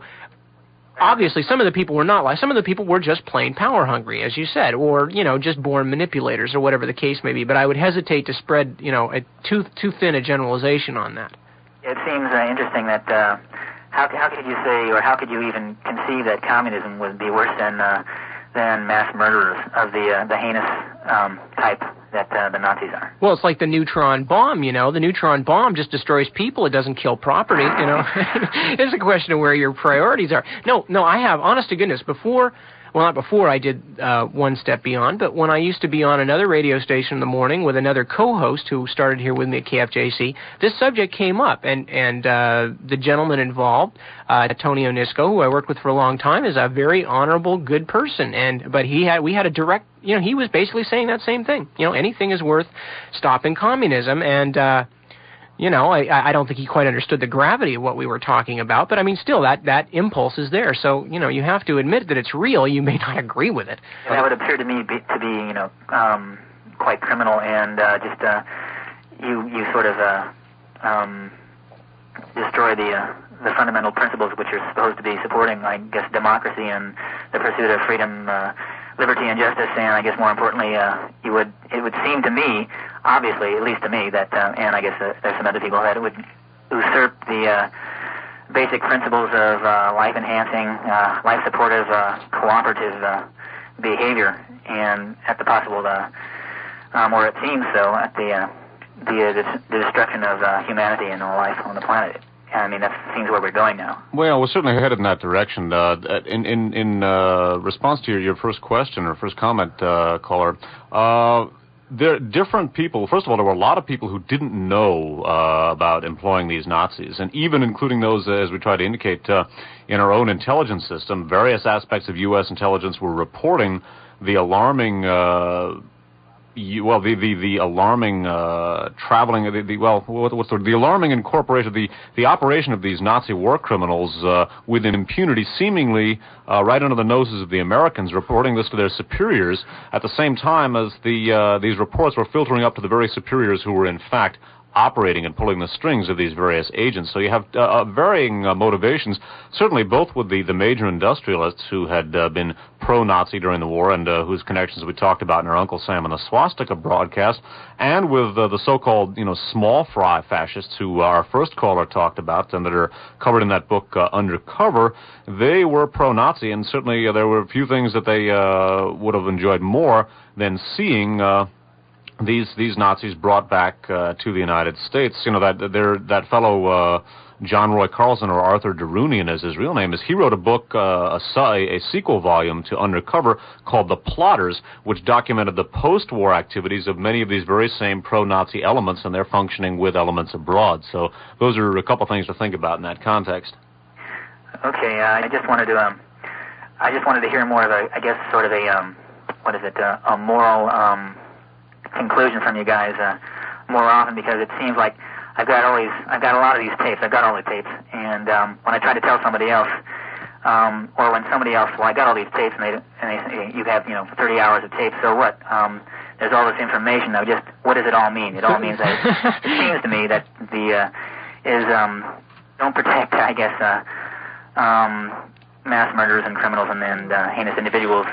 obviously, some of the people were not like, some of the people were just plain power hungry, as you said, or, just born manipulators or whatever the case may be. But I would hesitate to spread, too thin a generalization on that. It seems interesting that, how could you say, or how could you even conceive that communism would be worse than mass murderers of the heinous type that the Nazis are? Well, it's like the neutron bomb, The neutron bomb just destroys people. It doesn't kill property, It's a question of where your priorities are. No, I have, honest to goodness, not before I did One Step Beyond, but when I used to be on another radio station in the morning with another co-host who started here with me at KFJC, this subject came up, and the gentleman involved, Tony Onisco, who I worked with for a long time, is a very honorable, good person, but we had a direct, he was basically saying that same thing. Anything is worth stopping communism, and You know, I don't think he quite understood the gravity of what we were talking about, but I mean, still, that impulse is there. So, you know, you have to admit that it's real. You may not agree with it. And that would appear to me to be, you know, quite criminal, and just you sort of destroy the fundamental principles which you're supposed to be supporting, I guess, democracy and the pursuit of freedom, liberty and justice, and I guess more importantly, it would seem to me, obviously, at least to me, that, and I guess there's some other people, that it would usurp the basic principles of life-enhancing, life-supportive, cooperative behavior, and at the possible, or it seems so, at the destruction of humanity and all life on the planet. I mean, that seems where we're going now. Well, we're certainly headed in that direction. In response to your first question or first comment, caller, there are different people. First of all, there were a lot of people who didn't know about employing these Nazis, and even including those, as we try to indicate, in our own intelligence system, various aspects of U.S. intelligence were reporting the alarming the alarming traveling, the alarming incorporation, the operation of these Nazi war criminals with an impunity seemingly right under the noses of the Americans, reporting this to their superiors at the same time as these reports were filtering up to the very superiors who were in fact operating and pulling the strings of these various agents. So you have varying motivations, certainly both with the major industrialists who had been pro-Nazi during the war and whose connections we talked about in our Uncle Sam and the Swastika broadcast, and with the so-called, small fry fascists who our first caller talked about and that are covered in that book, Undercover. They were pro-Nazi, and certainly there were a few things that they would have enjoyed more than seeing these Nazis brought back to the United States. That fellow John Roy Carlson, or Arthur Darunian as his real name is, he wrote a book, a sequel volume to Undercover called The Plotters, which documented the post-war activities of many of these very same pro-Nazi elements and their functioning with elements abroad. So those are a couple things to think about in that context. Okay, I just wanted to hear more of a moral conclusion from you guys more often, because it seems like I've got a lot of these tapes. I've got all the tapes, and when I try to tell somebody else, or when somebody else, I got all these tapes, and they say, you have 30 hours of tapes. So what? There's all this information. Now, just what does it all mean? It all means that it seems to me that don't protect, I guess, mass murderers and criminals and heinous individuals.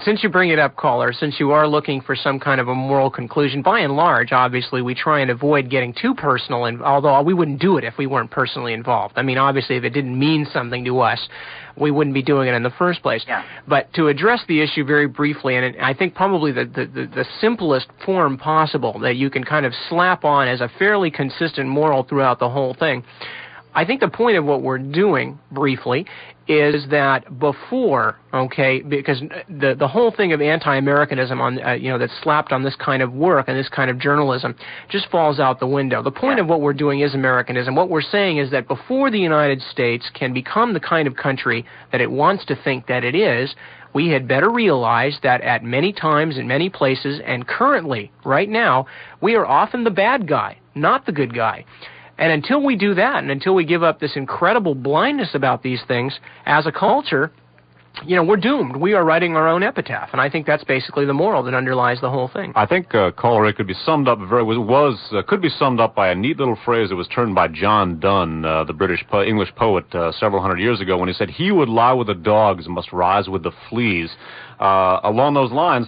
Since you bring it up, caller, since you are looking for some kind of a moral conclusion, by and large, obviously, we try and avoid getting too personal, and although we wouldn't do it if we weren't personally involved. I mean, obviously, if it didn't mean something to us, we wouldn't be doing it in the first place. Yeah. But to address the issue very briefly, and I think probably the simplest form possible that you can kind of slap on as a fairly consistent moral throughout the whole thing, I think the point of what we're doing, briefly, is that before, because the whole thing of anti-Americanism on, that's slapped on this kind of work and this kind of journalism just falls out the window. The point of what we're doing is Americanism. What we're saying is that before the United States can become the kind of country that it wants to think that it is, we had better realize that at many times, in many places, and currently, right now, we are often the bad guy, not the good guy. And until we do that, and until we give up this incredible blindness about these things as a culture, we're doomed. We are writing our own epitaph, and I think that's basically the moral that underlies the whole thing. I think, caller, it could be summed up could be summed up by a neat little phrase that was turned by John Donne, the British English poet, several hundred years ago, when he said, "He who would lie with the dogs must rise with the fleas." Along those lines,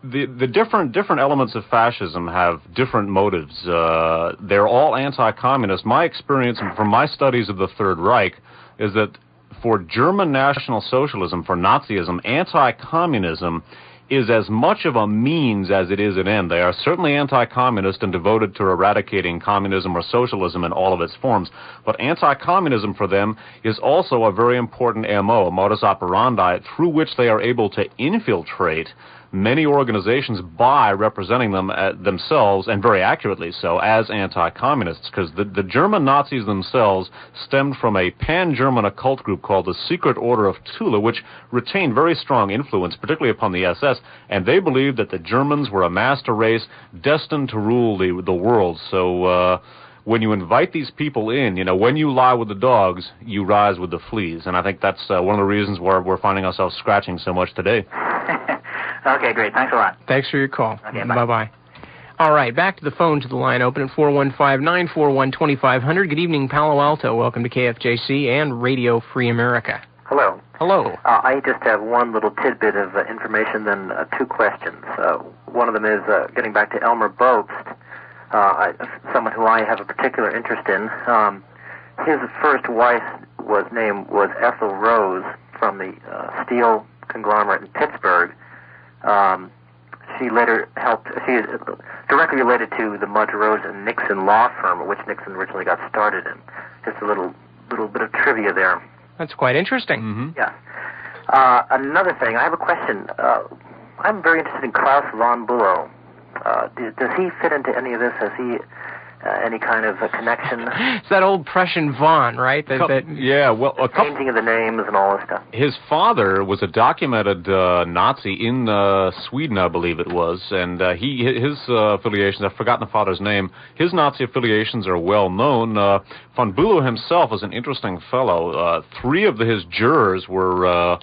the different elements of fascism have different motives. They're all anti-communist. My experience from my studies of the Third Reich is that for German National Socialism, for Nazism, anti-communism is as much of a means as it is an end. They are certainly anti-communist and devoted to eradicating communism or socialism in all of its forms. But anti-communism for them is also a very important MO, a modus operandi, through which they are able to infiltrate many organizations by representing them themselves, and very accurately so, as anti-communists, because the German Nazis themselves stemmed from a pan-German occult group called the Secret Order of Tula, which retained very strong influence, particularly upon the SS, and they believed that the Germans were a master race destined to rule the world. So when you invite these people in, when you lie with the dogs, you rise with the fleas. And I think that's one of the reasons why we're finding ourselves scratching so much today. Okay, great. Thanks a lot. Thanks for your call. Okay, bye-bye. All right, back to the phone, to the line open at 415-941-2500. Good evening, Palo Alto. Welcome to KFJC and Radio Free America. Hello. Hello. I just have one little tidbit of information, then two questions. One of them is getting back to Elmer Bobst, someone who I have a particular interest in. His first wife's name was Ethel Rose from the steel conglomerate in Pittsburgh. She later she is directly related to the Mudge Rose and Nixon law firm, which Nixon originally got started in. Just a little bit of trivia there. That's quite interesting. Mm-hmm. Yeah. Another thing, I have a question. I'm very interested in Klaus von Bülow. Does he fit into any of this? Has he any kind of a connection? It's that old Prussian von, right? Yeah, well, changing of the names and all this stuff. His father was a documented Nazi in Sweden, I believe it was, and his affiliations, I've forgotten the father's name, his Nazi affiliations are well known. Von Bülow himself was an interesting fellow. Three of his jurors were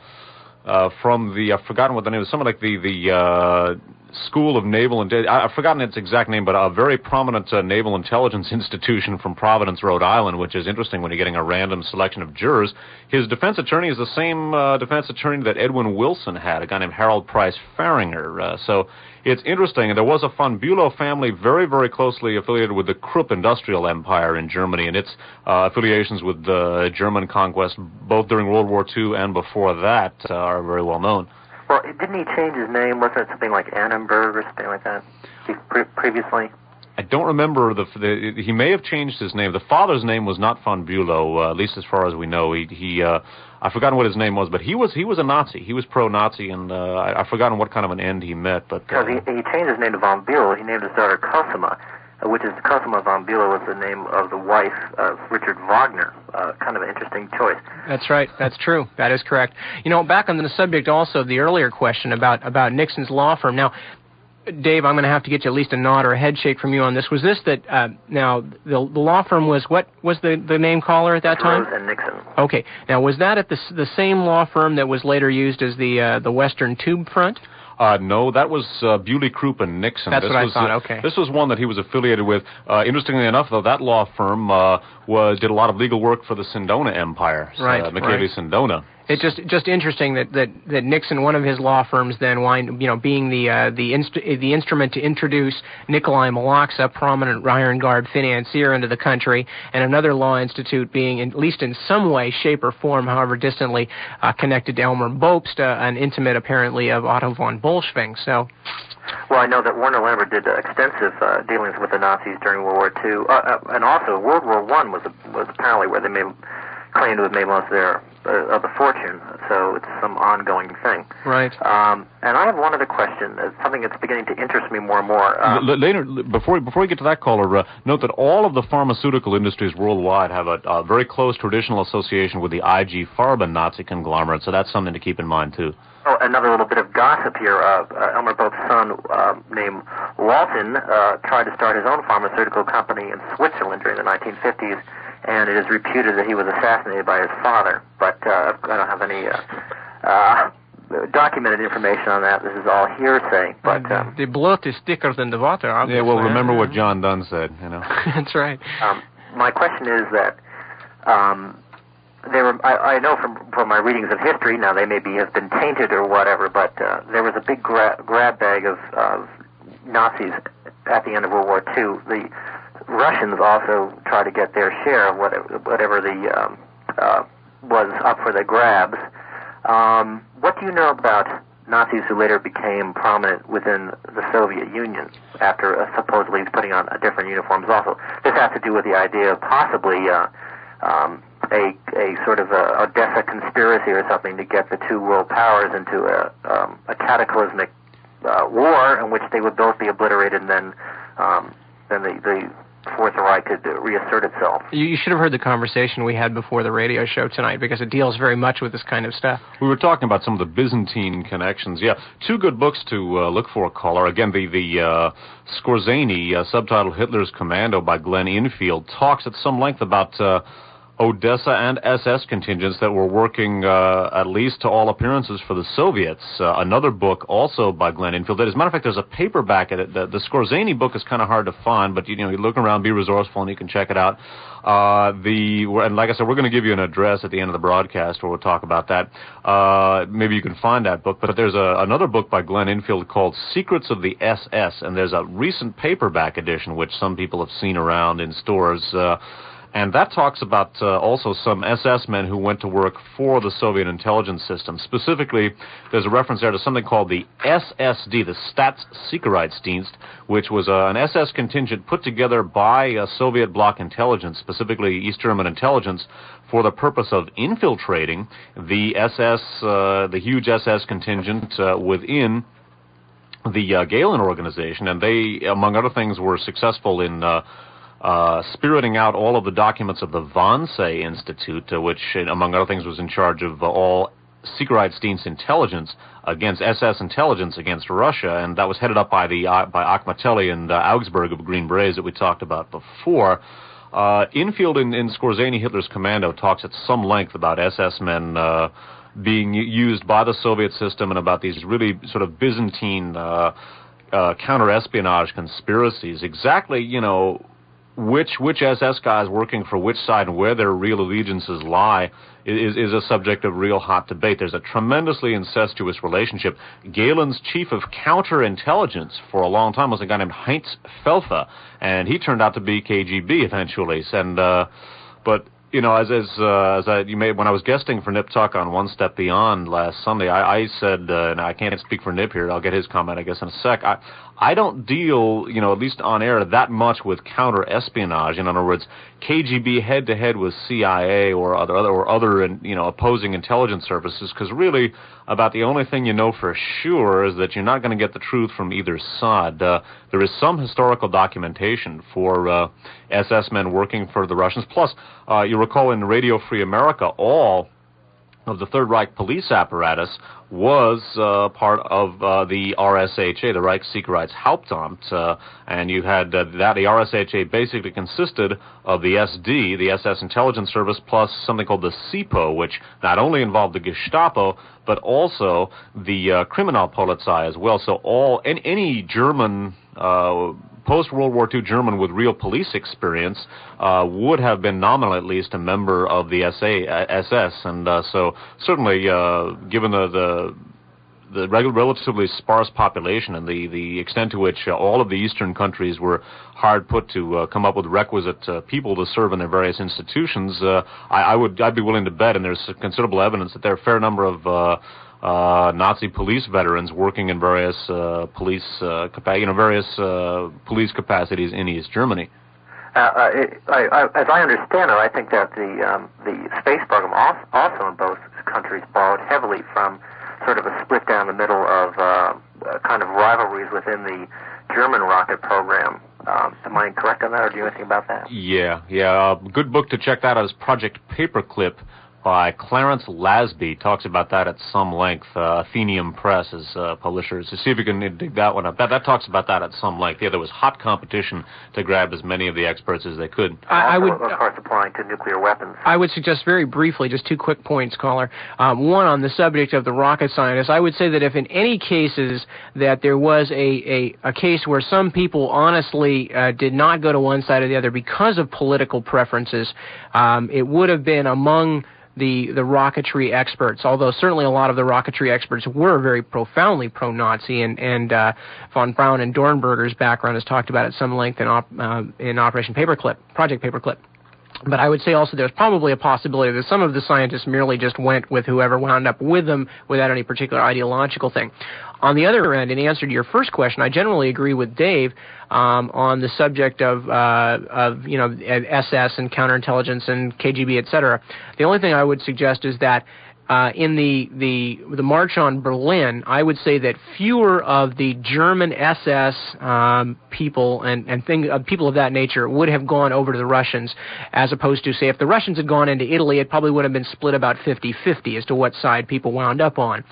from the, I've forgotten what the name is, something like the School of Naval I've forgotten its exact name, but a very prominent naval intelligence institution from Providence, Rhode Island, which is interesting when you're getting a random selection of jurors. His defense attorney is the same defense attorney that Edwin Wilson had, a guy named Harold Price Farringer. So it's interesting. And there was a von Bülow family very, very closely affiliated with the Krupp industrial empire in Germany, and its affiliations with German conquest, both during World War II and before that, are very well known. Well, didn't he change his name? Wasn't it something like Annenberg or something like that previously? I don't remember. He may have changed his name. The father's name was not von Bülow, at least as far as we know. I've forgotten what his name was, but he was a Nazi. He was pro-Nazi, and I've forgotten what kind of an end he met. But because he changed his name to von Bülow, he named his daughter Cosima, which is Cosima von Bülow was the name of the wife of Richard Wagner. Kind of an interesting choice. That's right. That's true. That is correct. Back on the subject also, the earlier question about Nixon's law firm. Now, Dave, I'm going to have to get you at least a nod or a head shake from you on this. Was this that, now, the law firm was, what was the name caller at that time? Rose and Nixon. Okay. Now, was that at the same law firm that was later used as the Western Tube Front? No, that was Bewley, Krupp and Nixon. That's what I thought, okay. This was one that he was affiliated with. Interestingly enough, though, that law firm did a lot of legal work for the Sindona Empire. Right, McKinley-Sindona. It's just interesting that Nixon, one of his law firms, then being the instrument to introduce Nikolai Malaksa, prominent Iron Guard financier, into the country, and another law institute being, at least in some way, shape, or form, however distantly, connected to Elmer Bobst, an intimate, apparently, of Otto von Bolschwing. So. Well, I know that Werner Lambert did extensive dealings with the Nazis during World War II, and also World War I was apparently where they claimed to have made most of the fortune, so it's some ongoing thing. Right. And I have one other question, something that's beginning to interest me more and more. Later, before we get to that caller, note that all of the pharmaceutical industries worldwide have a very close traditional association with the IG Farben Nazi conglomerate, so that's something to keep in mind, too. Oh, another little bit of gossip here. Elmer Bobst's son, named Walton, tried to start his own pharmaceutical company in Switzerland during the 1950s, and it is reputed that he was assassinated by his father. But I don't have any documented information on that. This is all hearsay. But the blood is thicker than the water, obviously. Yeah, well, remember what John Donne said, That's right. My question is that I know from my readings of history, now they maybe have been tainted or whatever, but there was a big grab bag of Nazis at the end of World War II. The Russians also tried to get their share of whatever was up for the grabs. What do you know about Nazis who later became prominent within the Soviet Union after supposedly putting on different uniforms also? This has to do with the idea of possibly a sort of a Odessa conspiracy or something to get the two world powers into a cataclysmic war in which they would both be obliterated, and then the Fourth Reich could reassert itself. You should have heard the conversation we had before the radio show tonight, because it deals very much with this kind of stuff. We were talking about some of the Byzantine connections. Yeah, two good books to look for, caller. Again, the Skorzeny, subtitled Hitler's Commando by Glenn Infield, talks at some length about Odessa and SS contingents that were working, at least to all appearances, for the Soviets. Another book, also by Glenn Infield. As a matter of fact, there's a paperback at it. The Skorzeny book is kind of hard to find, but you look around, be resourceful, and you can check it out. And like I said, we're going to give you an address at the end of the broadcast where we'll talk about that. Maybe you can find that book. But there's another book by Glenn Infield called Secrets of the SS, and there's a recent paperback edition which some people have seen around in stores. And that talks about also some SS men who went to work for the Soviet intelligence system. Specifically, there's a reference there to something called the SSD, the Staatssicherheitsdienst, which was an SS contingent put together by Soviet bloc intelligence, specifically East German intelligence, for the purpose of infiltrating the SS, the huge SS contingent within the Gehlen organization. And they, among other things, were successful in spiriting out all of the documents of the Wannsee Institute, which, among other things, was in charge of all Sicherheitsdienst intelligence against SS intelligence against Russia, and that was headed up by Akhmatelli and Augsburg of Green Berets that we talked about before. Infield in Skorzeny, Hitler's Commando, talks at some length about SS men being used by the Soviet system and about these really sort of Byzantine counter-espionage conspiracies. Exactly, which SS guys working for which side and where their real allegiances lie is a subject of real hot debate. There's a tremendously incestuous relationship. Gehlen's chief of counterintelligence for a long time was a guy named Heinz Felfer, and he turned out to be KGB eventually. And but when I was guesting for Nip Tuck on One Step Beyond last Sunday, I said, and I can't speak for Nip here, I'll get his comment, I guess, in a sec. I don't deal, at least on air, that much with counter-espionage. In other words, KGB head-to-head with CIA or other opposing intelligence services, because really, about the only thing you know for sure is that you're not going to get the truth from either side. There is some historical documentation for SS men working for the Russians. Plus, you recall in Radio Free America, all of the Third Reich police apparatus was part of the RSHA, the Reichssicherheitshauptamt, and you had the RSHA basically consisted of the SD, the SS intelligence service, plus something called the SIPO, which not only involved the Gestapo, but also the Kriminalpolizei as well. So any German post-World War II German with real police experience would have been nominally at least a member of the SS, and so certainly given the relatively sparse population and the extent to which all of the Eastern countries were hard put to come up with requisite people to serve in their various institutions, I'd be willing to bet, and there's considerable evidence that there are a fair number of Nazi police veterans working in various police capacities in East Germany. As I understand it, I think that the space program also in both countries borrowed heavily from sort of a split down the middle of kind of rivalries within the German rocket program. Am I incorrect on that, or do you know anything about that? Yeah. Good book to check that out is Project Paperclip by Clarence Lasby. Talks about that at some length. Athenium Press is publishers. So see if you can dig that one up. That talks about that at some length. Yeah, there was hot competition to grab as many of the experts as they could. I would, of course, applying to nuclear weapons. I would suggest very briefly, just 2 quick points, caller. One, on the subject of the rocket scientists, I would say that if in any cases that there was a case where some people honestly did not go to one side or the other because of political preferences, it would have been among the rocketry experts, although certainly a lot of the rocketry experts were very profoundly pro-Nazi, and von Braun and Dornberger's background is talked about at some length in Operation Paperclip, Project Paperclip. But I would say also there's probably a possibility that some of the scientists merely just went with whoever wound up with them without any particular ideological thing. On the other end, in answer to your first question, I generally agree with Dave on the subject of SS and counterintelligence and KGB, etc. The only thing I would suggest is that in the March on Berlin, I would say that fewer of the German SS people and people of that nature would have gone over to the Russians, as opposed to, say, if the Russians had gone into Italy, it probably would have been split about 50-50 as to what side people wound up on.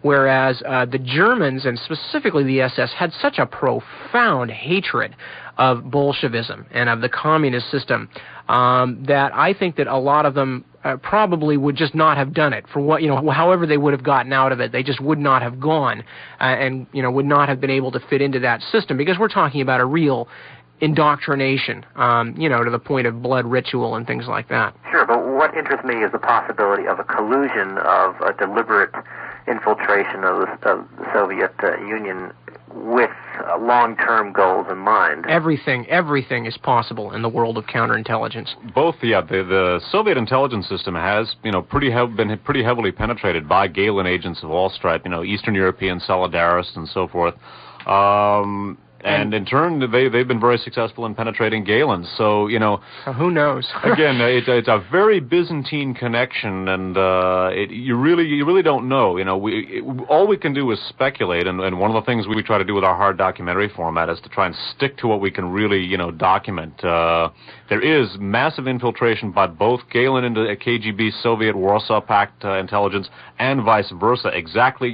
Whereas the Germans, and specifically the SS, had such a profound hatred of Bolshevism and of the communist system that I think that a lot of them probably would just not have done it for what, however they would have gotten out of it. They just would not have gone and would not have been able to fit into that system, because we're talking about a real indoctrination, to the point of blood ritual and things like that. Sure, but what interests me is the possibility of a collusion, of a deliberate infiltration of the Soviet Union with long-term goals in mind. Everything is possible in the world of counterintelligence. Both, the Soviet intelligence system has, been pretty heavily penetrated by Gehlen agents of all stripe, Eastern European solidarists and so forth. And in turn, they've been very successful in penetrating Gehlen. So, who knows? Again, it's a very Byzantine connection, and you really don't know. All we can do is speculate, and one of the things we try to do with our hard documentary format is to try and stick to what we can really, document. There is massive infiltration by both Gehlen into KGB, Soviet, Warsaw Pact intelligence, and vice versa. Exactly,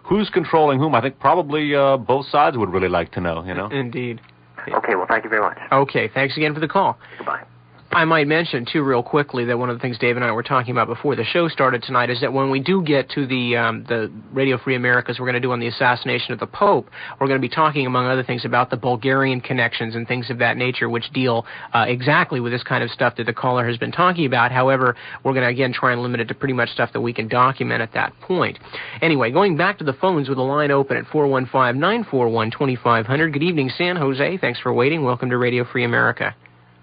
who's controlling whom? I think probably both sides would really like to know, Indeed. Okay, well, thank you very much. Okay, thanks again for the call. Goodbye. I might mention, too, real quickly, that one of the things Dave and I were talking about before the show started tonight is that when we do get to the Radio Free Americas we're going to do on the assassination of the Pope, we're going to be talking, among other things, about the Bulgarian connections and things of that nature, which deal exactly with this kind of stuff that the caller has been talking about. However, we're going to, again, try and limit it to pretty much stuff that we can document at that point. Anyway, going back to the phones with a line open at 415-941-2500. Good evening, San Jose. Thanks for waiting. Welcome to Radio Free America.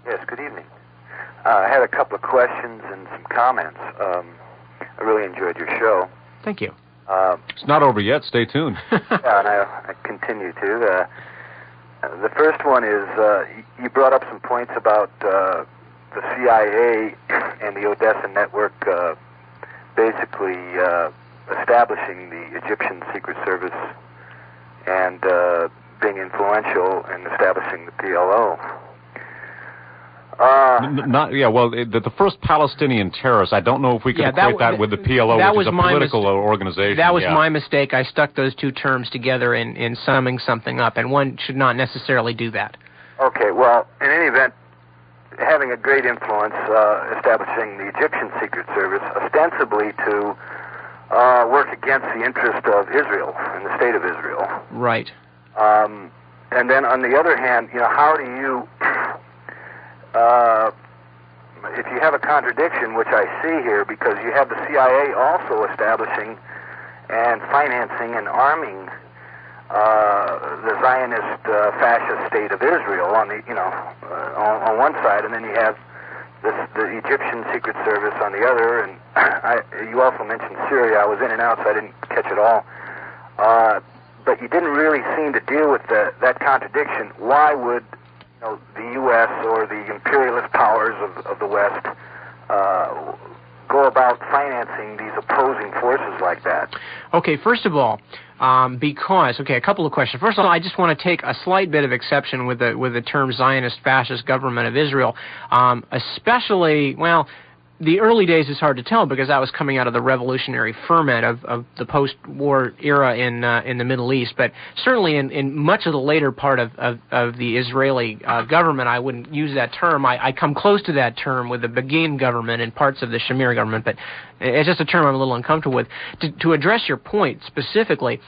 Yes, good evening. I had a couple of questions and some comments. I really enjoyed your show. Thank you. It's not over yet. Stay tuned. Yeah, and I continue to. The first one is you brought up some points about the CIA and the Odessa network basically establishing the Egyptian Secret Service and being influential in establishing the PLO. The first Palestinian terrorists, I don't know if we can equate that with the PLO, which is a political organization. That was my mistake. I stuck those two terms together in summing something up, and one should not necessarily do that. Okay, well, in any event, having a great influence establishing the Egyptian Secret Service, ostensibly to work against the interest of Israel and the State of Israel. Right. And then, on the other hand, how do you... if you have a contradiction, which I see here, because you have the CIA also establishing and financing and arming the Zionist fascist state of Israel on the on one side, and then you have the Egyptian Secret Service on the other, and you also mentioned Syria. I was in and out, so I didn't catch it all. But you didn't really seem to deal with that contradiction. Why would the U.S. or the imperialist powers of the West go about financing these opposing forces like that? Okay, first of all, a couple of questions. First of all, I just want to take a slight bit of exception with the term Zionist fascist government of Israel, especially, the early days is hard to tell because that was coming out of the revolutionary ferment of the post-war era in the Middle East. But certainly in much of the later part of the Israeli government, I wouldn't use that term. I come close to that term with the Begin government and parts of the Shamir government, but it's just a term I'm a little uncomfortable with. To address your point specifically,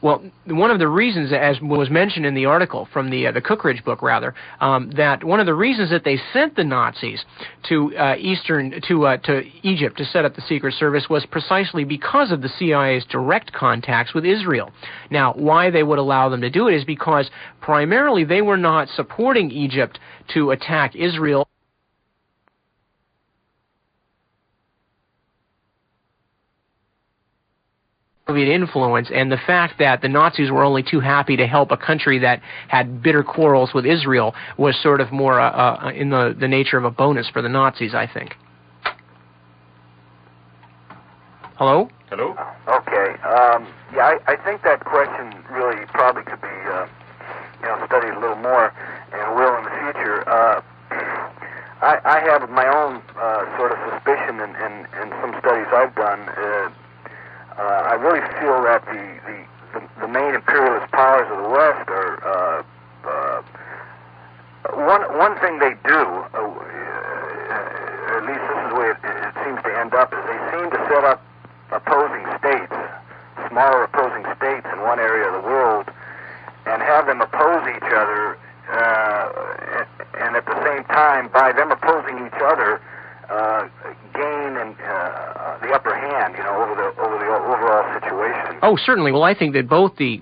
well, one of the reasons, as was mentioned in the article from the Cookridge book, that one of the reasons that they sent the Nazis to Egypt to set up the Secret Service was precisely because of the CIA's direct contacts with Israel. Now, why they would allow them to do it is because primarily they were not supporting Egypt to attack Israel. Soviet influence, and the fact that the Nazis were only too happy to help a country that had bitter quarrels with Israel was sort of more in the nature of a bonus for the Nazis, I think. Hello? Hello? Okay. Yeah, I think that question really probably could be, studied a little more, and will in the future. I have my own sort of suspicion in some studies I've done. I really feel that the main imperialist powers of the West are one thing they do, at least this is the way it seems to end up, is they seem to set up opposing states, smaller opposing states in one area of the world, and have them oppose each other, and at the same time, by them opposing each other, gain the upper hand, over the overall situation. Oh, certainly. Well, I think that both the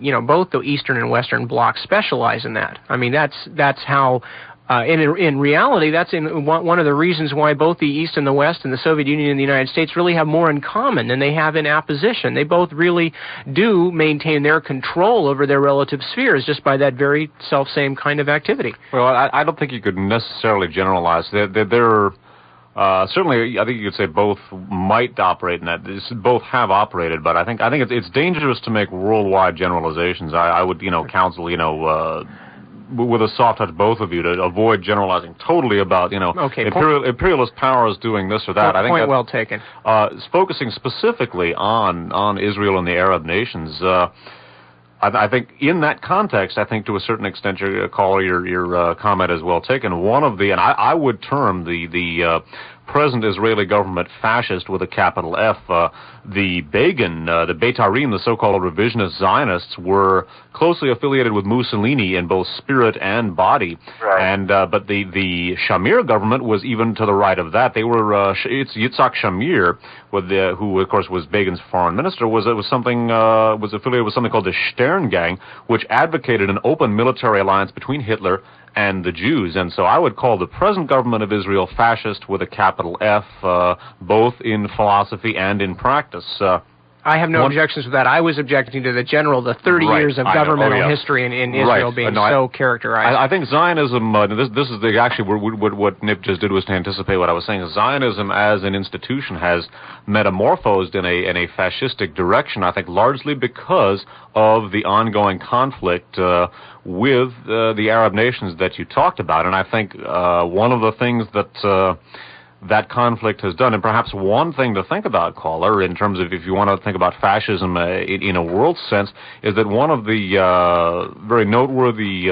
Eastern and Western blocs specialize in that. I mean, that's how. In reality, that's one of the reasons why both the East and the West and the Soviet Union and the United States really have more in common than they have in opposition. They both really do maintain their control over their relative spheres just by that very self-same kind of activity. Well, I don't think you could necessarily generalize. They're certainly, I think you could say both might operate in that. Both have operated, but I think it's dangerous to make worldwide generalizations. I would, counsel, with a soft touch, both of you, to avoid generalizing totally about, imperialist powers doing this or that. I think point well taken. Focusing specifically on Israel and the Arab nations, I think in that context, I think to a certain extent, your caller, your comment is well taken. One of the, and I would term the present Israeli government fascist with a capital F. The Begin, the Beitarim, the so-called revisionist Zionists, were closely affiliated with Mussolini in both spirit and body. Right. And but the Shamir government was even to the right of that. They were Yitzhak Shamir, who of course was Begin's foreign minister, was affiliated with something called the Stern Gang, which advocated an open military alliance between Hitler and the Jews. And so I would call the present government of Israel fascist with a capital F, both in philosophy and in practice. I have no objections to that. I was objecting to the 30 years of governmental history in Israel being so characterized. I think Zionism, this is what Nip just did was to anticipate what I was saying. Zionism as an institution has metamorphosed in a fascistic direction, I think largely because of the ongoing conflict with the Arab nations that you talked about. And I think one of the things that conflict has done, and perhaps one thing to think about, caller, in terms of if you want to think about fascism in a world sense, is that one of the very noteworthy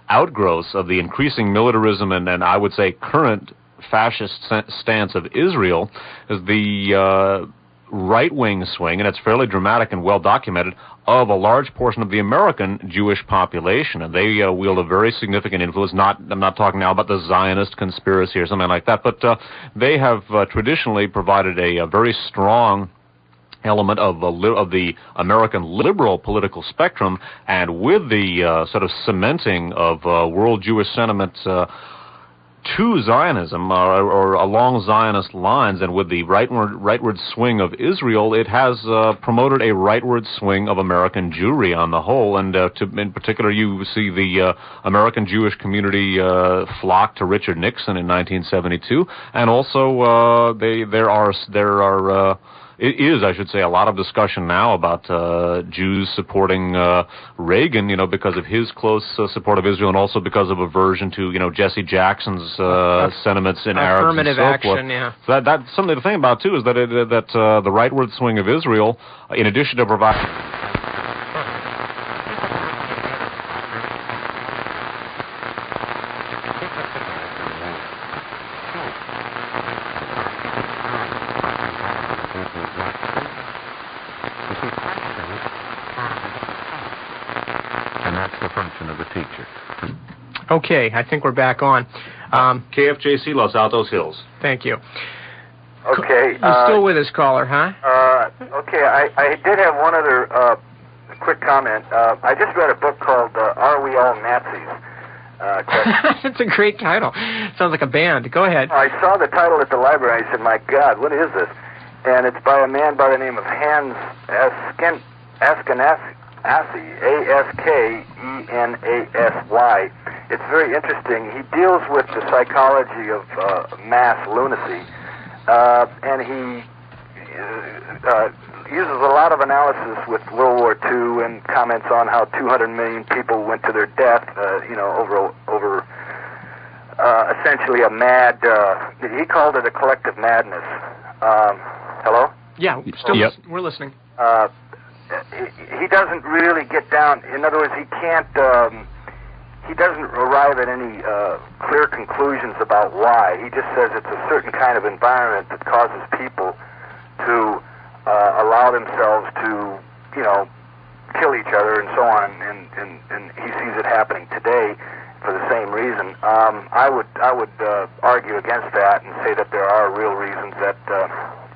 outgrowths of the increasing militarism and I would say current fascist stance of Israel is the right-wing swing, and it's fairly dramatic and well-documented, of a large portion of the American Jewish population. And they wield a very significant influence. I'm not talking now about the Zionist conspiracy or something like that, but they have traditionally provided a very strong element of the American liberal political spectrum, and with the sort of cementing of world Jewish sentiment to Zionism, or along Zionist lines, and with the rightward swing of Israel, it has promoted a rightward swing of American Jewry on the whole, and in particular, you see the American Jewish community flock to Richard Nixon in 1972, and also it is, I should say, a lot of discussion now about Jews supporting Reagan, because of his close support of Israel, and also because of aversion to, Jesse Jackson's sentiments in Arabs affirmative and so forth. action, yeah. So that's something to think about too. Is that the rightward swing of Israel, in addition to providing. Okay, I think we're back on. KFJC Los Altos Hills. Thank you. Okay. You're still with us, caller, huh? Okay, I did have one other quick comment. I just read a book called Are We All Nazis? That's a great title. Sounds like a band. Go ahead. I saw the title at the library. I said, my God, what is this? And it's by a man by the name of Hans Askenasy, Askenasy. It's very interesting. He deals with the psychology of mass lunacy, and he uses a lot of analysis with World War II and comments on how 200 million people went to their death, over essentially a mad, he called it a collective madness. Hello? Yeah, we're listening. He doesn't really get down, in other words, he doesn't arrive at any clear conclusions about why. He just says it's a certain kind of environment that causes people to allow themselves to, kill each other and so on, and he sees it happening today for the same reason. I would argue against that and say that there are real reasons that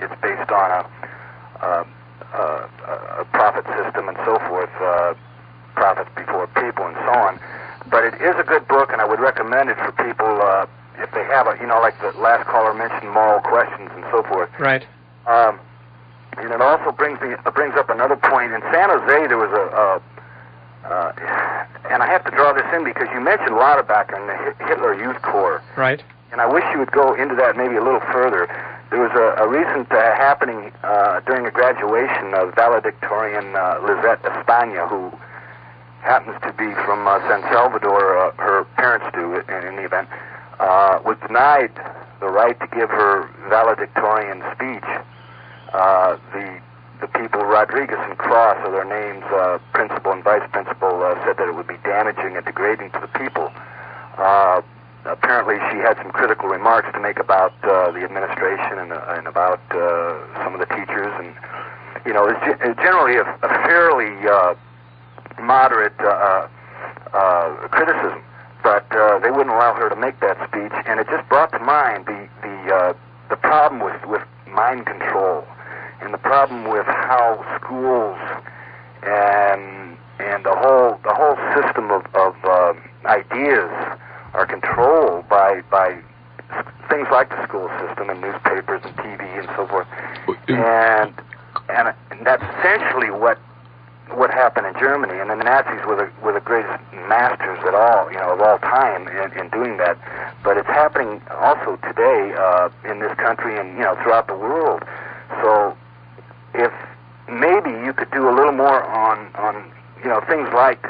it's based on a profit system and so forth, profits before people and so on. But it is a good book, and I would recommend it for people if they have like the last caller mentioned, moral questions and so forth. Right. And it also brings up another point. In San Jose, there was and I have to draw this in because you mentioned Lauterbach and the Hitler Youth Corps. Right. And I wish you would go into that maybe a little further. There was a recent happening during a graduation of valedictorian Lizette España, who happens to be from San Salvador. Her parents do, in the event, was denied the right to give her valedictorian speech. The people, Rodriguez and Cross are their names, principal and vice principal, said that it would be damaging and degrading to the people. Apparently she had some critical remarks to make about the administration and about some of the teachers, and it's generally a fairly moderate criticism, but they wouldn't allow her to make that speech, and it just brought to mind the problem with mind control, and the problem with how schools and the whole system of ideas are controlled by things like the school system and newspapers and TV and so forth, and that's essentially what happened in Germany, and the Nazis were the greatest masters of all time in doing that. But it's happening also today in this country and throughout the world. So if maybe you could do a little more on things like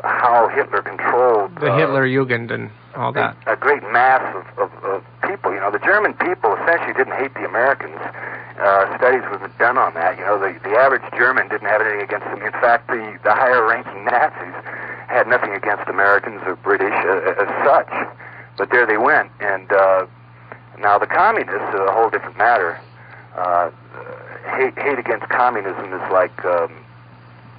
how Hitler controlled the Hitler Jugend and all that. A great mass of people. The German people essentially didn't hate the Americans. Studies were done on that. The average German didn't have anything against them. In fact, the higher-ranking Nazis had nothing against Americans or British as such. But there they went. And now the communists are a whole different matter. Hate against communism is like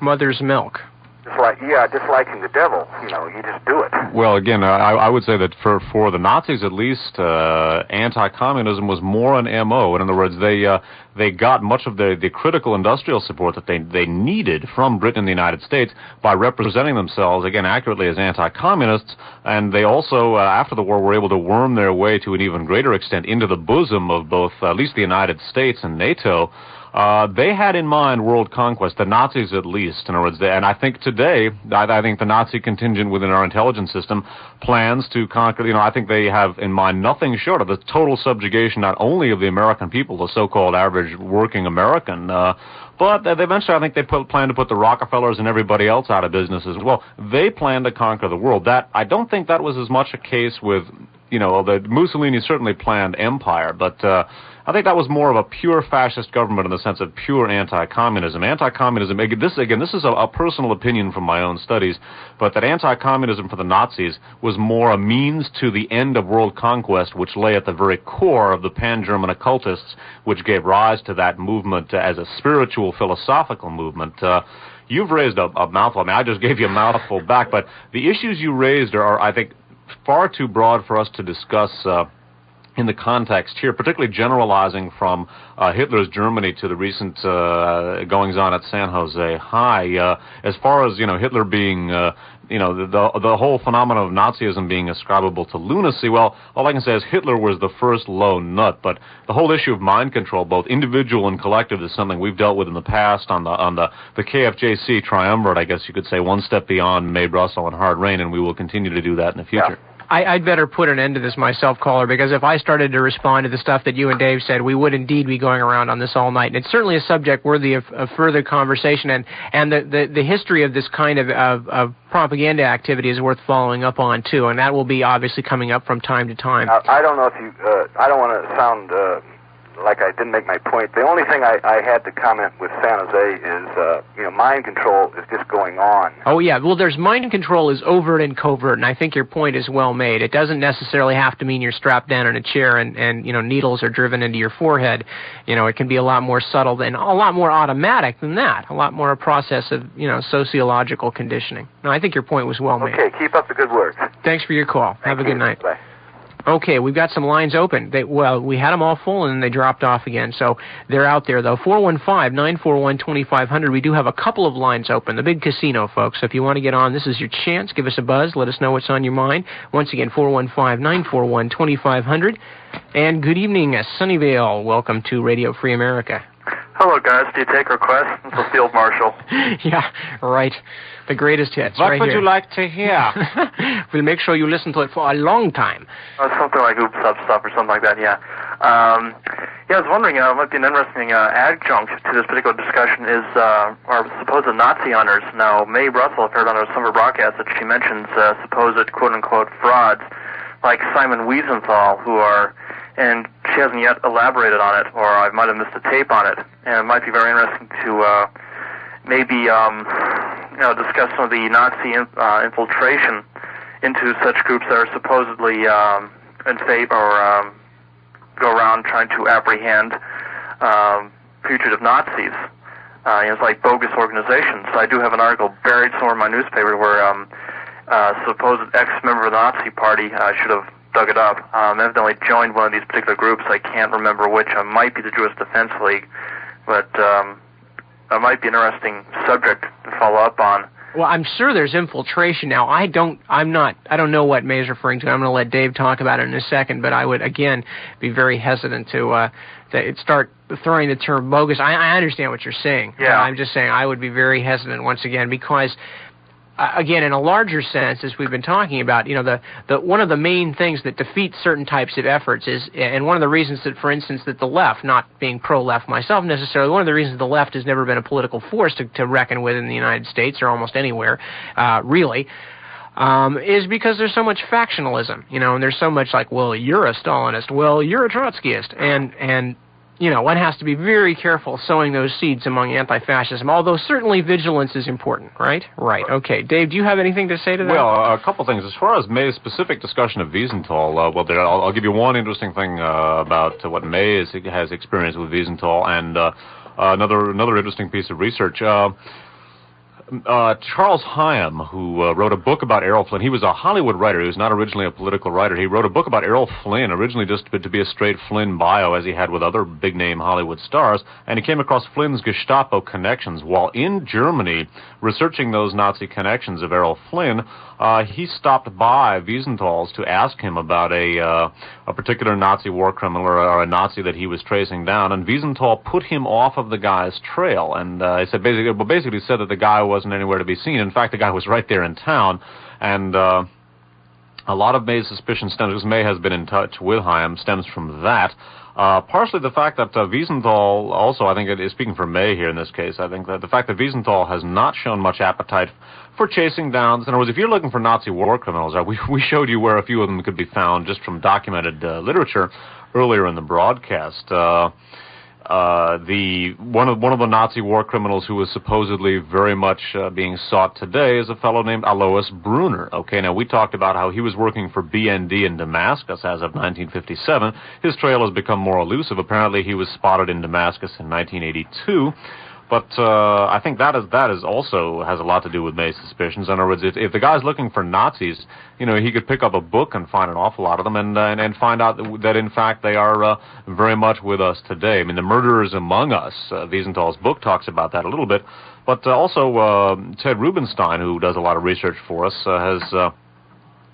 mother's milk. Just liking the devil. You just do it. Well, again, I would say that for the Nazis at least, anti-communism was more an MO. In other words, they got much of the critical industrial support that they needed from Britain and the United States by representing themselves, again, accurately as anti-communists, and they also, after the war, were able to worm their way to an even greater extent into the bosom of both, at least the United States and NATO. They had in mind world conquest, the Nazis at least, in other words, and I think today, I think the Nazi contingent within our intelligence system plans to conquer, I think they have in mind nothing short of the total subjugation not only of the American people, the so-called average working American, but eventually I think they plan to put the Rockefellers and everybody else out of business as well. They plan to conquer the world. I don't think that was as much a case with, that Mussolini certainly planned empire, but I think that was more of a pure fascist government in the sense of pure anti-communism. Anti-communism, this is a personal opinion from my own studies, but that anti-communism for the Nazis was more a means to the end of world conquest, which lay at the very core of the pan-German occultists, which gave rise to that movement as a spiritual, philosophical movement. You've raised a mouthful. I mean, I just gave you a mouthful back, but the issues you raised are I think, far too broad for us to discuss in the context here, particularly generalizing from Hitler's Germany to the recent goings-on at San Jose High. As far as, Hitler being, the whole phenomenon of Nazism being ascribable to lunacy, well, all I can say is Hitler was the first low nut, but the whole issue of mind control, both individual and collective, is something we've dealt with in the past on the KFJC triumvirate, I guess you could say, one step beyond May, Russell, and Hard Rain, and we will continue to do that in the future. Yeah. I'd better put an end to this myself, caller, because if I started to respond to the stuff that you and Dave said, we would indeed be going around on this all night. And it's certainly a subject worthy of further conversation, and the history of this kind of propaganda activity is worth following up on, too, and that will be obviously coming up from time to time. I don't know if you, I don't want to sound like I didn't make my point. The only thing I had to comment with San Jose is, mind control is just going on. Oh, yeah. Well, there's mind control is overt and covert, and I think your point is well made. It doesn't necessarily have to mean you're strapped down in a chair and needles are driven into your forehead. It can be a lot more subtle and a lot more automatic than that, a lot more a process of, sociological conditioning. No, I think your point was well made. Okay, keep up the good work. Thanks for your call. Have a good night. Bye. Okay, we've got some lines open. We had them all full, and then they dropped off again. So they're out there, though. 415-941-2500. We do have a couple of lines open. The big casino, folks. So if you want to get on, this is your chance. Give us a buzz. Let us know what's on your mind. Once again, 415-941-2500. And good evening, Sunnyvale. Welcome to Radio Free America. Hello, guys. Do you take requests? It's a field marshal. Yeah, right. The greatest hits. What right would here. you like to hear? We'll make sure you listen to it for a long time. Something like Oops Up Stuff or something like that, yeah. I was wondering, might be an interesting adjunct to this particular discussion is our supposed Nazi hunters. Now, Mae Russell, I've heard on our summer broadcast that she mentions supposed quote-unquote frauds like Simon Wiesenthal, who are, and she hasn't yet elaborated on it, or I might have missed a tape on it, and it might be very interesting to maybe discuss some of the Nazi infiltration into such groups that are supposedly in favor or go around trying to apprehend fugitive Nazis. It's like bogus organizations. So I do have an article buried somewhere in my newspaper where supposed ex-member of the Nazi Party should have dug it up. Evidently joined one of these particular groups. I can't remember which. It might be the Jewish Defense League, but it might be an interesting subject to follow up on. Well, I'm sure there's infiltration now. I don't know what May's referring to. I'm going to let Dave talk about it in a second, but I would, again, be very hesitant to start throwing the term bogus. I understand what you're saying. Yeah. I'm just saying I would be very hesitant once again because, again, in a larger sense, as we've been talking about, the one of the main things that defeats certain types of efforts is, and one of the reasons that, for instance, that the left, not being pro-left myself necessarily, one of the reasons the left has never been a political force to reckon with in the United States or almost anywhere, really, is because there's so much factionalism, and there's so much like, well, you're a Stalinist, well, you're a Trotskyist, and one has to be very careful sowing those seeds among anti-fascism, although certainly vigilance is important, right? Right. Okay. Dave, do you have anything to say to that? Well, a couple things. As far as May's specific discussion of Wiesenthal, I'll give you one interesting thing about what May has experienced with Wiesenthal, and another interesting piece of research. Charles Hyam, who wrote a book about Errol Flynn. He was a Hollywood writer. He was not originally a political writer. He wrote a book about Errol Flynn, originally just to be a straight Flynn bio, as he had with other big-name Hollywood stars, and he came across Flynn's Gestapo connections. While in Germany, researching those Nazi connections of Errol Flynn, he stopped by Wiesenthal's to ask him about a particular Nazi war criminal or a Nazi that he was tracing down, and Wiesenthal put him off of the guy's trail, and he said basically said that the guy wasn't anywhere to be seen. In fact, the guy was right there in town, and a lot of May's suspicion stems, because May has been in touch with Hyam, stems from that. Partially the fact that Wiesenthal, also I think it is speaking for May here in this case, I think that the fact that Wiesenthal has not shown much appetite for chasing down, in other words, if you're looking for Nazi war criminals, we showed you where a few of them could be found just from documented literature earlier in the broadcast. One of the Nazi war criminals who is supposedly very much being sought today is a fellow named Alois Brunner. Okay, now we talked about how he was working for BND in Damascus as of 1957. His trail has become more elusive. Apparently he was spotted in Damascus in 1982. But I think that is also has a lot to do with May's suspicions. In other words, if the guy's looking for Nazis, he could pick up a book and find an awful lot of them, and find out that in fact they are very much with us today. I mean, the murderers among us. Wiesenthal's book talks about that a little bit, but also Ted Rubenstein, who does a lot of research for us, has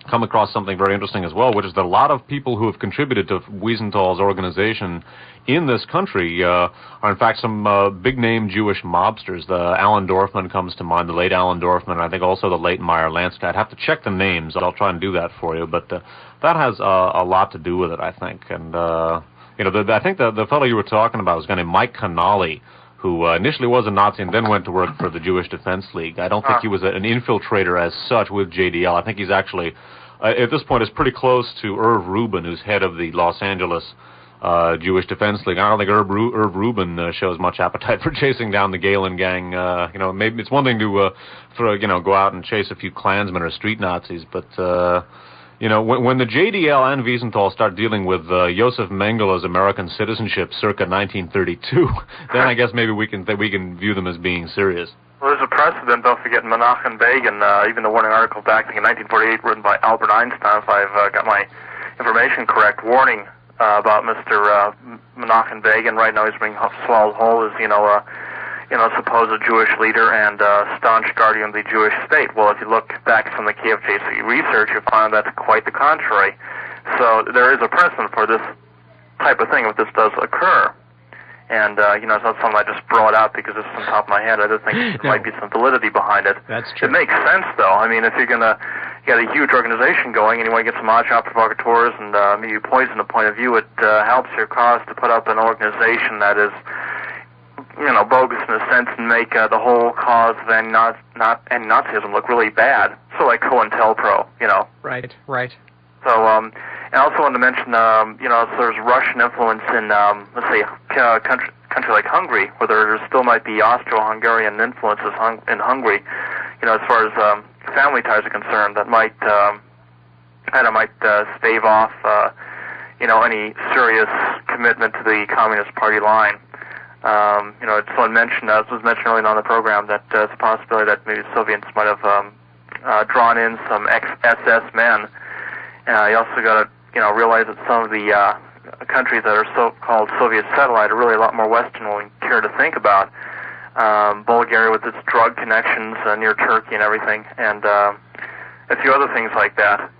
come across something very interesting as well, which is that a lot of people who have contributed to Wiesenthal's organization in this country are in fact some big-name Jewish mobsters. Alan Dorfman comes to mind, the late Alan Dorfman, and I think also the late Meyer Lansky. I'd have to check the names. I'll try and do that for you, but that has a lot to do with it, I think. And, I think the fellow you were talking about was a guy named Mike Connolly, who initially was a Nazi and then went to work for the Jewish Defense League. I don't think he was an infiltrator as such with JDL. I think he's actually, at this point, is pretty close to Irv Rubin, who's head of the Los Angeles Jewish Defense League. I don't think Irv Rubin shows much appetite for chasing down the Gehlen gang. Maybe it's one thing to go out and chase a few Klansmen or street Nazis, but when the JDL and Wiesenthal start dealing with Josef Mengele's American citizenship circa 1932, then I guess maybe we can view them as being serious. Well, there's a precedent, don't forget, Menachem Begin, even the warning article back in 1948 written by Albert Einstein, if I've got my information correct, warning about Mr. Menachem Begin. Right now he's being swallowed whole as, supposed Jewish leader and staunch guardian of the Jewish state. Well, if you look back from the KFJC research, you find that's quite the contrary. So there is a precedent for this type of thing if this does occur. And, it's not something I just brought out because it's on top of my head. I do think there might be some validity behind it. That's true. It makes sense, though. I mean, if you're going to get a huge organization going and you want to get some odd-shot provocateurs and maybe poison a point of view, it helps your cause to put up an organization that is bogus in a sense and make the whole cause of anti-Nazism look really bad. So like COINTELPRO, Right. So, and I also wanted to mention, there's Russian influence in, let's say, a country like Hungary, where there still might be Austro-Hungarian influences in Hungary, as far as family ties are concerned, that might stave off, any serious commitment to the Communist Party line. Someone mentioned, as was mentioned earlier on the program, that it's a possibility that maybe the Soviets might have drawn in some ex-SS men. You also got to, realize that some of the countries that are so-called Soviet satellite are really a lot more Western than we care to think about. Bulgaria with its drug connections near Turkey and everything, and a few other things like that.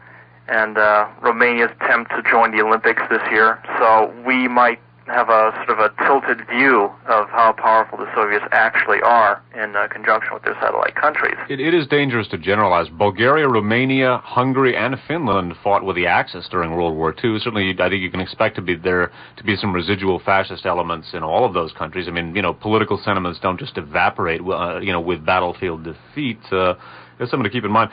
And Romania's attempt to join the Olympics this year. So we might have a sort of a tilted view of how powerful the Soviets actually are in conjunction with their satellite countries. It is dangerous to generalize. Bulgaria, Romania, Hungary, and Finland fought with the Axis during World War II. Certainly, I think you can expect to be some residual fascist elements in all of those countries. I mean, political sentiments don't just evaporate, with battlefield defeat. That's something to keep in mind.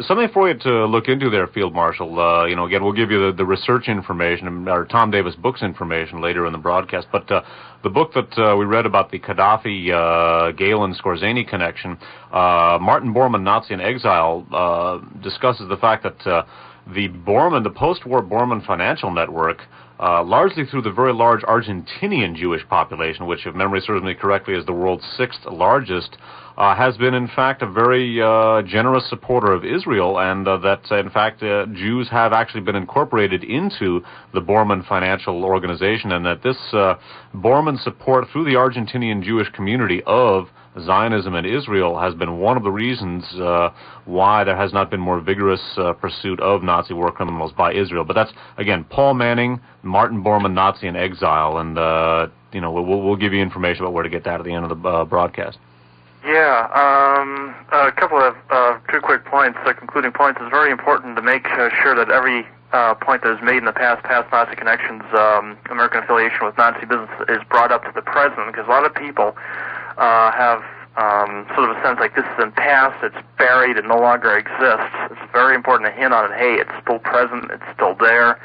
Something for you to look into there, Field Marshal. Again, we'll give you the research information, or Tom Davis Books information later in the broadcast. But the book that we read about the Gaddafi, Gehlen, Skorzeny connection, Martin Bormann, Nazi in Exile, discusses the fact that the post-war Bormann financial network, largely through the very large Argentinian Jewish population, which, if memory serves me correctly, is the world's 6th largest, has been, in fact, a very generous supporter of Israel, and that, in fact, Jews have actually been incorporated into the Bormann financial organization, and that this Bormann support through the Argentinian Jewish community of Zionism and Israel has been one of the reasons why there has not been more vigorous pursuit of Nazi war criminals by Israel. But that's, again, Paul Manning, Martin Bormann, Nazi in Exile, and we'll give you information about where to get that at the end of the broadcast. Yeah, a couple of 2 quick points, concluding points. It's very important to make sure that every point that is made in the past Nazi connections, American affiliation with Nazi business, is brought up to the present, because a lot of people have sort of a sense like this is in past, it's buried, it no longer exists. It's very important to hint on it. Hey, it's still present, it's still there.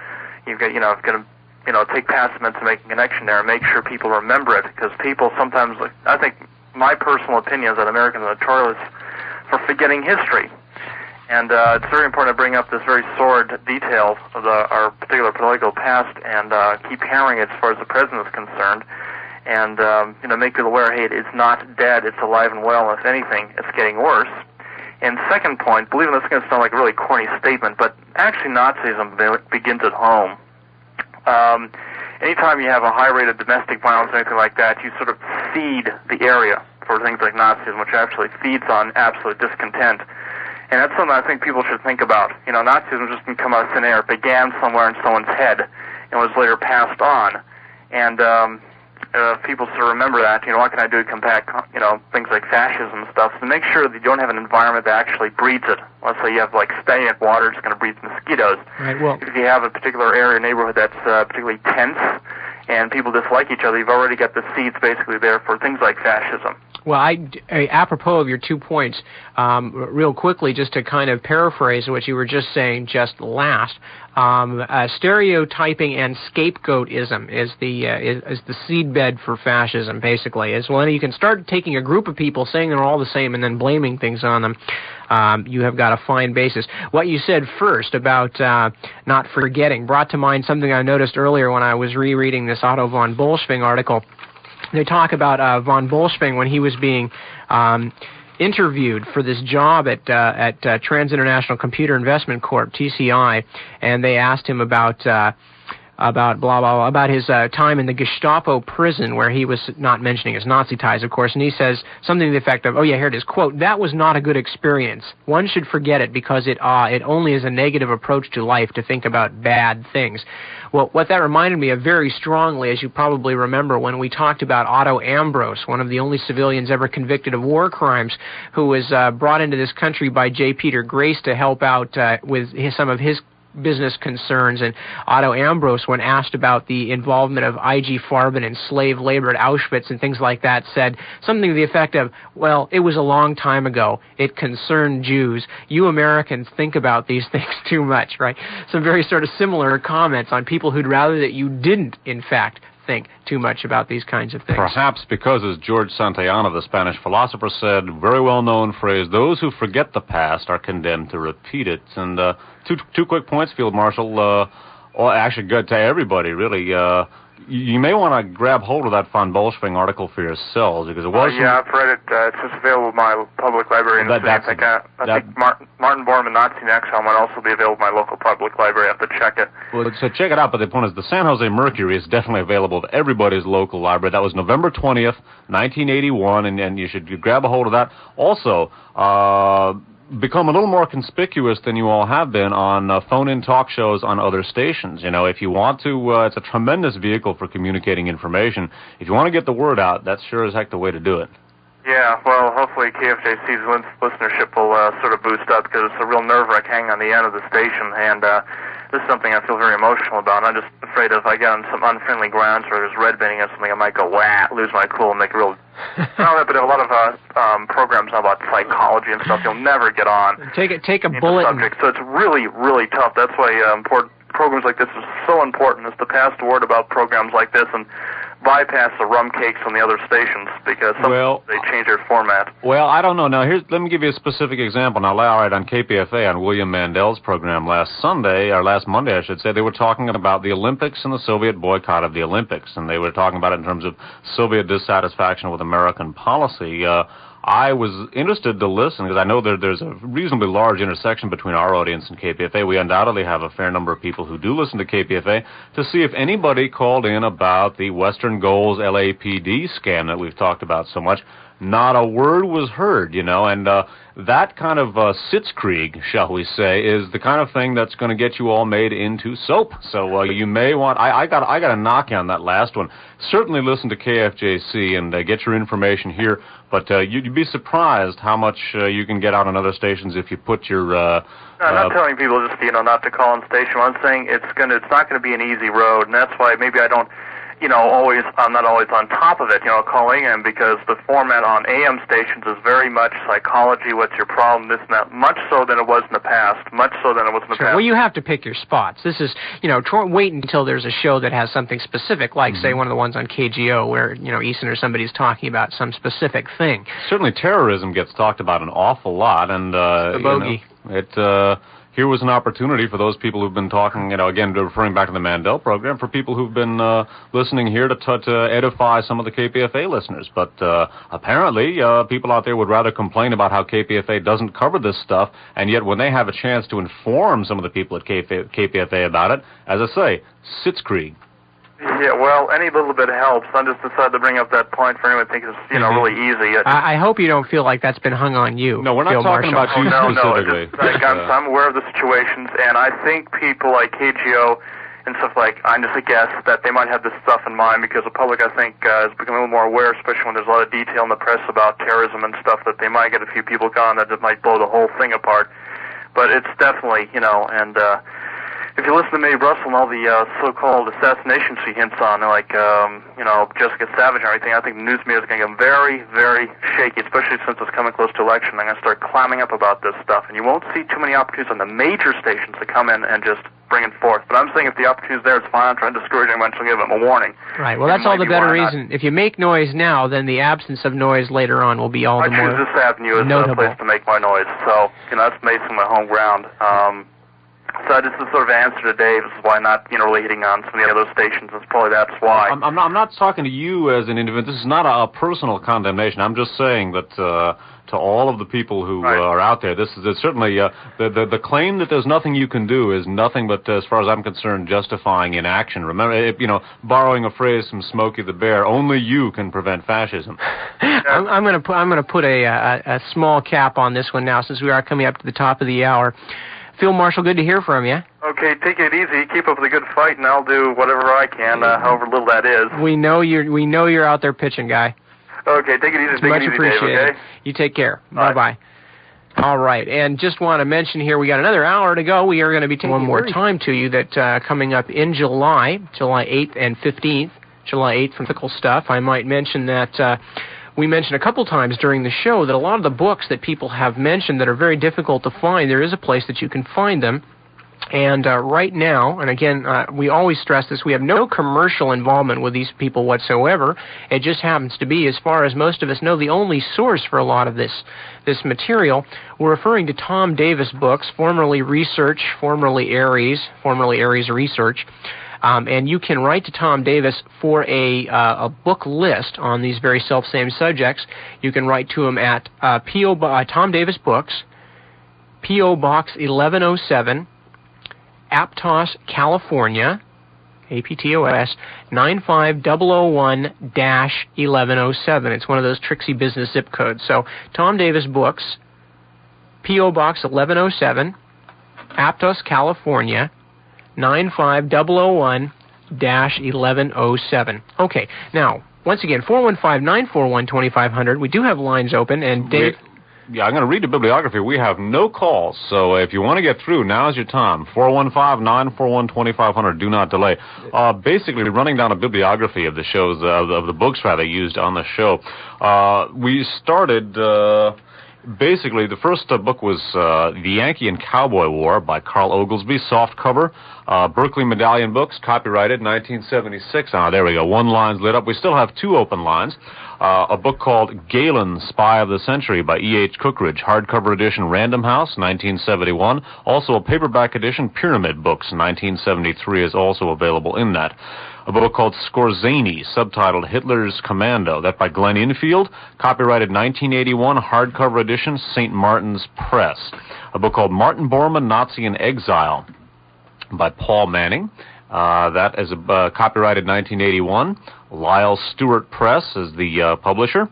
You've got, take past events and make a connection there and make sure people remember it, because people sometimes, I think, my personal opinion is that Americans are notorious for forgetting history. And it's very important to bring up this very sordid detail of our particular political past and keep hammering it as far as the present is concerned. And, make people aware, hey, it's not dead, it's alive and well, and if anything, it's getting worse. And second point, believe me, this is going to sound like a really corny statement, but actually Nazism begins at home. Anytime you have a high rate of domestic violence or anything like that, you sort of seed the area for things like Nazism, which actually feeds on absolute discontent. And that's something I think people should think about. You know, Nazism just didn't come out of thin air. It began somewhere in someone's head and was later passed on. And people sort of remember that, you know, what can I do to combat, you know, things like fascism and stuff, so make sure that you don't have an environment that actually breeds it. Let's say you have, like, stagnant water, it's going to breed mosquitoes. Right, well, if you have a particular area or neighborhood that's particularly tense and people dislike each other, you've already got the seeds basically there for things like fascism. Well, apropos of your 2 points, real quickly, just to kind of paraphrase what you were just saying just last, stereotyping and scapegoatism is the seedbed for fascism, basically. Is when you can start taking a group of people, saying they're all the same, and then blaming things on them. You have got a fine basis. What you said first about not forgetting brought to mind something I noticed earlier when I was rereading this Otto Von Bolschwing article. They talk about Von Bolschwing when he was being interviewed for this job at Trans International Computer Investment Corp, TCI, and they asked him about blah, blah, blah, about his time in the Gestapo prison, where he was not mentioning his Nazi ties, of course, and he says something to the effect of, oh yeah, here it is, quote, "That was not a good experience. One should forget it because it only is a negative approach to life to think about bad things." Well, what that reminded me of very strongly, as you probably remember, when we talked about Otto Ambros, one of the only civilians ever convicted of war crimes, who was brought into this country by J. Peter Grace to help out with some of his business concerns. And Otto Ambros, when asked about the involvement of I.G. Farben in slave labor at Auschwitz and things like that, said something to the effect of, well, it was a long time ago. It concerned Jews. You Americans think about these things too much, right? Some very sort of similar comments on people who'd rather that you didn't, in fact, think too much about these kinds of things. Perhaps because, as George Santayana, the Spanish philosopher, said, very well-known phrase, those who forget the past are condemned to repeat it. And two quick points, Field Marshal, or actually good to everybody, really. You may want to grab hold of that Von Bolschwing article for yourselves, because it was... yeah, I've read it. It's just available in my public library in the city. I think Martin Bormann, Nazi in Exile, might also be available in my local public library. I have to check it. Well, so check it out, but the point is the San Jose Mercury is definitely available to everybody's local library. That was November 20th, 1981, and you should grab a hold of that. Also, become a little more conspicuous than you all have been on phone-in talk shows on other stations. You know, if you want to, it's a tremendous vehicle for communicating information. If you want to get the word out, that's sure as heck the way to do it. Yeah, well, hopefully KFJC's listenership will sort of boost up, because it's a real nerve-wrack hanging on the end of the station, and this is something I feel very emotional about. I'm just afraid if I get on some unfriendly grounds where there's red baiting or something, I might go, wah, lose my cool and make a real... but a lot of programs now about psychology and stuff you'll never get on. Take a bullet. So it's really, really tough. That's why programs like this is so important, is to pass the word about programs like this and bypass the rum cakes on the other stations, because they change their format. Well, I don't know. Now, let me give you a specific example. Now, all right, on KPFA, on William Mandel's program last Monday, I should say, they were talking about the Olympics and the Soviet boycott of the Olympics, and they were talking about it in terms of Soviet dissatisfaction with American policy. I was interested to listen, because I know there's a reasonably large intersection between our audience and KPFA. We undoubtedly have a fair number of people who do listen to KPFA, to see if anybody called in about the Western Goals LAPD scam that we've talked about so much. Not a word was heard, you know, and that kind of sitzkrieg, shall we say, is the kind of thing that's going to get you all made into soap. So you may want... I got a knock on that last one. Certainly listen to KFJC and get your information here, but you'd be surprised how much you can get out on other stations if you put your... No, I'm not telling people just, not to call on station. I'm saying it's not going to be an easy road, and that's why maybe I don't... I'm not always on top of it, calling in, because the format on AM stations is very much psychology, what's your problem, this and that, much so than it was in the past, past. Well, you have to pick your spots. This is, wait until there's a show that has something specific, like, say, one of the ones on KGO, where, Easton or somebody's talking about some specific thing. Certainly terrorism gets talked about an awful lot, and, the bogey. Here was an opportunity for those people who've been talking, again, referring back to the Mandel program, for people who've been listening here to edify some of the KPFA listeners. But apparently, people out there would rather complain about how KPFA doesn't cover this stuff, and yet when they have a chance to inform some of the people at KPFA about it, as I say, sitzkrieg. Yeah, well, any little bit helps. I just decided to bring up that point for anyone who thinks it's, really easy. I hope you don't feel like that's been hung on you. No, we're not talking about you specifically. I'm aware of the situations, and I think people like KGO and stuff like, I'm just a guess, that they might have this stuff in mind because the public, I think, is becoming a little more aware, especially when there's a lot of detail in the press about terrorism and stuff, that they might get a few people gone that it might blow the whole thing apart. But it's definitely, and if you listen to Mae Russell and all the so-called assassinations she hints on, like, Jessica Savage and everything, I think the news media is going to get very, very shaky, especially since it's coming close to election. They're going to start clamming up about this stuff, and you won't see too many opportunities on the major stations to come in and just bring it forth. But I'm saying if the opportunity is there, it's fine. I'm trying to discourage anyone, so give them a warning. Right. Well, that's all the better reason. If you make noise now, then the absence of noise later on will be all the more notable. I choose this avenue as a place to make my noise. So, that's basically my home ground. So this is sort of an answer to Dave. This is why not, really hitting on some of the other stations. It's probably that's why. I'm not talking to you as an individual. This is not a personal condemnation. I'm just saying that to all of the people who are out there, this is certainly the claim that there's nothing you can do is nothing but, as far as I'm concerned, justifying inaction. Remember, borrowing a phrase from Smokey the Bear, only you can prevent fascism. I'm going to put a small cap on this one now, since we are coming up to the top of the hour. Field Marshal, good to hear from you. Okay, take it easy. Keep up the good fight, and I'll do whatever I can, however little that is. We know you're out there pitching, guy. Okay, take it easy. It's much appreciated. Dave, okay? You take care. Bye-bye. All right, and just want to mention here, we got another hour to go. We are going to be taking one more time to you that coming up in July 8th and 15th, July 8th from Fickle Stuff. I might mention that we mentioned a couple times during the show that a lot of the books that people have mentioned that are very difficult to find, there is a place that you can find them. And right now, and again, we always stress this, we have no commercial involvement with these people whatsoever. It just happens to be, as far as most of us know, the only source for a lot of this material. We're referring to Tom Davis books, formerly Research, formerly Ares Research. And you can write to Tom Davis for a book list on these very self-same subjects. You can write to him at Tom Davis Books, P.O. Box 1107, Aptos, California, APTOS, 95001-1107. It's one of those tricksy business zip codes. So, Tom Davis Books, P.O. Box 1107, Aptos, California, 95001-1107. Okay, now, once again, 415-941-2500. We do have lines open, and Dave... I'm going to read the bibliography. We have no calls, so if you want to get through, now's your time. 415-941-2500. Do not delay. Basically, running down a bibliography of the shows, of the books, rather, used on the show. We started... Basically, the first book was The Yankee and Cowboy War by Carl Oglesby, softcover. Berkeley Medallion Books, copyrighted 1976. There we go. One line's lit up. We still have two open lines. A book called Gehlen, Spy of the Century by E.H. Cookridge, hardcover edition, Random House, 1971. Also a paperback edition, Pyramid Books, 1973, is also available in that. A book called Skorzeny, subtitled Hitler's Commando, that by Glenn Infield, copyrighted 1981, hardcover edition, St. Martin's Press. A book called Martin Bormann, Nazi in Exile, by Paul Manning. That is copyrighted 1981. Lyle Stewart Press is the publisher.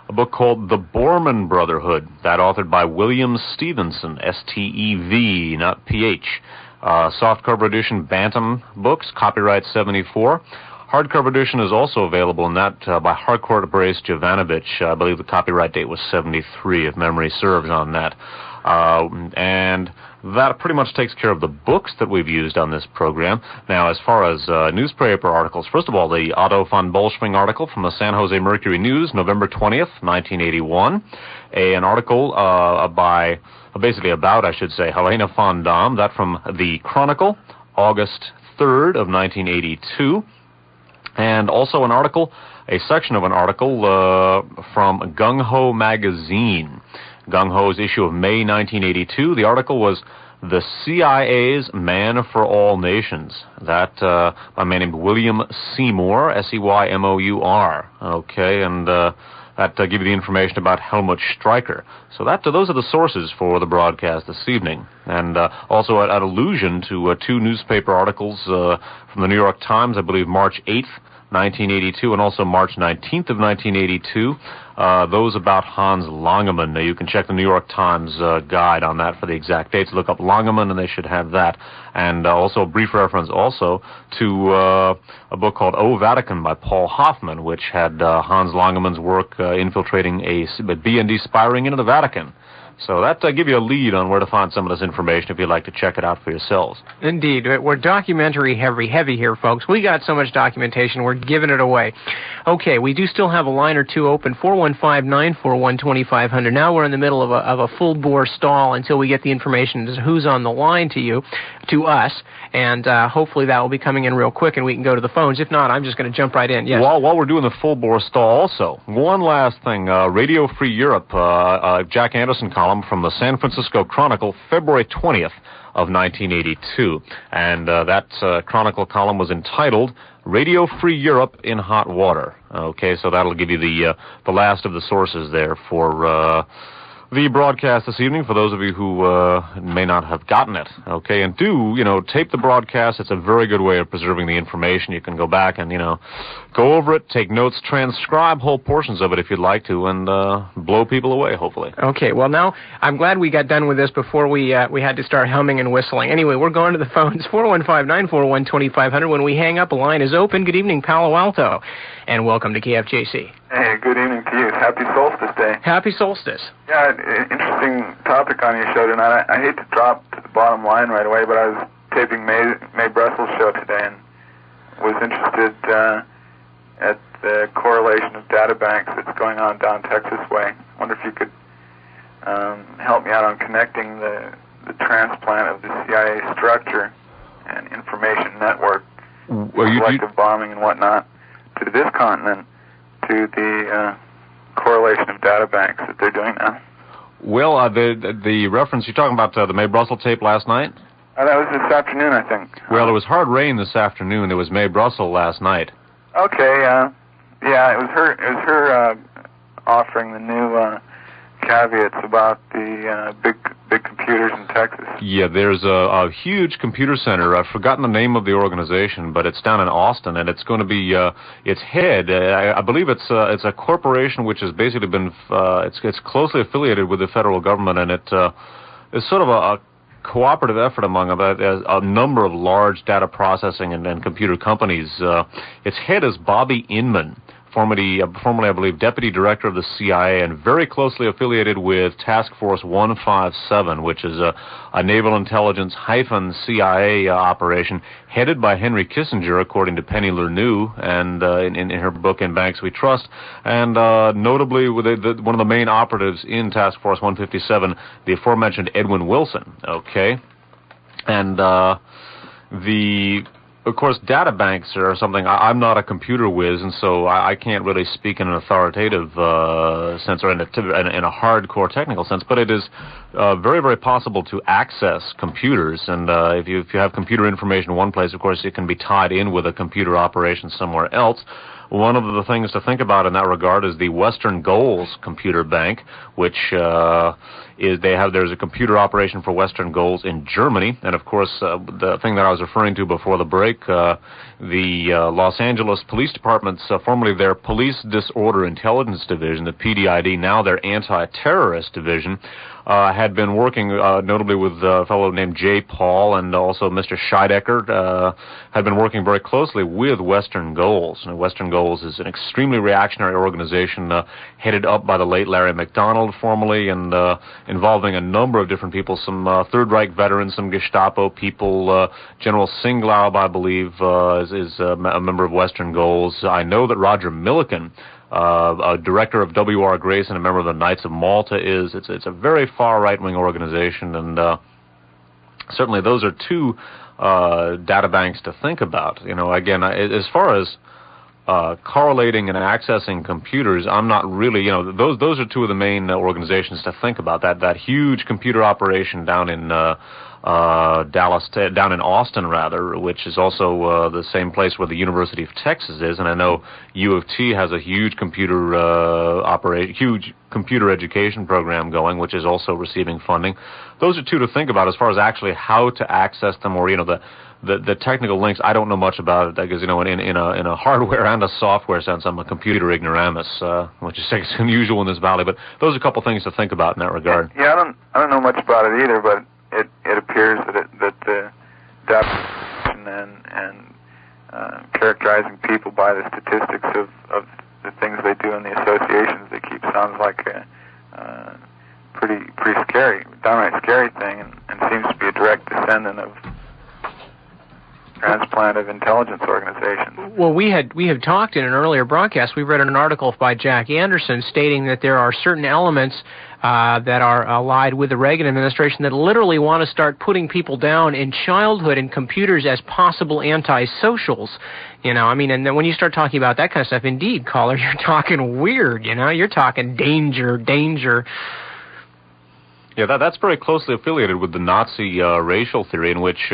A book called The Bormann Brotherhood, that authored by William Stevenson, S-T-E-V, not P-H. Softcover edition, Bantam Books, copyright 74. Hardcover edition is also available in that by Harcourt Brace Jovanovich. I believe the copyright date was 73, if memory serves on that. And that pretty much takes care of the books that we've used on this program. Now, as far as newspaper articles, first of all, the Otto Von Bolschwing article from the San Jose Mercury News, November 20th, 1981. An article about Helene Von Damm, that from the Chronicle, August 3rd of 1982. And also a section of an article from Gung Ho magazine. Gung Ho's issue of May 1982. The article was The CIA's Man for All Nations. That by a man named William Seymour, S-E-Y-M-O-U-R. Okay, and that give you the information about Helmut Streicher. So those are the sources for the broadcast this evening. And also an allusion to two newspaper articles from the New York Times, I believe March 8th, 1982, and also March 19th of 1982, those about Hans Langemann. Now, you can check the New York Times guide on that for the exact dates. Look up Langemann, and they should have that. And also a brief reference also to a book called O Vatican by Paul Hoffman, which had Hans Langemann's work infiltrating a BND spy ring into the Vatican. So that give you a lead on where to find some of this information if you'd like to check it out for yourselves. Indeed. We're documentary heavy here, folks. We got so much documentation, we're giving it away. Okay, we do still have a line or two open, 415-941-2500. Now we're in the middle of a full-bore stall until we get the information as to who's on the line to us, and hopefully that will be coming in real quick and we can go to the phones. If not, I'm just going to jump right in. Yes. While we're doing the full-bore stall also, one last thing. Radio Free Europe, Jack Anderson column from the San Francisco Chronicle, February 20th of 1982. And that Chronicle column was entitled Radio Free Europe in Hot Water. Okay, so that'll give you the last of the sources there for the broadcast this evening, for those of you who may not have gotten it. Okay, and do, tape the broadcast. It's a very good way of preserving the information. You can go back and, go over it, take notes, transcribe whole portions of it if you'd like to, and blow people away, hopefully. Okay, well, now, I'm glad we got done with this before we had to start humming and whistling. Anyway, we're going to the phones, 415-941-2500. When we hang up, a line is open. Good evening, Palo Alto, and welcome to KFJC. Hey, good evening to you. Happy Solstice Day. Happy Solstice. Yeah, interesting topic on your show tonight. I hate to drop to the bottom line right away, but I was taping May Brussels' show today and was interested at the correlation of data banks that's going on down Texas way. I wonder if you could help me out on connecting the transplant of the CIA structure and information network, selective bombing and whatnot, to this continent, to the correlation of data banks that they're doing now. Well, the reference, you're talking about the May Brussels tape last night? That was this afternoon, I think. Well, it was hard rain this afternoon. It was May Brussels last night. Okay, yeah, it was her offering the new caveats about the big computers in Texas. Yeah, there's a huge computer center. I've forgotten the name of the organization, but it's down in Austin, and it's going to be its head. I believe it's a corporation which has basically been it's closely affiliated with the federal government, and it is sort of a cooperative effort among a number of large data processing and computer companies. Its head is Bobby Inman, formerly, I believe, deputy director of the CIA and very closely affiliated with Task Force 157, which is a naval intelligence -CIA operation headed by Henry Kissinger, according to Penny Lernoux, and in her book In Banks We Trust, and notably one of the main operatives in Task Force 157, the aforementioned Edwin Wilson. Okay, and of course, data banks are something. I'm not a computer whiz, and so I can't really speak in an authoritative sense or in a hardcore technical sense, but it is very, very possible to access computers, and if you have computer information in one place, of course, it can be tied in with a computer operation somewhere else. One of the things to think about in that regard is the Western Goals Computer Bank, which there's a computer operation for Western Goals in Germany, and of course the thing that I was referring to before the break, the Los Angeles Police Department's formerly their Police Disorder Intelligence Division, the PDID, now their Anti-Terrorist Division, had been working notably with a fellow named Jay Paul and also Mr. Scheidecker, had been working very closely with Western Goals. And Western Goals is an extremely reactionary organization headed up by the late Larry McDonald formerly, and involving a number of different people, some Third Reich veterans, some Gestapo people. General Singlaub, I believe, is a member of Western Goals. I know that Roger Milliken, a director of W.R. Grace and a member of the Knights of Malta, is. It's a very far right-wing organization, and certainly those are two data banks to think about. Again, as far as correlating and accessing computers, I'm not really, those are two of the main organizations to think about. That huge computer operation down in down in Austin, rather, which is also the same place where the University of Texas is, and I know U of T has a huge computer education program going, which is also receiving funding. Those are two to think about as far as actually how to access them, or the technical links. I don't know much about it because in a hardware and a software sense, I'm a computer ignoramus, which is unusual in this valley. But those are a couple things to think about in that regard. Yeah, I don't know much about it either, but it appears that the definition and characterizing people by the statistics of the things they do and the associations they keep sounds like a pretty scary, downright scary thing, and seems to be a direct descendant of transplanted intelligence organizations. Well, we have talked in an earlier broadcast. We read an article by Jack Anderson stating that there are certain elements that are allied with the Reagan administration that literally want to start putting people down in childhood in computers as possible anti-socials. And then when you start talking about that kind of stuff, indeed, caller, you're talking weird. You're talking danger. Yeah, that's very closely affiliated with the Nazi racial theory, in which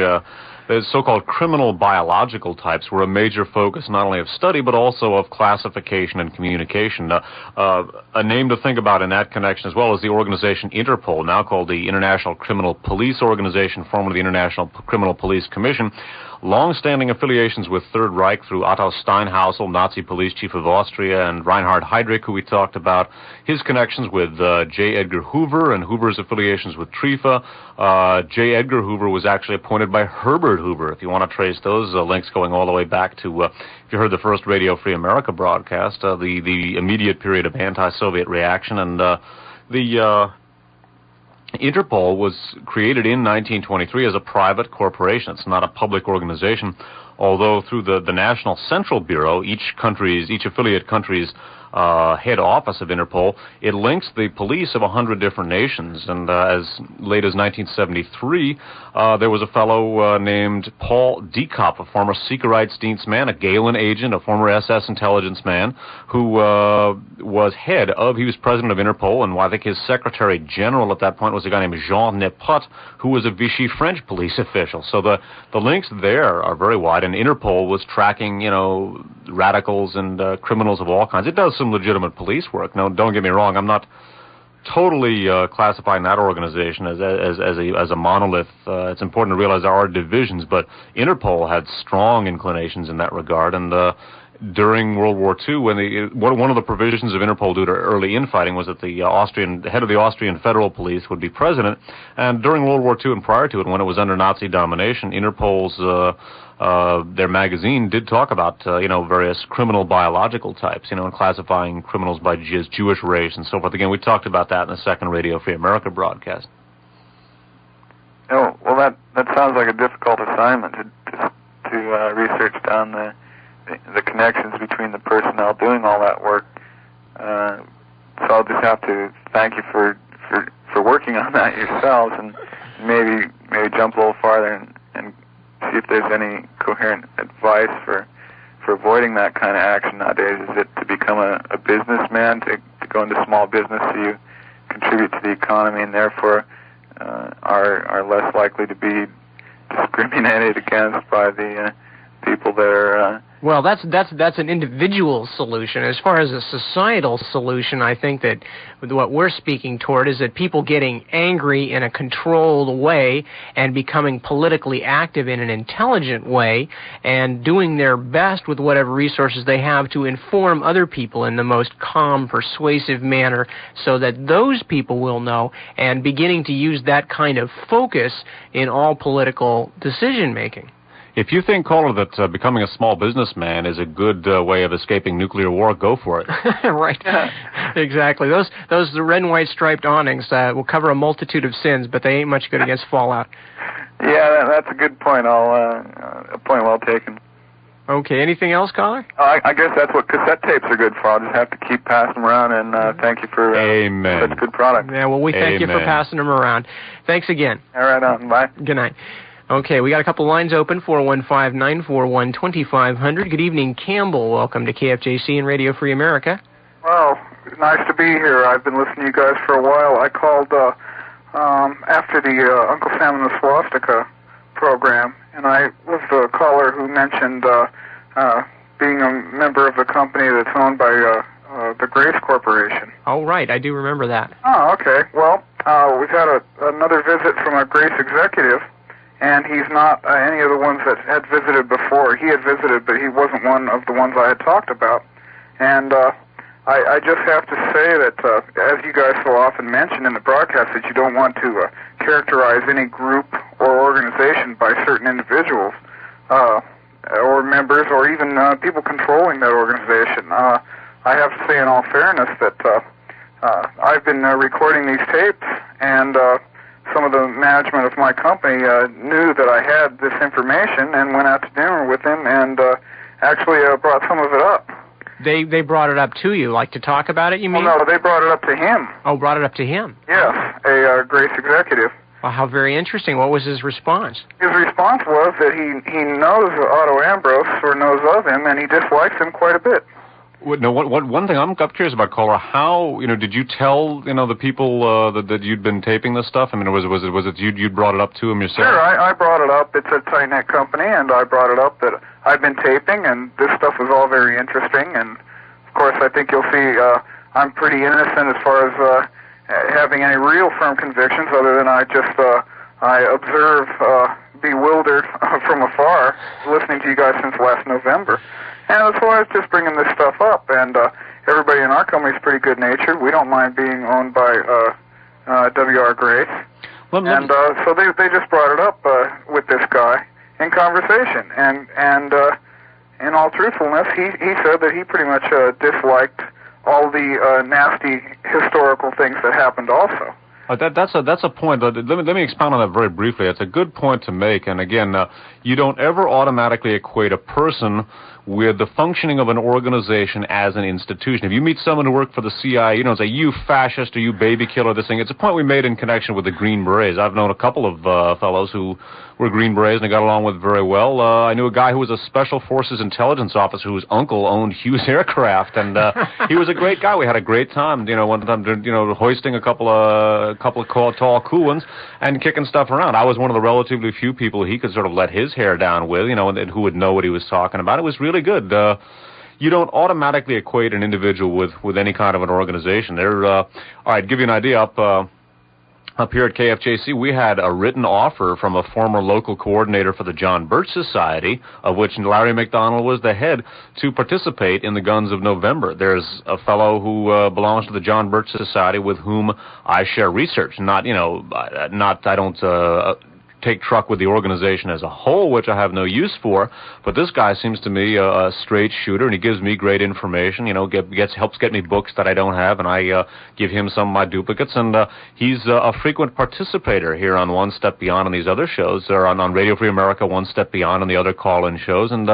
the so-called criminal biological types were a major focus not only of study but also of classification and communication. A name to think about in that connection as well is the organization Interpol, now called the International Criminal Police Organization, formerly the International Criminal Police Commission. Long-standing affiliations with Third Reich through Otto Steinhausel, Nazi police chief of Austria, and Reinhard Heydrich, who we talked about. His connections with J. Edgar Hoover and Hoover's affiliations with TRIFA. J. Edgar Hoover was actually appointed by Herbert Hoover, if you want to trace those links going all the way back to, if you heard the first Radio Free America broadcast, the immediate period of anti-Soviet reaction. And the Interpol was created in 1923 as a private corporation. It's not a public organization, although through the National Central Bureau, each affiliate country's head office of Interpol, it links the police of 100 different nations. And as late as 1973, there was a fellow named Paul Diekop, a former Sicherheitsdienstman, a Gehlen agent, a former SS intelligence man, who was president of Interpol, and I think his secretary general at that point was a guy named Jean Nepot, who was a Vichy French police official. So the links there are very wide, and Interpol was tracking, radicals and criminals of all kinds. It does some legitimate police work. No, don't get me wrong. I'm not totally classifying that organization as a monolith. It's important to realize there are divisions, but Interpol had strong inclinations in that regard. And during World War II, one of the provisions of Interpol due to early infighting was that the head of the Austrian Federal Police would be president. And during World War II and prior to it, when it was under Nazi domination, Interpol's their magazine did talk about, various criminal biological types, and classifying criminals by Jewish race and so forth. Again, we talked about that in the second Radio Free America broadcast. Oh, well, that sounds like a difficult assignment to research down the connections between the personnel doing all that work. So I'll just have to thank you for working on that yourselves, and maybe jump a little farther and see if there's any coherent advice for avoiding that kind of action nowadays. Is it to become a businessman, to go into small business so you contribute to the economy and therefore are less likely to be discriminated against by the people that are... Well, that's an individual solution. As far as a societal solution, I think that what we're speaking toward is that people getting angry in a controlled way and becoming politically active in an intelligent way and doing their best with whatever resources they have to inform other people in the most calm, persuasive manner so that those people will know, and beginning to use that kind of focus in all political decision-making. If you think, caller, that becoming a small businessman is a good way of escaping nuclear war, go for it. Right. Exactly. Those red and white striped awnings will cover a multitude of sins, but they ain't much good against fallout. Yeah, that's a good point. A point well taken. Okay. Anything else, caller? I guess that's what cassette tapes are good for. I'll just have to keep passing them around, and thank you for such a good product. Yeah, well, we thank you for passing them around. Thanks again. All right, on. Bye. Good night. Okay, we got a couple lines open, 415-941-2500. Good evening, Campbell. Welcome to KFJC and Radio Free America. Well, nice to be here. I've been listening to you guys for a while. I called after the Uncle Sam and the Swastika program, and I was the caller who mentioned being a member of the company that's owned by the Grace Corporation. Oh, right. I do remember that. Oh, okay. Well, we've had another visit from a Grace executive, and he's not any of the ones that had visited before. He had visited, but he wasn't one of the ones I had talked about. And I just have to say that, as you guys so often mention in the broadcast, that you don't want to characterize any group or organization by certain individuals or members or even people controlling that organization. I have to say in all fairness that I've been recording these tapes, and some of the management of my company knew that I had this information and went out to dinner with him and actually brought some of it up. They brought it up to you, like to talk about it, you mean? Well, no, they brought it up to him. Oh, brought it up to him? Yes, a Grace executive. Well, how very interesting. What was his response? His response was that he knows Otto Ambrose, or knows of him, and he dislikes him quite a bit. No, one thing I'm curious about, caller. How did you tell the people that you'd been taping this stuff? I mean, was it you brought it up to him yourself? Sure, I brought it up. It's a tight-knit company, and I brought it up that I've been taping, and this stuff was all very interesting. And of course, I think you'll see I'm pretty innocent as far as having any real firm convictions, other than I observe, bewildered from afar, listening to you guys since last November. And so I was just bringing this stuff up, and everybody in our company is pretty good-natured. We don't mind being owned by W.R. Grace. And so they just brought it up with this guy in conversation. And in all truthfulness, he said that he pretty much disliked all the nasty historical things that happened also. That's a point. Let me expound on that very briefly. It's a good point to make. And again, you don't ever automatically equate a person with the functioning of an organization as an institution. If you meet someone who worked for the CIA, you don't say, you fascist or you baby killer, this thing. It's a point we made in connection with the Green Berets. I've known a couple of fellows who were Green Berets and I got along with very well. I knew a guy who was a Special Forces intelligence officer whose uncle owned Hughes Aircraft, and he was a great guy. We had a great time, one time, hoisting a couple of tall cool ones and kicking stuff around. I was one of the relatively few people he could sort of let his hair down with, and who would know what he was talking about. It was really good. You don't automatically equate an individual with any kind of an organization. All right, give you an idea. Up here at KFJC, we had a written offer from a former local coordinator for the John Birch Society, of which Larry McDonald was the head, to participate in the Guns of November. There's a fellow who belongs to the John Birch Society with whom I share research. I don't take truck with the organization as a whole, which I have no use for, but this guy seems to me a straight shooter, and he gives me great information, helps get me books that I don't have, and I give him some of my duplicates, and he's a frequent participator here on One Step Beyond and these other shows, or on Radio Free America, One Step Beyond, and the other call-in shows, and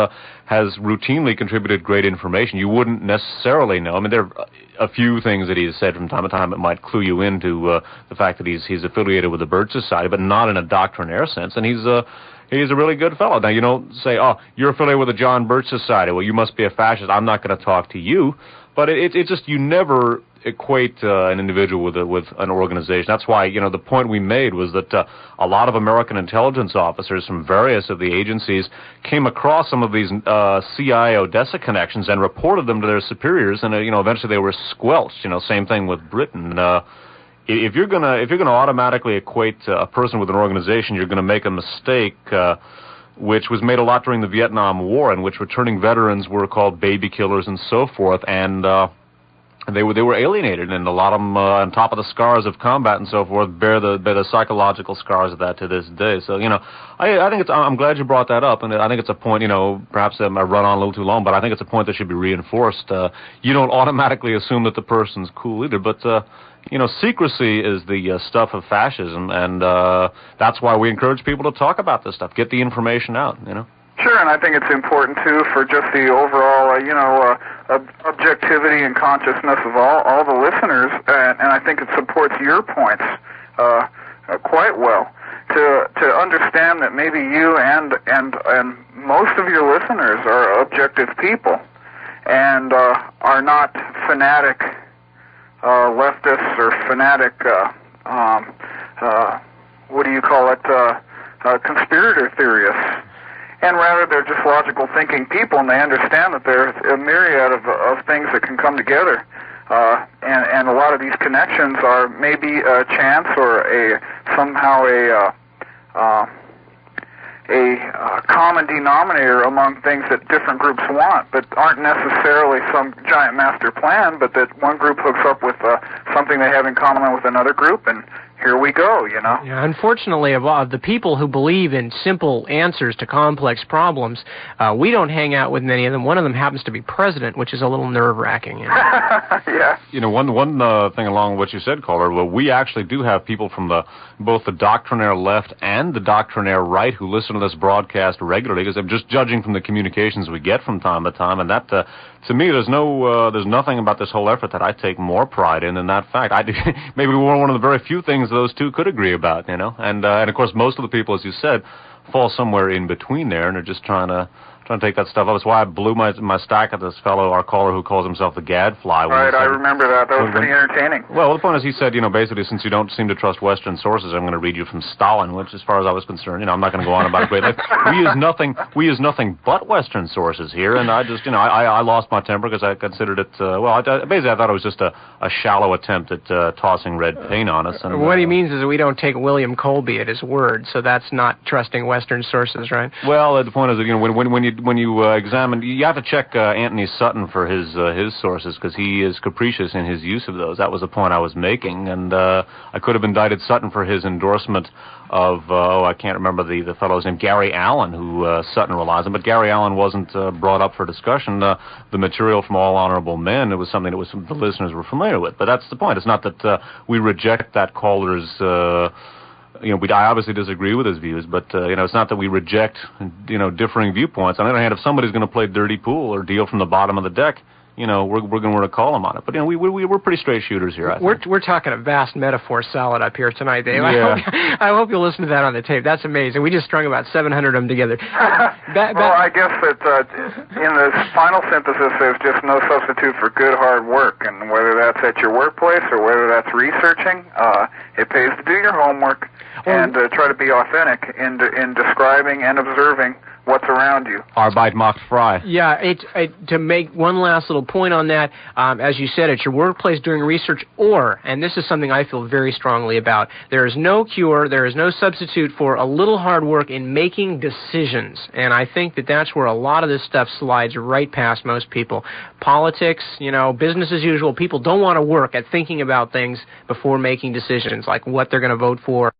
has routinely contributed great information. You wouldn't necessarily know. I mean, there are a few things that he's said from time to time that might clue you into the fact that he's affiliated with the Birch Society, but not in a doctrinaire sense. And he's a really good fellow. Now, you don't say, oh, you're affiliated with the John Birch Society. Well, you must be a fascist. I'm not going to talk to you. But it's just, you never equate an individual with an organization. That's why, the point we made was that a lot of American intelligence officers from various of the agencies came across some of these CIA Odessa connections and reported them to their superiors, and eventually they were squelched. Same thing with Britain. If you're gonna automatically equate a person with an organization, you're gonna make a mistake. Which was made a lot during the Vietnam War, in which returning veterans were called baby killers and so forth, and they were alienated, and a lot of them, on top of the scars of combat and so forth, bear the psychological scars of that to this day. So, I think I'm glad you brought that up, and I think it's a point, perhaps I run on a little too long, but I think it's a point that should be reinforced. You don't automatically assume that the person's cool either, but secrecy is the stuff of fascism, and that's why we encourage people to talk about this stuff, get the information out, Sure, and I think it's important, too, for just the overall, objectivity and consciousness of all the listeners, and I think it supports your points quite well, to understand that maybe you and most of your listeners are objective people and are not fanatic leftists or fanatic what do you call it, conspirator theorists. And rather, they're just logical thinking people, and they understand that there's a myriad of things that can come together. And a lot of these connections are maybe a chance or somehow a common denominator among things that different groups want, but aren't necessarily some giant master plan, but that one group hooks up with something they have in common with another group, and here we go, you know. Yeah, unfortunately, of the people who believe in simple answers to complex problems, we don't hang out with many of them. One of them happens to be president, which is a little nerve-wracking. You know? Yeah. You know, one thing along what you said, caller, well, we actually do have people from both the doctrinaire left and the doctrinaire right who listen to this broadcast regularly, because I'm just judging from the communications we get from time to time, and that, to me, there's nothing about this whole effort that I take more pride in than that fact. Maybe we're one of the very few things those two could agree about, you know, and of course most of the people, as you said, fall somewhere in between there, and are just trying to take that stuff up. That's why I blew my stack at this fellow, our caller, who calls himself the Gadfly. Right, I remember that. That was pretty entertaining. Well, the point is, he said, you know, basically, since you don't seem to trust Western sources, I'm going to read you from Stalin, which, as far as I was concerned, you know, I'm not going to go on about it. We use nothing but Western sources here, and I just, you know, I lost my temper because I considered it, basically I thought it was just a shallow attempt at tossing red paint on us. And, what he means is that we don't take William Colby at his word, so that's not trusting Western sources, right? Well, the point is that, you know, when you examine, you have to check Anthony Sutton for his sources, because he is capricious in his use of those. That was the point I was making, and I could have indicted Sutton for his endorsement of, I can't remember the fellow's name, Gary Allen, who Sutton relies on, but Gary Allen wasn't brought up for discussion. The material from All Honorable Men, it was something that the listeners were familiar with, but that's the point. It's not that we reject that caller's you know, I obviously disagree with his views, but, you know, it's not that we reject, you know, differing viewpoints. On the other hand, if somebody's going to play dirty pool or deal from the bottom of the deck, you know, we're going to call them on it. But, you know, we're pretty straight shooters here, I think. We're talking a vast metaphor salad up here tonight, Dave. Yeah. I hope you'll listen to that on the tape. That's amazing. We just strung about 700 of them together. Well, I guess that in the final synthesis, there's just no substitute for good hard work, and whether that's at your workplace or whether that's researching, it pays to do your homework and try to be authentic in describing and observing what's around you. Arbeit macht frei. Yeah, to make one last little point on that, as you said, at your workplace doing research, and this is something I feel very strongly about, there is no cure, there is no substitute for a little hard work in making decisions. And I think that that's where a lot of this stuff slides right past most people. Politics, you know, business as usual, people don't want to work at thinking about things before making decisions, like what they're going to vote for.